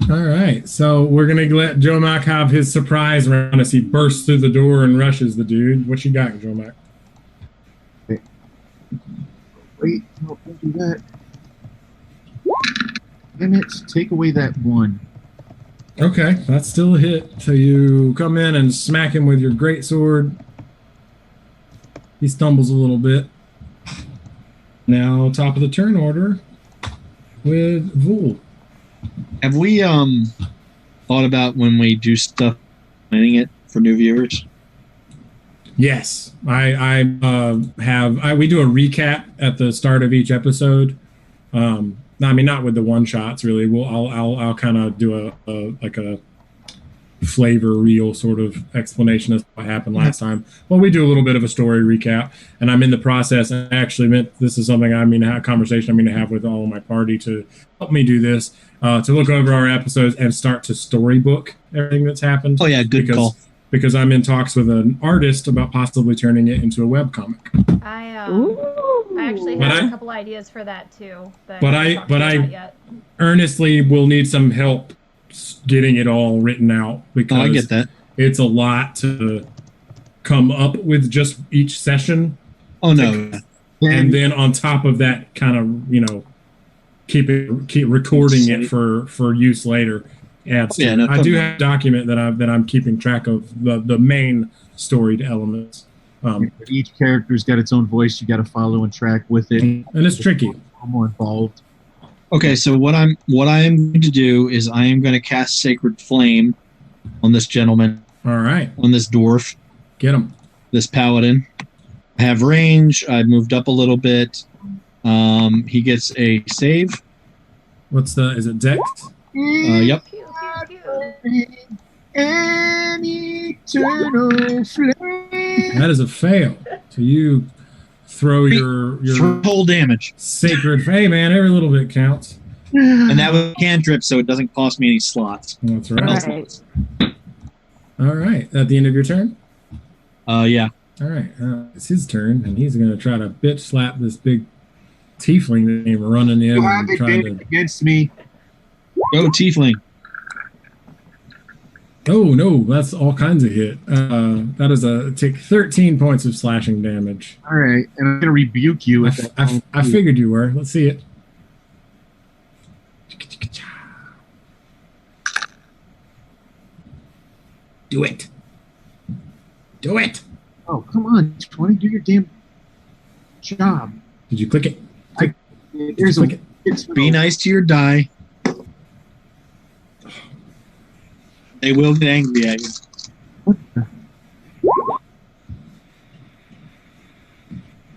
All right, so we're gonna let Joe Mac have his surprise round as he bursts through the door and rushes the dude. What you got, Joe Mac? Wait, no, don't do that. Damn it, take away that one. Okay, that's still a hit. So you come in and smack him with your greatsword. He stumbles a little bit. Now, top of the turn order with Vul. Have we thought about when we do stuff, planning it for new viewers? Yes, I we do a recap at the start of each episode. I mean, not with the one shots really. I'll kind of do a flavor reel sort of explanation of what happened last time. Well, we do a little bit of a story recap, and I'm in the process. And I actually meant this is something a conversation I'm going to have with all of my party to help me do this, to look over our episodes and start to storybook everything that's happened. Oh yeah, good call. Because I'm in talks with an artist about possibly turning it into a webcomic. I actually have a couple ideas for that too. But I earnestly will need some help getting it all written out, because I get that. It's a lot to come up with just each session. Oh no. And then on top of that, kind of, keep recording it for use later. Adds to it. I do have a document that I'm keeping track of the main storied elements. Each character's got its own voice. You got to follow and track with it, and it's tricky. More involved. Okay, so what I am going to do is I am going to cast Sacred Flame on this gentleman. All right. On this dwarf. Get him. This paladin. I have range. I moved up a little bit. He gets a save. Is it Dex? Yep. An eternal flame. That is a fail. So you throw your whole damage. Sacred. Hey man, every little bit counts. And that was a cantrip, so it doesn't cost me any slots. That's right. All right. At the end of your turn? Yeah. All right. It's his turn, and he's going to try to bitch slap this big tiefling that came running in and trying to against me. Go tiefling. Oh no, that's all kinds of hit. That is take 13 points of slashing damage. All right, and I'm gonna rebuke you. I figured you were. Let's see it. Do it. Do it. Oh come on, 20, do your damn job. Did you click it? Be nice to your die. They will get angry at you.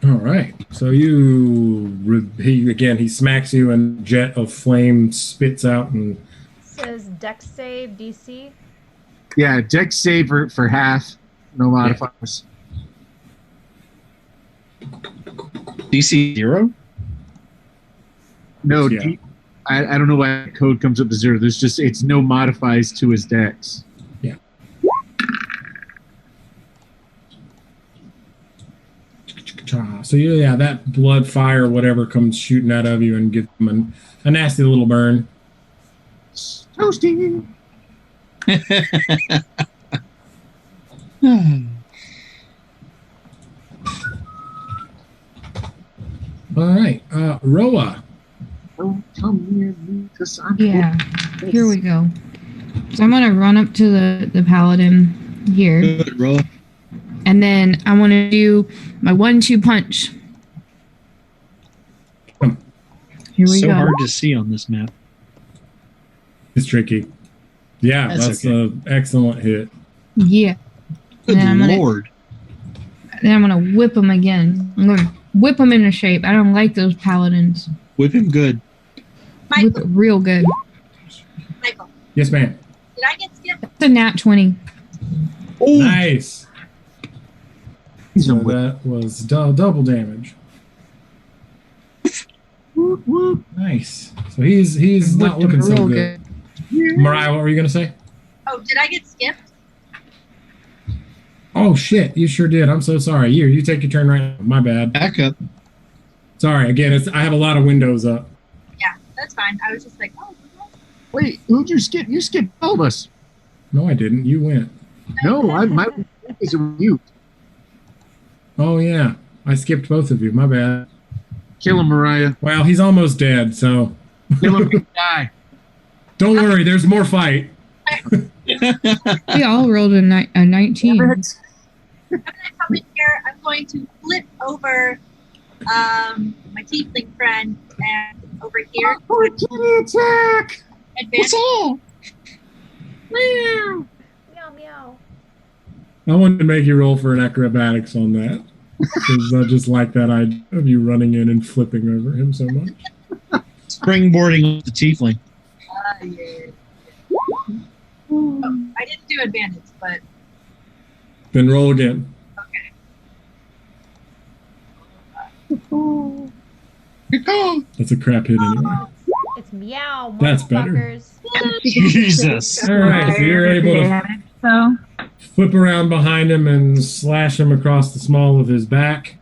All right. So he smacks you, and a jet of flame spits out and says Dex save DC. Yeah, Dex save for half. No modifiers. DC 0? No, yeah. I don't know why the code comes up to 0. It's no modifies to his dex. Yeah. So that blood, fire, whatever comes shooting out of you and gives him a nasty little burn. Toasting. All right, Roa. Don't come near me, 'cause I'm here we go. So I'm gonna run up to the paladin here. Good, Roa. And then I want to do my 1-2 punch. Here we go. So hard to see on this map. It's tricky. Yeah, that's an excellent hit. Yeah. Good Lord. Then I'm gonna whip him again. I'm gonna whip him into shape. I don't like those paladins. Whip him good. Whip it real good. Michael. Yes, ma'am. Did I get skipped? It's a nat 20. Oh, nice. So that was double damage. Nice. So he's not looking so good. Mariah, what were you gonna say? Oh, did I get skipped? Oh shit, you sure did. I'm so sorry. You take your turn right now. My bad. Back up. Sorry, again, I have a lot of windows up. Yeah, that's fine. I was just like, oh. Wait, who'd you skip? You skipped all of us. No, I didn't. You went. No, my is a mute. Oh yeah, I skipped both of you. My bad. Kill him, Mariah. Well, he's almost dead, so Kill him and die. don't worry. There's more fight. We all rolled a 19. I'm going to come in here. I'm going to flip over my tiefling friend and over here. Attack! Advance. all? Meow meow. I wanted to make you roll for an acrobatics on that because I just like that idea of you running in and flipping over him so much. Springboarding the tiefling. Yeah. Oh, I didn't do advantage, but Then roll again. okay. That's a crap hit anyway. It's meow, That's better. motherfuckers. Jesus. All right, so you're able to So flip around behind him and slash him across the small of his back,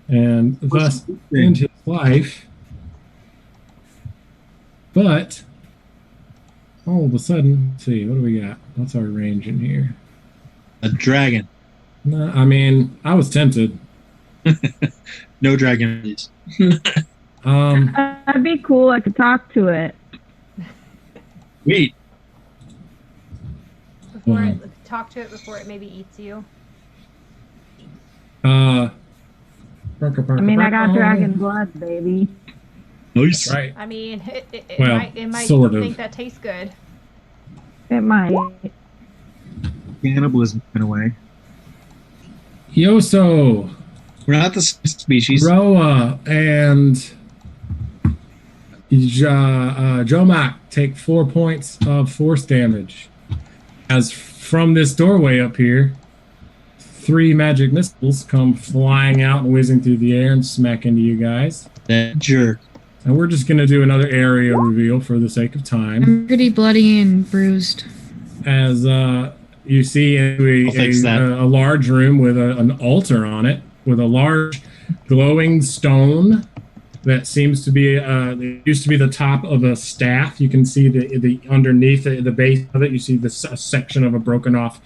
and thus end his life. But all of a sudden, let's see, what do we got? What's our range in here? A dragon. No, I mean, I was tempted. No dragon, please. that'd be cool. I could talk to it. Wait. Before talk to it before it maybe eats you. I mean, I got dragon blood, baby. Nice. That's right. I mean, it Well, might sort of. think that tastes good. It might. Cannibalism in a way. Yoso, We're not the same species. Roa, and Jomak take 4 points of force damage. As from this doorway up here, 3 magic missiles come flying out and whizzing through the air and smack into you guys. That jerk. And we're just going to do another area reveal for the sake of time. I'm pretty bloody and bruised. As you see I'll fix that. a large room with an altar on it, with a large glowing stone that seems to be it used to be the top of a staff. You can see the underneath the base of it. You see a section of a broken off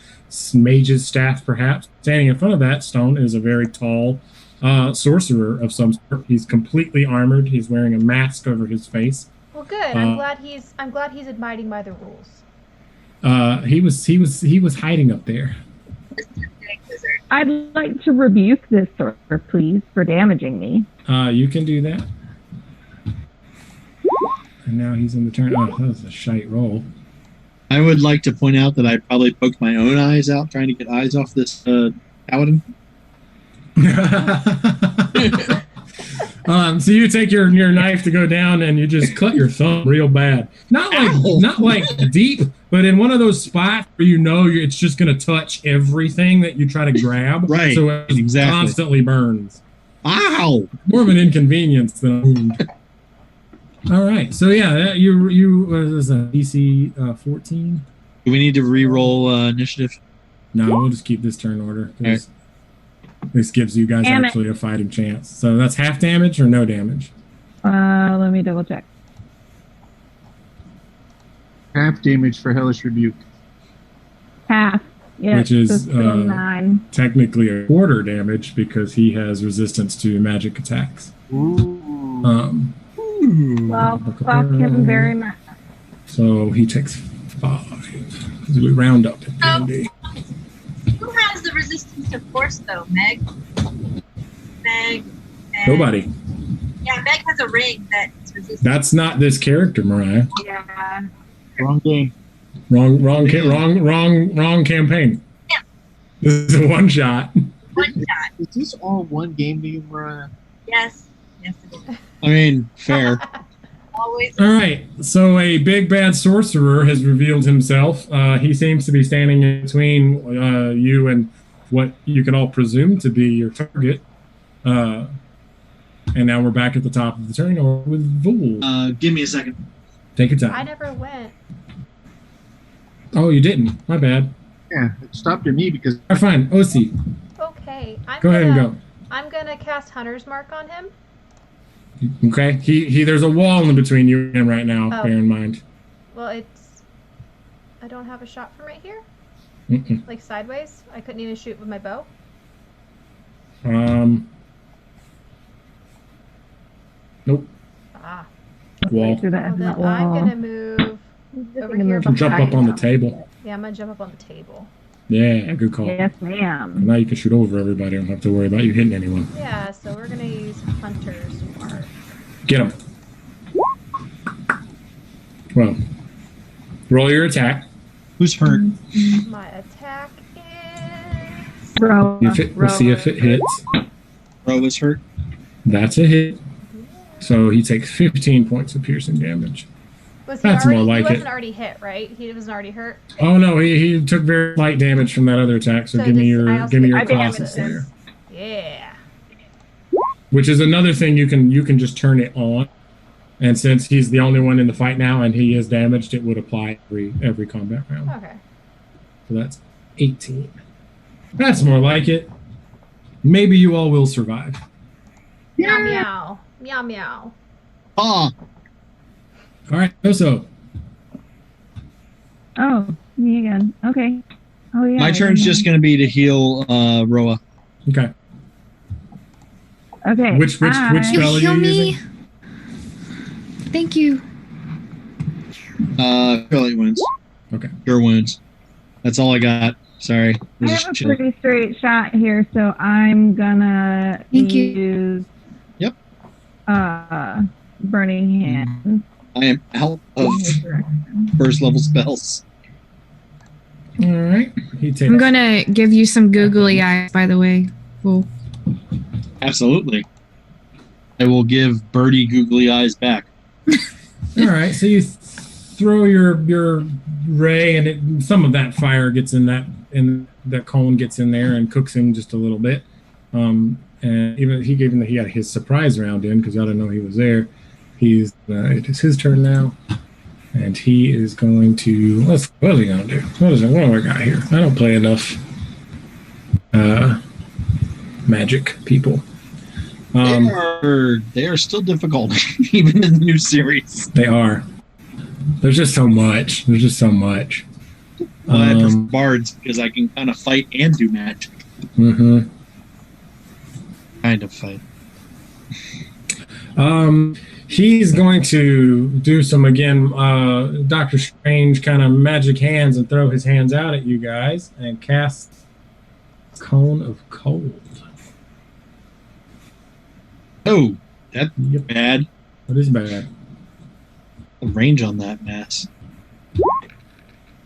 mage's staff, perhaps. Standing in front of that stone is a very tall sorcerer of some sort. He's completely armored. He's wearing a mask over his face. Well, good. I'm glad he's abiding by the rules. He was hiding up there. I'd like to rebuke this sorcerer, please, for damaging me. You can do that. And now he's in the turn. Oh, that was a shite roll. I would like to point out that I probably poked my own eyes out trying to get eyes off this paladin. So you take your knife to go down and you just cut your thumb real bad. Not like deep, but in one of those spots where you know it's just going to touch everything that you try to grab. Right, So it exactly. constantly burns. Ow! More of an inconvenience than a wound. All right. So yeah, you was a DC 14. Do we need to re-roll initiative? No, we'll just keep this turn order. This gives you guys Damn it. actually a fighting chance. So that's half damage or no damage? Let me double check. Half damage for Hellish Rebuke. Half. Yeah, Which is, so still 9. Technically a quarter damage because he has resistance to magic attacks. Ooh. Well, fuck him very much. So he takes 5. We round up to D&D. Who has the resistance to force, though? Meg? Meg? Nobody. Yeah, Meg has a ring that's resistant. That's not this character, Mariah. Yeah. Wrong game. Wrong campaign. Yeah. This is a one shot. One shot. Is this all one game to you, Mariah? Yes. Yes, it is. I mean, fair. Always. All right. So a big bad sorcerer has revealed himself. He seems to be standing in between you and what you can all presume to be your target. And now we're back at the top of the turn or with Vul. Give me a second. Take your I time. never went. Oh, you didn't. My bad. Yeah, it stopped at me because All right, fine. OC, Okay. go ahead and go. I'm gonna cast Hunter's Mark on him. Okay. He. There's a wall in between you and him right now. Oh. Bear in mind. Well, it's. I don't have a shot from right here. Mm-mm. Like sideways. I couldn't even shoot with my bow. Nope. Ah. Wall. Through that Well, then wall. I'm gonna move. Over here Jump up on the table. Yeah, I'm gonna jump up on the table. Yeah, good call. Yes, ma'am. Now you can shoot over everybody. Don't have to worry about you hitting anyone. Yeah, so we're gonna use Hunter's Mark. Get him. Well, roll your attack. Who's hurt? My attack is. Bro. We'll see if it hits. Ro was hurt. That's a hit. So he takes 15 points of piercing damage. Was he That's already, more like he wasn't it. already hit, right? He wasn't already hurt. Oh no, he took very light damage from that other attack. So, give me I also your get costs bonuses. there. Yeah. Which is another thing you can just turn it on. And since he's the only one in the fight now and he is damaged, it would apply every combat round. Okay. So that's 18. That's more like it. Maybe you all will survive. Meow meow. Meow meow. Ah, All right, so Oh, me again. Okay. Oh yeah. my turn's just going to be to heal Roa. okay. Okay. Which spell are Heal you me. using? Thank you. Fairly wounds. Okay. Cure wounds. That's all I got. Sorry. I have a pretty straight shot here, so I'm gonna Thank you. use Yep. burning hand. I am out of first level spells. All right. He takes. I'm gonna give you some googly eyes, by the way. Cool. Absolutely. I will give Birdie googly eyes back. All right. So you throw your ray, and some of that fire gets in that cone gets in there and cooks him just a little bit. And even he had his surprise round in because y'all didn't know he was there. It is his turn now, and he is going to. What is he going to do? What do I got here? I don't play enough magic people. They are still difficult, even in the new series. They are. There's just so much. Well, I prefer bards because I can kind of fight and do magic. Mm-hmm. Kind of fight. He's going to do some Doctor Strange kind of magic hands and throw his hands out at you guys and cast Cone of Cold. Oh, that's Yep. bad. That is bad. The range on that mess.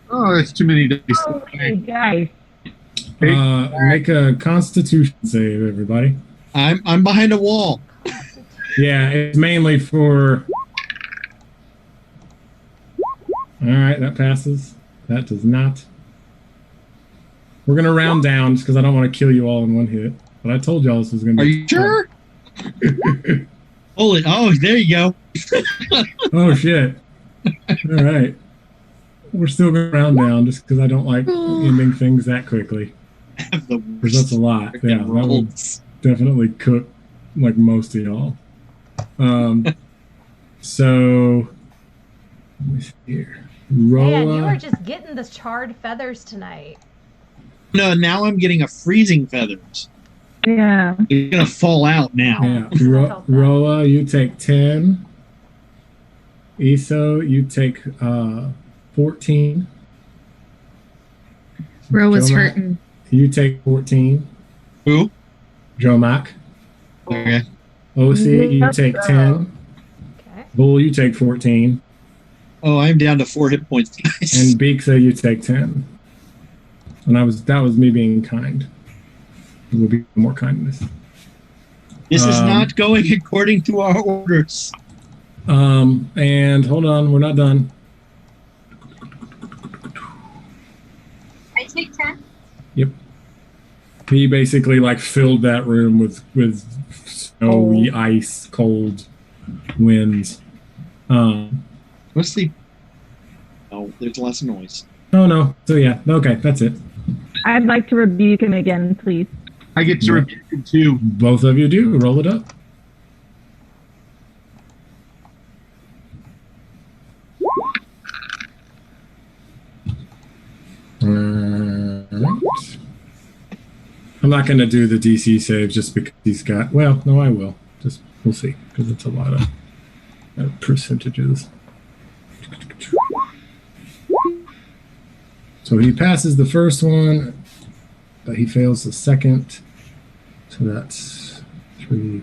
oh, that's too many dice. Holy guys. Make a Constitution save, everybody. I'm behind a wall. Yeah, it's mainly for. All right, that passes. That does not. We're gonna round down just because I don't want to kill you all in one hit. But I told y'all this was gonna be. Are you sure? Holy! Oh, there you go. Oh shit! All right, we're still gonna round down just because I don't like ending things that quickly. Have the Because that's a lot. freaking Yeah, that would rolls. definitely cook like most of y'all. So let me see here. Man, you Roa. are just getting the charred feathers tonight. No, now I'm getting a freezing feathers. Yeah. It's gonna fall out now. Yeah, Help that. Roa, you take 10. Eso, you take 14. Ro was Jomac, hurting. You take 14. Who? Jomac. Okay. OC, you Yes, take sir. 10. Okay. Bull, you take 14. Oh, I'm down to 4 hit points, guys. And Beeksa, you take 10. And that was me being kind. There will be more kindness. This is not going according to our orders. And hold on, we're not done. I take 10. Yep. He basically like filled that room with snowy ice, cold winds. What's the? Oh, there's lots of noise. Oh no. So yeah. Okay, that's it. I'd like to rebuke him again, please. I get to rebuke him too. Both of you do. Roll it up. Alright. I'm not going to do the DC save just because he's got. Well, no, I will. Just we'll see because it's a lot of percentages. So he passes the first one, but he fails the second. So that's 3.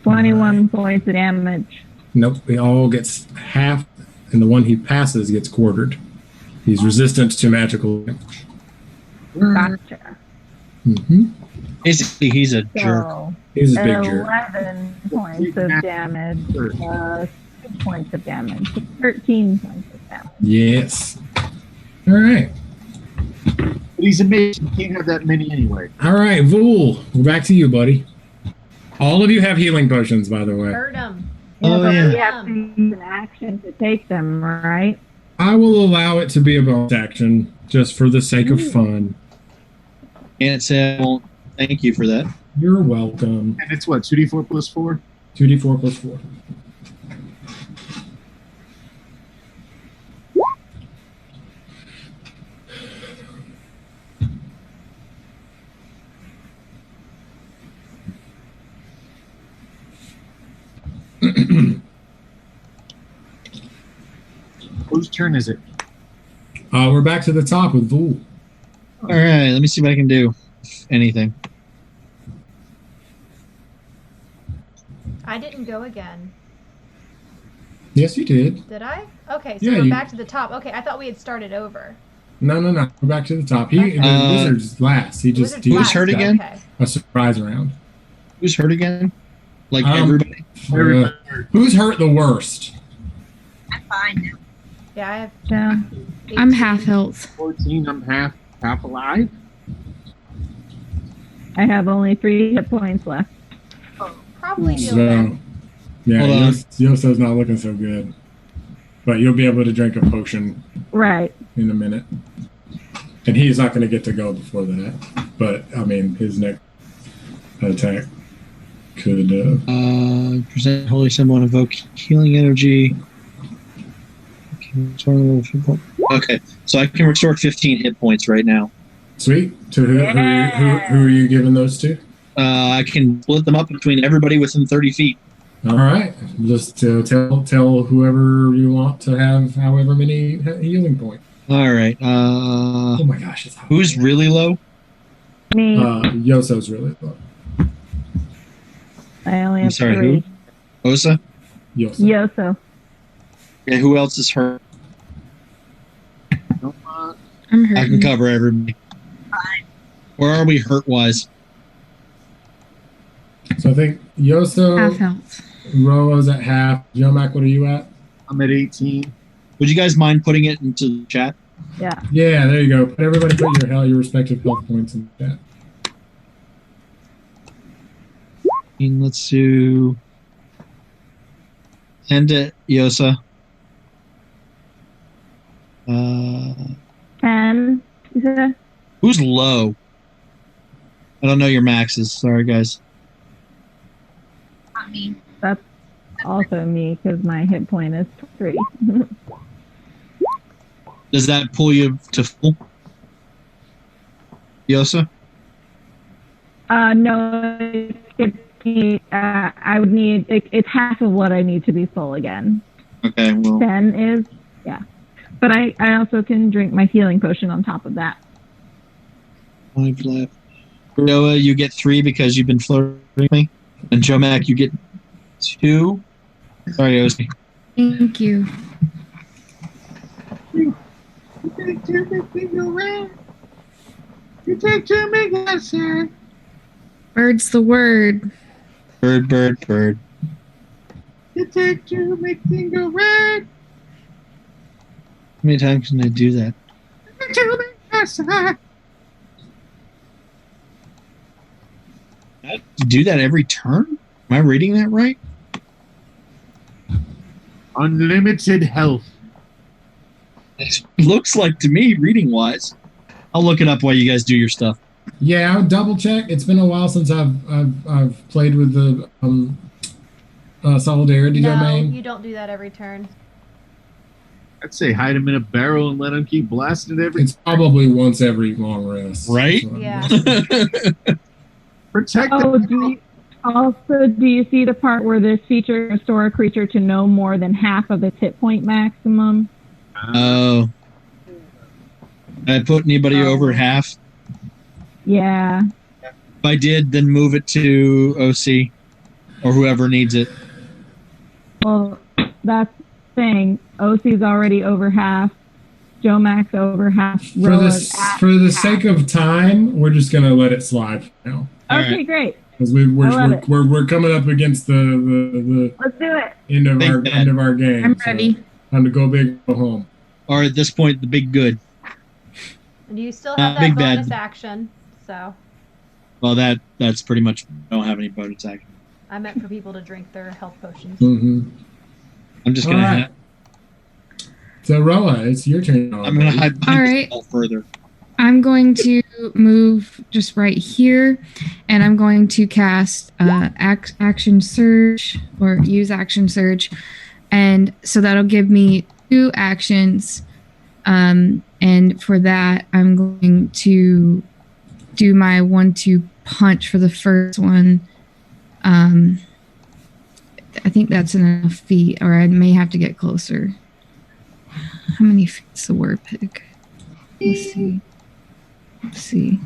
21 points of damage. Nope, he all gets half, and the one he passes gets quartered. He's resistant to magical damage. Gotcha. Mm-hmm. Basically, he's a jerk. So, He's a big jerk. 11 points of damage, 2 points of damage, 13 points of damage. Yes. All right. But he's amazing. He can't have that many anyway. All right, Vul, we're back to you, buddy. All of you have healing potions, by the way. Hurt him. Oh, but yeah. we have to use an action to take them, right? I will allow it to be a bonus action just for the sake of fun. Can't say I won't thank you for that. You're welcome. And it's what, 2d4 plus 4? 2d4 plus 4. Whose turn is it? We're back to the top with Vul. All right, let me see what I can do. If anything. I didn't go again. Yes, you did. Did I? Okay, so Yeah, we're you- back to the top. Okay, I thought we had started over. No. We're back to the top. The wizard's last. He just Wizard's he Who's last, hurt got again? Okay. A surprise round. Who's hurt again? Like Um, everybody? Who's hurt the worst? I'm fine now. Yeah, I have. Yeah. 18. I'm half health. 14, I'm half alive. I have only 3 hit points left. Probably deal So, with. yeah, Hold on. Yoso's not looking so good. But you'll be able to drink a potion Right. in a minute. And he's not going to get to go before that. But, I mean, his next attack could... Present holy symbol and evoke healing energy. Okay, so I can restore 15 hit points right now. Sweet. To who are you giving those to? I can split them up between everybody within 30 feet. All right. Just tell whoever you want to have however many healing points. All right. Oh my gosh. It's hot. Who's really low? Me, Yoso's really low. I only I'm have sorry, 3. who? Osa? Yoso. Yoso. Okay, who else is hurt? I'm I can hurting. cover everybody. Fine. Where are we hurt wise? So I think Half Yoso, health. Roa's at half. Jomac, what are you at? I'm at 18. Would you guys mind putting it into the chat? Yeah. Yeah, there you go. Everybody put your respective health points in the chat. And let's do. End it, Yosa. 10. You said? Who's low? I don't know your maxes. Sorry, guys. Not me. That's also me because my hit point is 3. Does that pull you to full? Yosa? No, I would need, it's half of what I need to be full again. Okay, well. 10 is, yeah. But I also can drink my healing potion on top of that. 5 left. Noah, you get 3 because you've been flirting with me. And Jomac, you get 2. Sorry, Osi. Thank you. You take two big around. You take two big outside. Bird's the word. Bird, bird, bird. You take two big thing around. How many times can I do that? Two big outside. Do that every turn? Am I reading that right? Unlimited health. It looks like to me, reading wise. I'll look it up while you guys do your stuff. Yeah, I'll double check. It's been a while since I've played with the solidarity No, domain. you don't do that every turn. I'd say hide him in a barrel and let him keep blasting it every. It's probably once every long rest. Right? Yeah. Protect Oh, them. do you see the part where this feature restore a creature to no more than half of its hit point maximum? Oh. I put anybody over half. Yeah. If I did, then move it to OC or whoever needs it. Well, that's the thing. OC's already over half. Joe Max over half. Roa's at For the half. sake of time, we're just gonna let it slide for now. Okay, Alright. great. Because I love it. we're coming up against the Let's do it. end of Think our that. end of our game. I'm so ready. time to go big, go home. Or at this point, the big good. And you still have that Big bad. bonus action, so Well, that's pretty much. Don't have any bonus action. I meant for people to drink their health potions. Mm-hmm. I'm just All gonna. right. So Roa, it's your turn. I'm gonna hide All behind right. this wall further. I'm going to move just right here, and I'm going to cast action surge or use action surge, and so that'll give me 2 actions. And for that, I'm going to do my 1-2 punch for the first one. I think that's enough feet, or I may have to get closer. How many feet's the word pick? Let's see.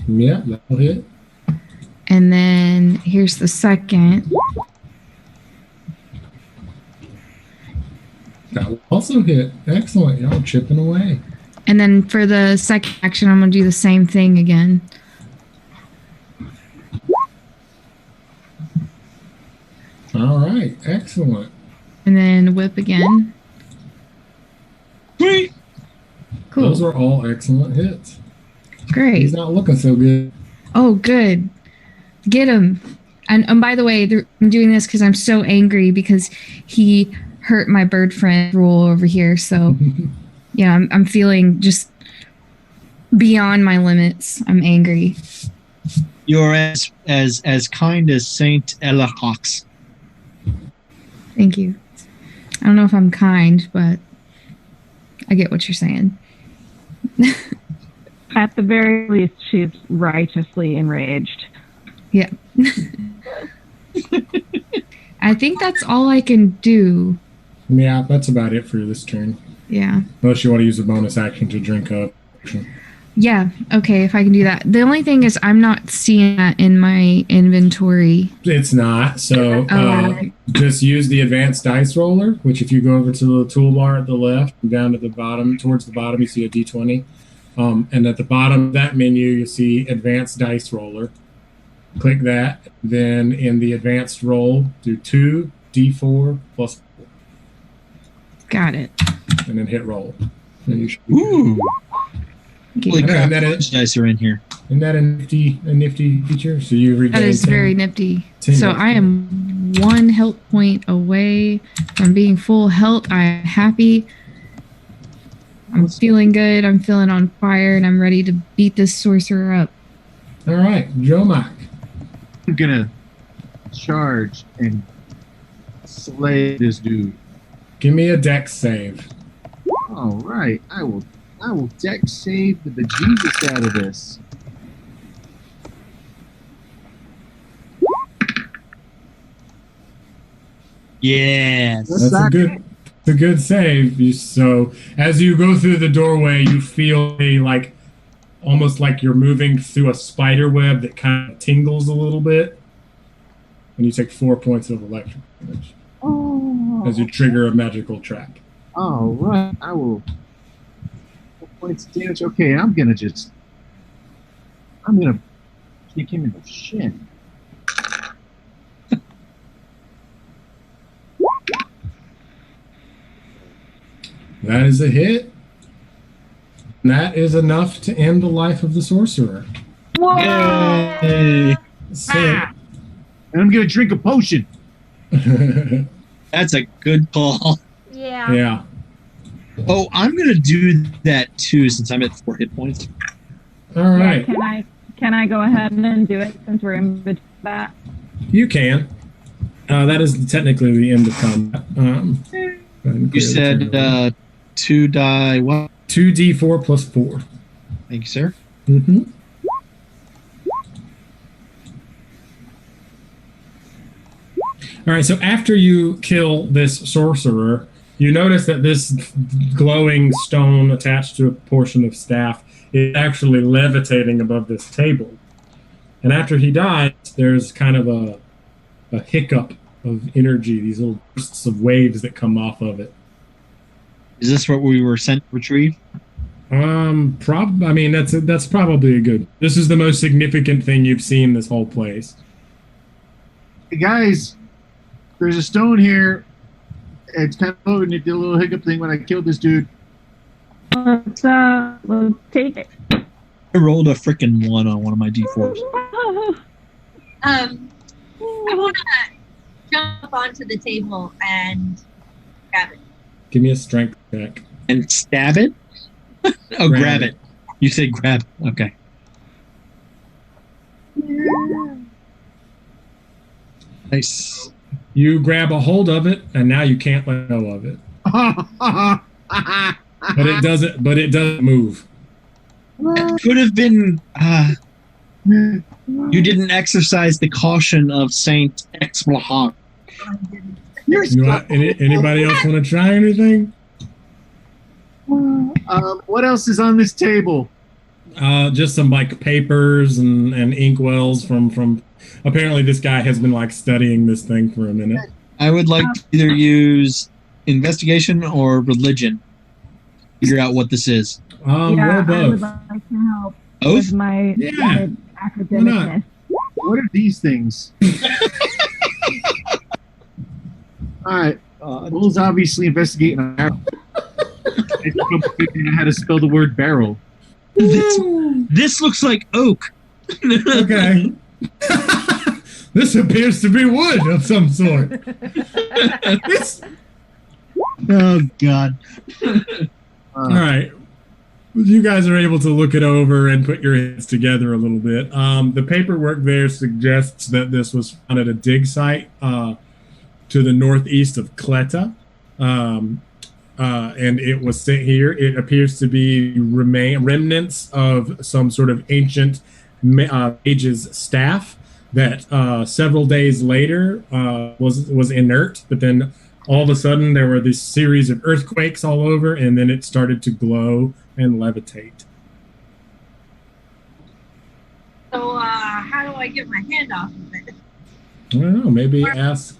Yeah, that'll hit. And then here's the second. That will also hit. Excellent. Y'all chipping away. And then for the second action, I'm going to do the same thing again. All right. Excellent. And then whip again. Sweet. Cool. Those are all excellent hits. Great. He's not looking so good. Oh, good. Get him. And by the way, I'm doing this because I'm so angry because he hurt my bird friend rule over here. So, yeah, I'm feeling just beyond my limits. I'm angry. You're as kind as Saint Elahox. Thank you. I don't know if I'm kind, but I get what you're saying. At the very least, she's righteously enraged. Yeah. I think that's all I can do. Yeah, that's about it for this turn. Yeah. Unless you want to use a bonus action to drink up. Yeah. Okay, if I can do that. The only thing is I'm not seeing that in my inventory. It's not. So just use the advanced dice roller, which if you go over to the toolbar at the left and down to the bottom, towards the bottom, you see a D20. And at the bottom of that menu, you see advanced dice roller. Click that. Then in the advanced roll, do 2d4 plus 4. Got it. And then hit roll. And you should be Ooh. Okay. Holy Okay, crap, that those dice are in here. Isn't that a nifty feature? So you regain That is 10 very nifty. 10 So health I am 1 health point away from being full health. I am happy. I'm feeling good. I'm feeling on fire, and I'm ready to beat this sorcerer up. All right, Joe Mac. I'm gonna charge and slay this dude. Give me a dex save. All right, I will dex save the bejesus out of this. Yes. That's a good save. So as you go through the doorway, you feel almost like you're moving through a spider web that kind of tingles a little bit, and you take 4 points of electric damage as you trigger a magical trap. All right, I will. 4 points of damage. Okay, I'm gonna kick him in the shin. That is a hit. And that is enough to end the life of the sorcerer. Yay. So, And I'm gonna drink a potion. That's a good call. Yeah. Yeah. Oh, I'm gonna do that too since I'm at 4 hit points. All Yeah, right. can I go ahead and do it since we're in between that? You can. That is technically the end of combat. Go ahead and You clear the said turn. 2 die what? 2d4 plus 4. Thank you, sir. Mm-hmm. All right, so after you kill this sorcerer, you notice that this glowing stone attached to a portion of staff is actually levitating above this table. And after he dies, there's kind of a hiccup of energy, these little bursts of waves that come off of it. Is this what we were sent to retrieve? I mean, that's probably a good. This is the most significant thing you've seen this whole place. Hey guys, there's a stone here. It's kind of low, and it did a little hiccup thing when I killed this dude. Let's take it. I rolled a freaking 1 on one of my d4s. I want to jump onto the table and grab it. Give me a strength check. And stab it? Oh, grab it. You said grab. Okay. Nice. You grab a hold of it, and now you can't let go of it. But it doesn't. But it doesn't move. It could have been. You didn't exercise the caution of Saint Exblahog. Anybody else want to try anything? What else is on this table? Just some like papers and inkwells from. Apparently, this guy has been like studying this thing for a minute. I would like to either use investigation or religion. Figure out what this is. Roll I would both. like to help Both? with my Yeah. academicness. What are these things? All right. Will's obviously investigating a barrel. It's figuring out how to spell the word barrel. This looks like oak. Okay. This appears to be wood of some sort. Oh God. All right. You guys are able to look it over and put your heads together a little bit. The paperwork there suggests that this was found at a dig site to the northeast of Cleta. And it was sent here. It appears to be remnants of some sort of ancient mage's staff that several days later was inert, but then all of a sudden there were this series of earthquakes all over, and then it started to glow and levitate. So, how do I get my hand off of it? I don't know. Maybe ask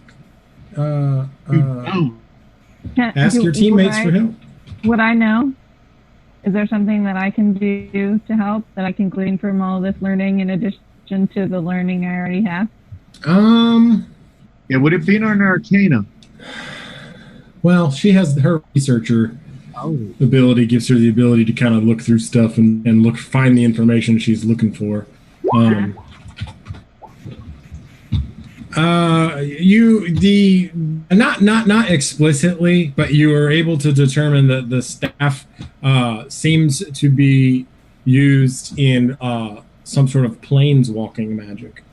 ask your teammates for help. Would I know? Is there something that I can do to help that I can glean from all this learning in addition to the learning I already have? Yeah, would it be in an arcana? Well, she has her researcher ability, gives her the ability to kind of look through stuff and find the information she's looking for. Not explicitly, but you are able to determine that the staff seems to be used in some sort of planeswalking magic.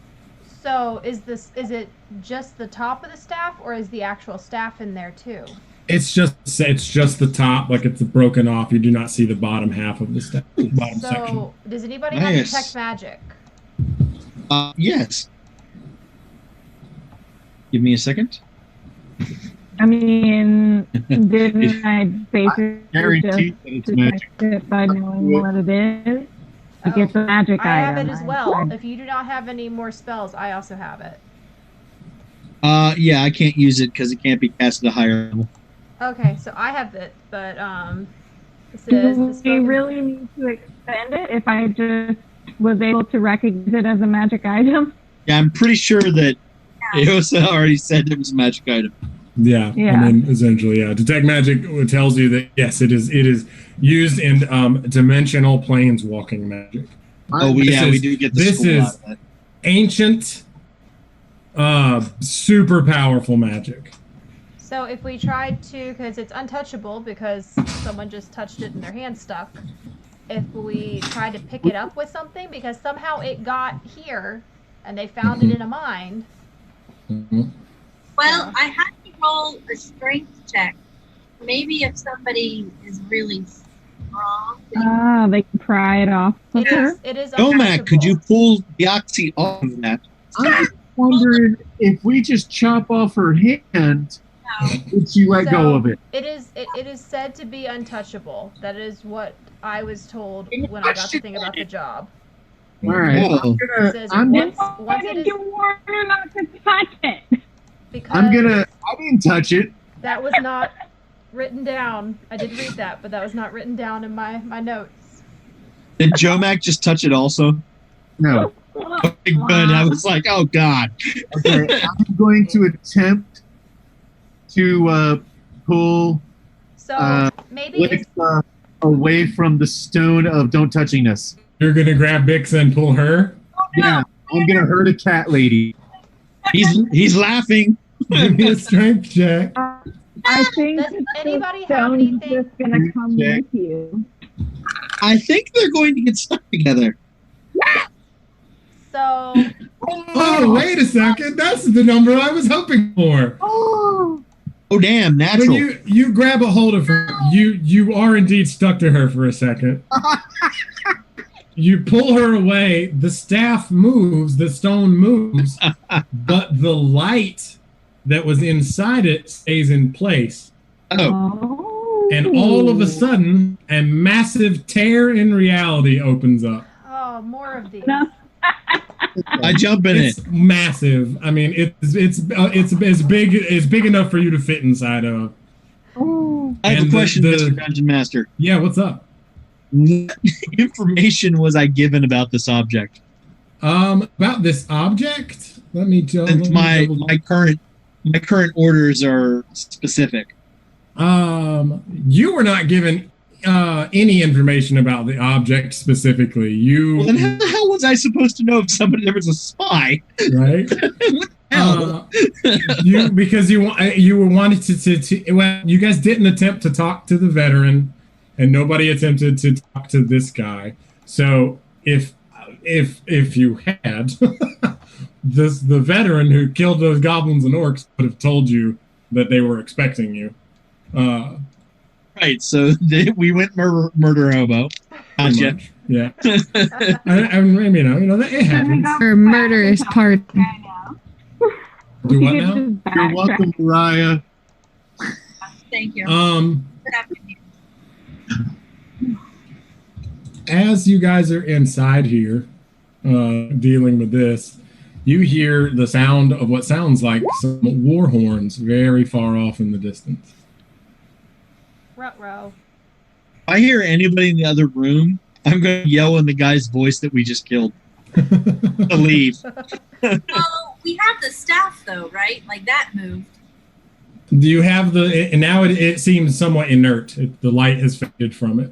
So is it just the top of the staff, or is the actual staff in there too? It's just the top, like it's broken off. You do not see the bottom half of the staff. Bottom section. So does anybody have Nice. detect magic? Yes. Give me a second. I mean, didn't I basically Guaranteed that it's magic. it by knowing what it is? Like it's a magic I item. have it as well. If you do not have any more spells, I also have it. Yeah, I can't use it because it can't be cast at a higher level. Okay, so I have it, but this Do is the we spoken- really need to extend it if I just was able to recognize it as a magic item? Yeah, I'm pretty sure that Aosa already said it was a magic item. Yeah, Yeah. I mean, essentially, yeah. Detect magic tells you that yes, it is used in dimensional planeswalking magic. Oh, we do get the this school is out of that. ancient, super powerful magic. So if we tried to, because it's untouchable because someone just touched it and their hand stuck. If we tried to pick it up with something, because somehow it got here and they found it in a mine. Well, I had to roll a strength check. Maybe if somebody is really strong. They can pry it off with her. It is Jomac, could you untouchable. pull the oxy off of that? I wondered if we just chop off her hand, would she let go of it? It is said to be untouchable. That is what I was told when I got the thing about the job. All right. Oh. It says I'm once Why it did is you warn her not to touch it? because I didn't touch it. that was not written down. I did read that, but that was not written down in my notes. Did Jomac just touch it also? No. Okay, good. I was like, oh god. Okay, I'm going to attempt to pull So maybe Blix away from the stone of don't touching us. You're gonna grab Bix and pull her. Yeah, I'm gonna hurt a cat lady. He's laughing. Give me a strength check. I think Does that anybody the have stone is anything? just gonna come Check. with you. I think they're going to get stuck together. So Oh, wait a second. That's the number I was hoping for. Oh damn, When natural. you grab a hold of her, you are indeed stuck to her for a second. You pull her away, the staff moves, the stone moves, but the light that was inside it stays in place. Oh, And all of a sudden, a massive tear in reality opens up. oh, more of these. No. I jump in It's it. massive. I mean, it's big enough for you to fit inside of. I have And a question, the- Mr. Dungeon Master. Yeah, what's up? What information was I given about this object? About this object, let me tell. Since let me my double- my current orders are specific. You were not given any information about the object specifically. Well, then You how the hell was I supposed to know if there was a spy? right? Hell. Because you were wanted to well, you guys didn't attempt to talk to the veteran, and nobody attempted to talk to this guy. So if you had the veteran who killed those goblins and orcs would have told you that they were expecting you. Right, so we went murder hobo. Pretty Gotcha. much. Yeah. I mean, it happens. Or murderous part. Do what You now? can just You're backtrack. welcome, Mariah. Thank you. As you guys are inside here, dealing with this, you hear the sound of what sounds like some war horns very far off in the distance. Ruh-roh. If I hear anybody in the other room, I'm going to yell in the guy's voice that we just killed to leave. Well, we have the staff though, right? Like that moved. Do you have and now it seems somewhat inert. The light has faded from it.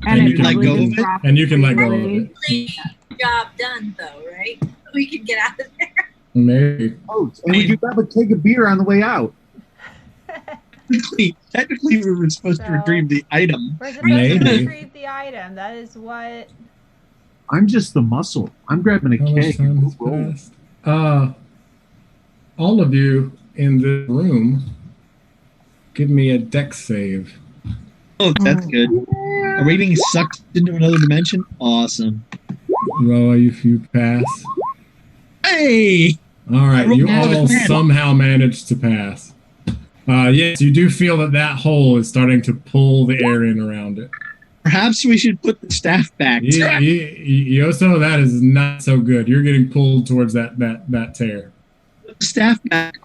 And And it you can let really go of just it? dropped And you can let go of really- it. Really job done though, right? We can get out of there. Maybe. Oh, and we do have a keg of beer on the way out. Technically, we were supposed to So- retrieve the item. We're supposed to Maybe. retrieve the item. That is what. I'm just the muscle. I'm grabbing a How much keg. time has Roll. passed? All of you in the room, give me a dex save. Oh, that's good. Are we being sucked into another dimension? Awesome. Roa, if you pass. Hey! All right, you I rolled all a 10. somehow managed to pass. Yes, you do feel that hole is starting to pull the air in around it. Perhaps we should put the staff back. Yoso, that is not so good. You're getting pulled towards that tear. Put the staff back.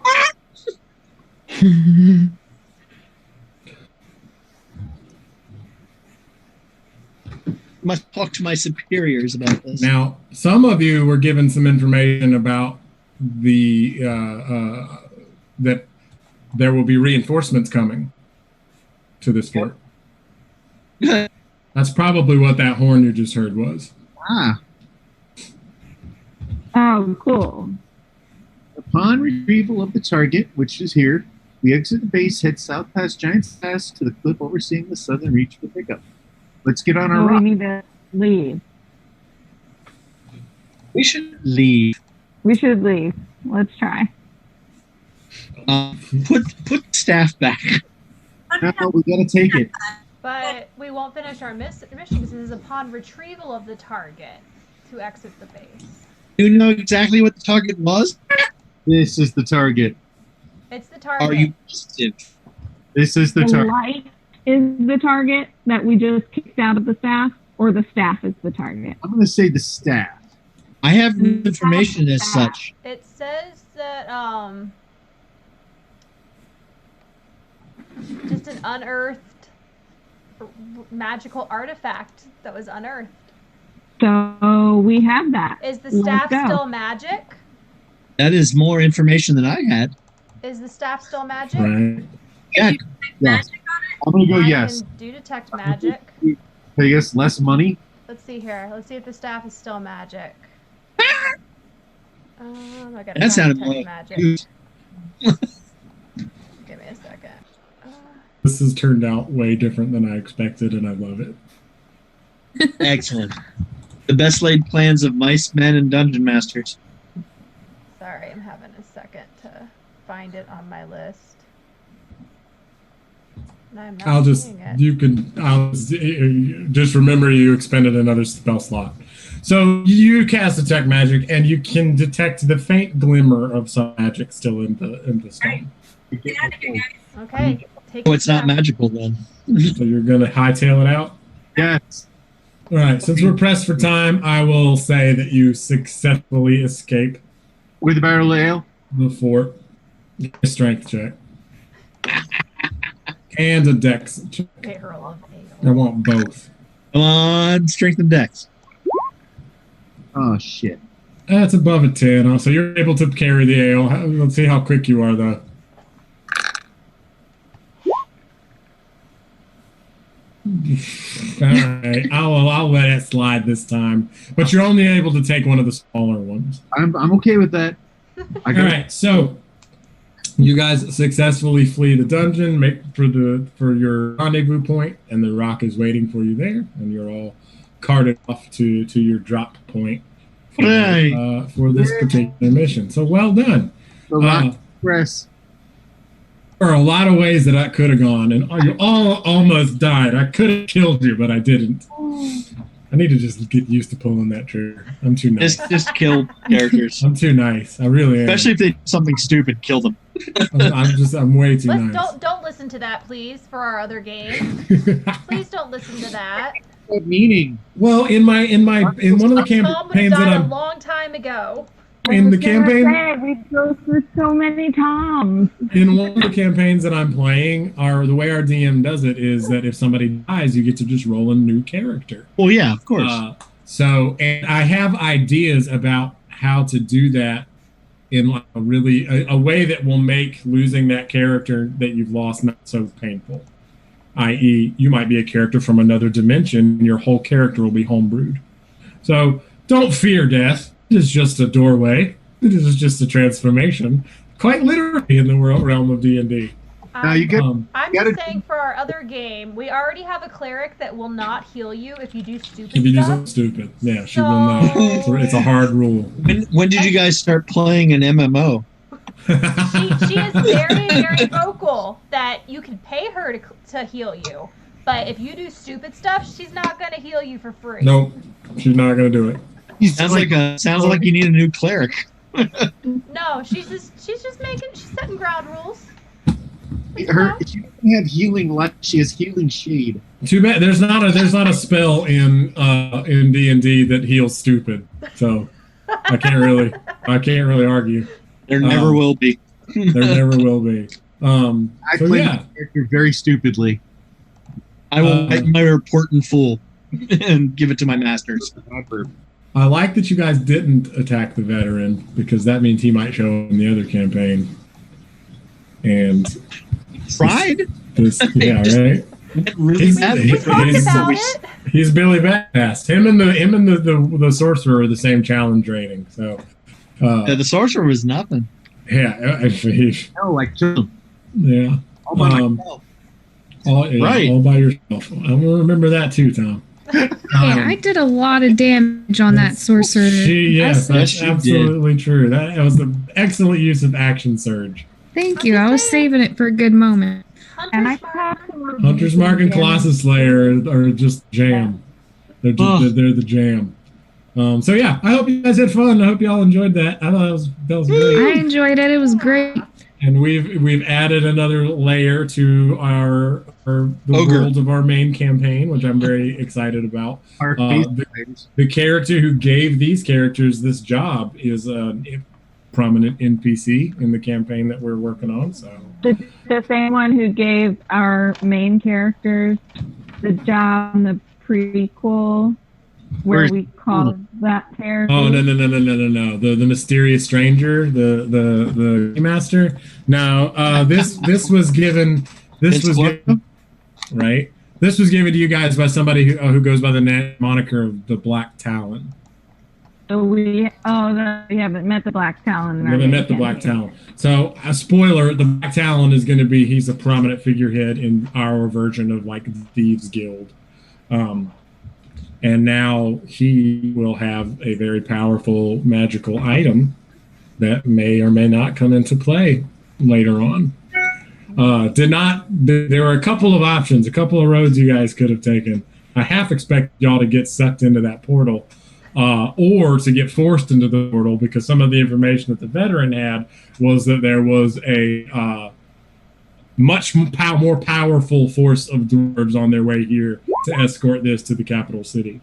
Must talk to my superiors about this. Now, some of you were given some information about the that there will be reinforcements coming to this fort. That's probably what that horn you just heard was. Ah, Oh, cool. upon retrieval of the target, which is here, We exit the base, head south past Giant's Pass to the cliff overseeing the southern reach for pickup. Let's get on our So we rock. need to leave. We should leave. We should leave. Let's try. Put staff back. No, we gotta take it. But we won't finish our mission because this is upon retrieval of the target to exit the base. Do you know exactly what the target was? This is the target. It's the target. Are you positive? This is the The target. light is the target that we just kicked out of the staff, or the staff is the target? I'm gonna say the staff. I have no information as such. It says that just an unearthed magical artifact that was unearthed. So we have that. Is the Let's staff go. still magic? That is more information than I had. Is the staff still magic? Right. Yeah. Yes. I'm gonna go I yes. can do detect magic. Pay us less money. Let's see here. Let's see if the staff is still magic. I gotta That sounded detect more magic. like Give me a second. This has turned out way different than I expected, and I love it. excellent. The best laid plans of mice, men, and dungeon masters. Sorry, I'm having a second to find it on my list. And I'm not I'll just seeing it. just remember you expended another spell slot. So you cast detect magic, and you can detect the faint glimmer of some magic still in the stone. Get out of here, guys. Okay. Take Oh, a it's not step. magical then. So you're gonna hightail it out. Yes. All right. Since we're pressed for time, I will say that you successfully escape With a barrel of ale. the fort. Get a strength check and a dex check. Barrel of I ale. want both. Come on, strength and dex. Oh shit. That's above a 10. So you're able to carry the ale. Let's see how quick you are, though. All right, I'll let it slide this time. But you're only able to take one of the smaller ones. I'm okay with that. I All got right, so you guys successfully flee the dungeon, make for your rendezvous point, and the rock is waiting for you there, and you're all carted off to your drop point for this particular mission. So well done. the Rock Express. There are a lot of ways that I could have gone, and you all almost died. I could have killed you, but I didn't. I need to just get used to pulling that trigger. I'm too nice. Just kill characters. I'm too nice. I really am. Especially if they do something stupid, kill them. I'm way too Let's, nice. don't listen to that, please, for our other game. Please don't listen to that. What meaning? Well, in one of the Tom would have campaigns that died a I'm long time ago. in the I was gonna campaign say, we go through so many Toms. in one of the campaigns that I'm playing, the way our DM does it is that if somebody dies, you get to just roll a new character. Well, yeah, of course. And I have ideas about how to do that in like a way that will make losing that character that you've lost not so painful. I.e., you might be a character from another dimension, and your whole character will be homebrewed. So don't fear death. It is just a doorway. It is just a transformation, quite literally in the realm of D&D. Now you get. I'm gotta- just saying for our other game, we already have a cleric that will not heal you if you do stupid If you do stuff. something stupid, yeah, she will not. It's a hard rule. When did you guys start playing an MMO? She is very, very vocal that you can pay her to heal you. But if you do stupid stuff, she's not going to heal you for free. Nope, she's not going to do it. Sounds like you need a new cleric. No, she's setting ground rules. She doesn't have healing light. She has healing shade. Too bad there's not a spell in D&D that heals stupid. So I can't really argue. There never will be. There never will be. I So played yeah, the character very stupidly. I will write my report in full and give it to my masters. I like that you guys didn't attack the veteran because that means he might show up in the other campaign. And Tried? yeah, right. Really He's- bad. We talked about it. He's Billy Badass. Him and the sorcerer are the same challenge rating. So The sorcerer was nothing. yeah, No, I killed him. Yeah. All by myself. Right. All by yourself. I'm gonna remember that too, Tom. Yeah, I did a lot of damage on that sorcerer. Yes, that's Yes, you absolutely true. That was an excellent use of action surge. Thank you. I was saving it for a good moment. And I Hunter's Mark. thought Hunter's Mark and Colossus Slayer are just jam. They're the jam. So yeah, I hope you guys had fun. I hope you all enjoyed that. I thought that was great. I enjoyed it. It was great. And we've added another layer to the Ogre. world of our main campaign, which I'm very excited about. Our The character who gave these characters this job is a prominent NPC in the campaign that we're working on. So the same one who gave our main characters the job in the prequel where we called that character. Oh no! The mysterious stranger, the master. No, this was given. This was given, right. This was given to you guys by somebody who goes by the moniker of the Black Talon. So we haven't met the Black Talon. We haven't met the Black Talon. So, a spoiler: the Black Talon is going to be. He's a prominent figurehead in our version of like the Thieves Guild. And now he will have a very powerful magical item that may or may not come into play later on. There were a couple of options, a couple of roads you guys could have taken. I half expect y'all to get sucked into that portal, or to get forced into the portal, because some of the information that the veteran had was that there was a much more powerful force of dwarves on their way here to escort this to the capital city.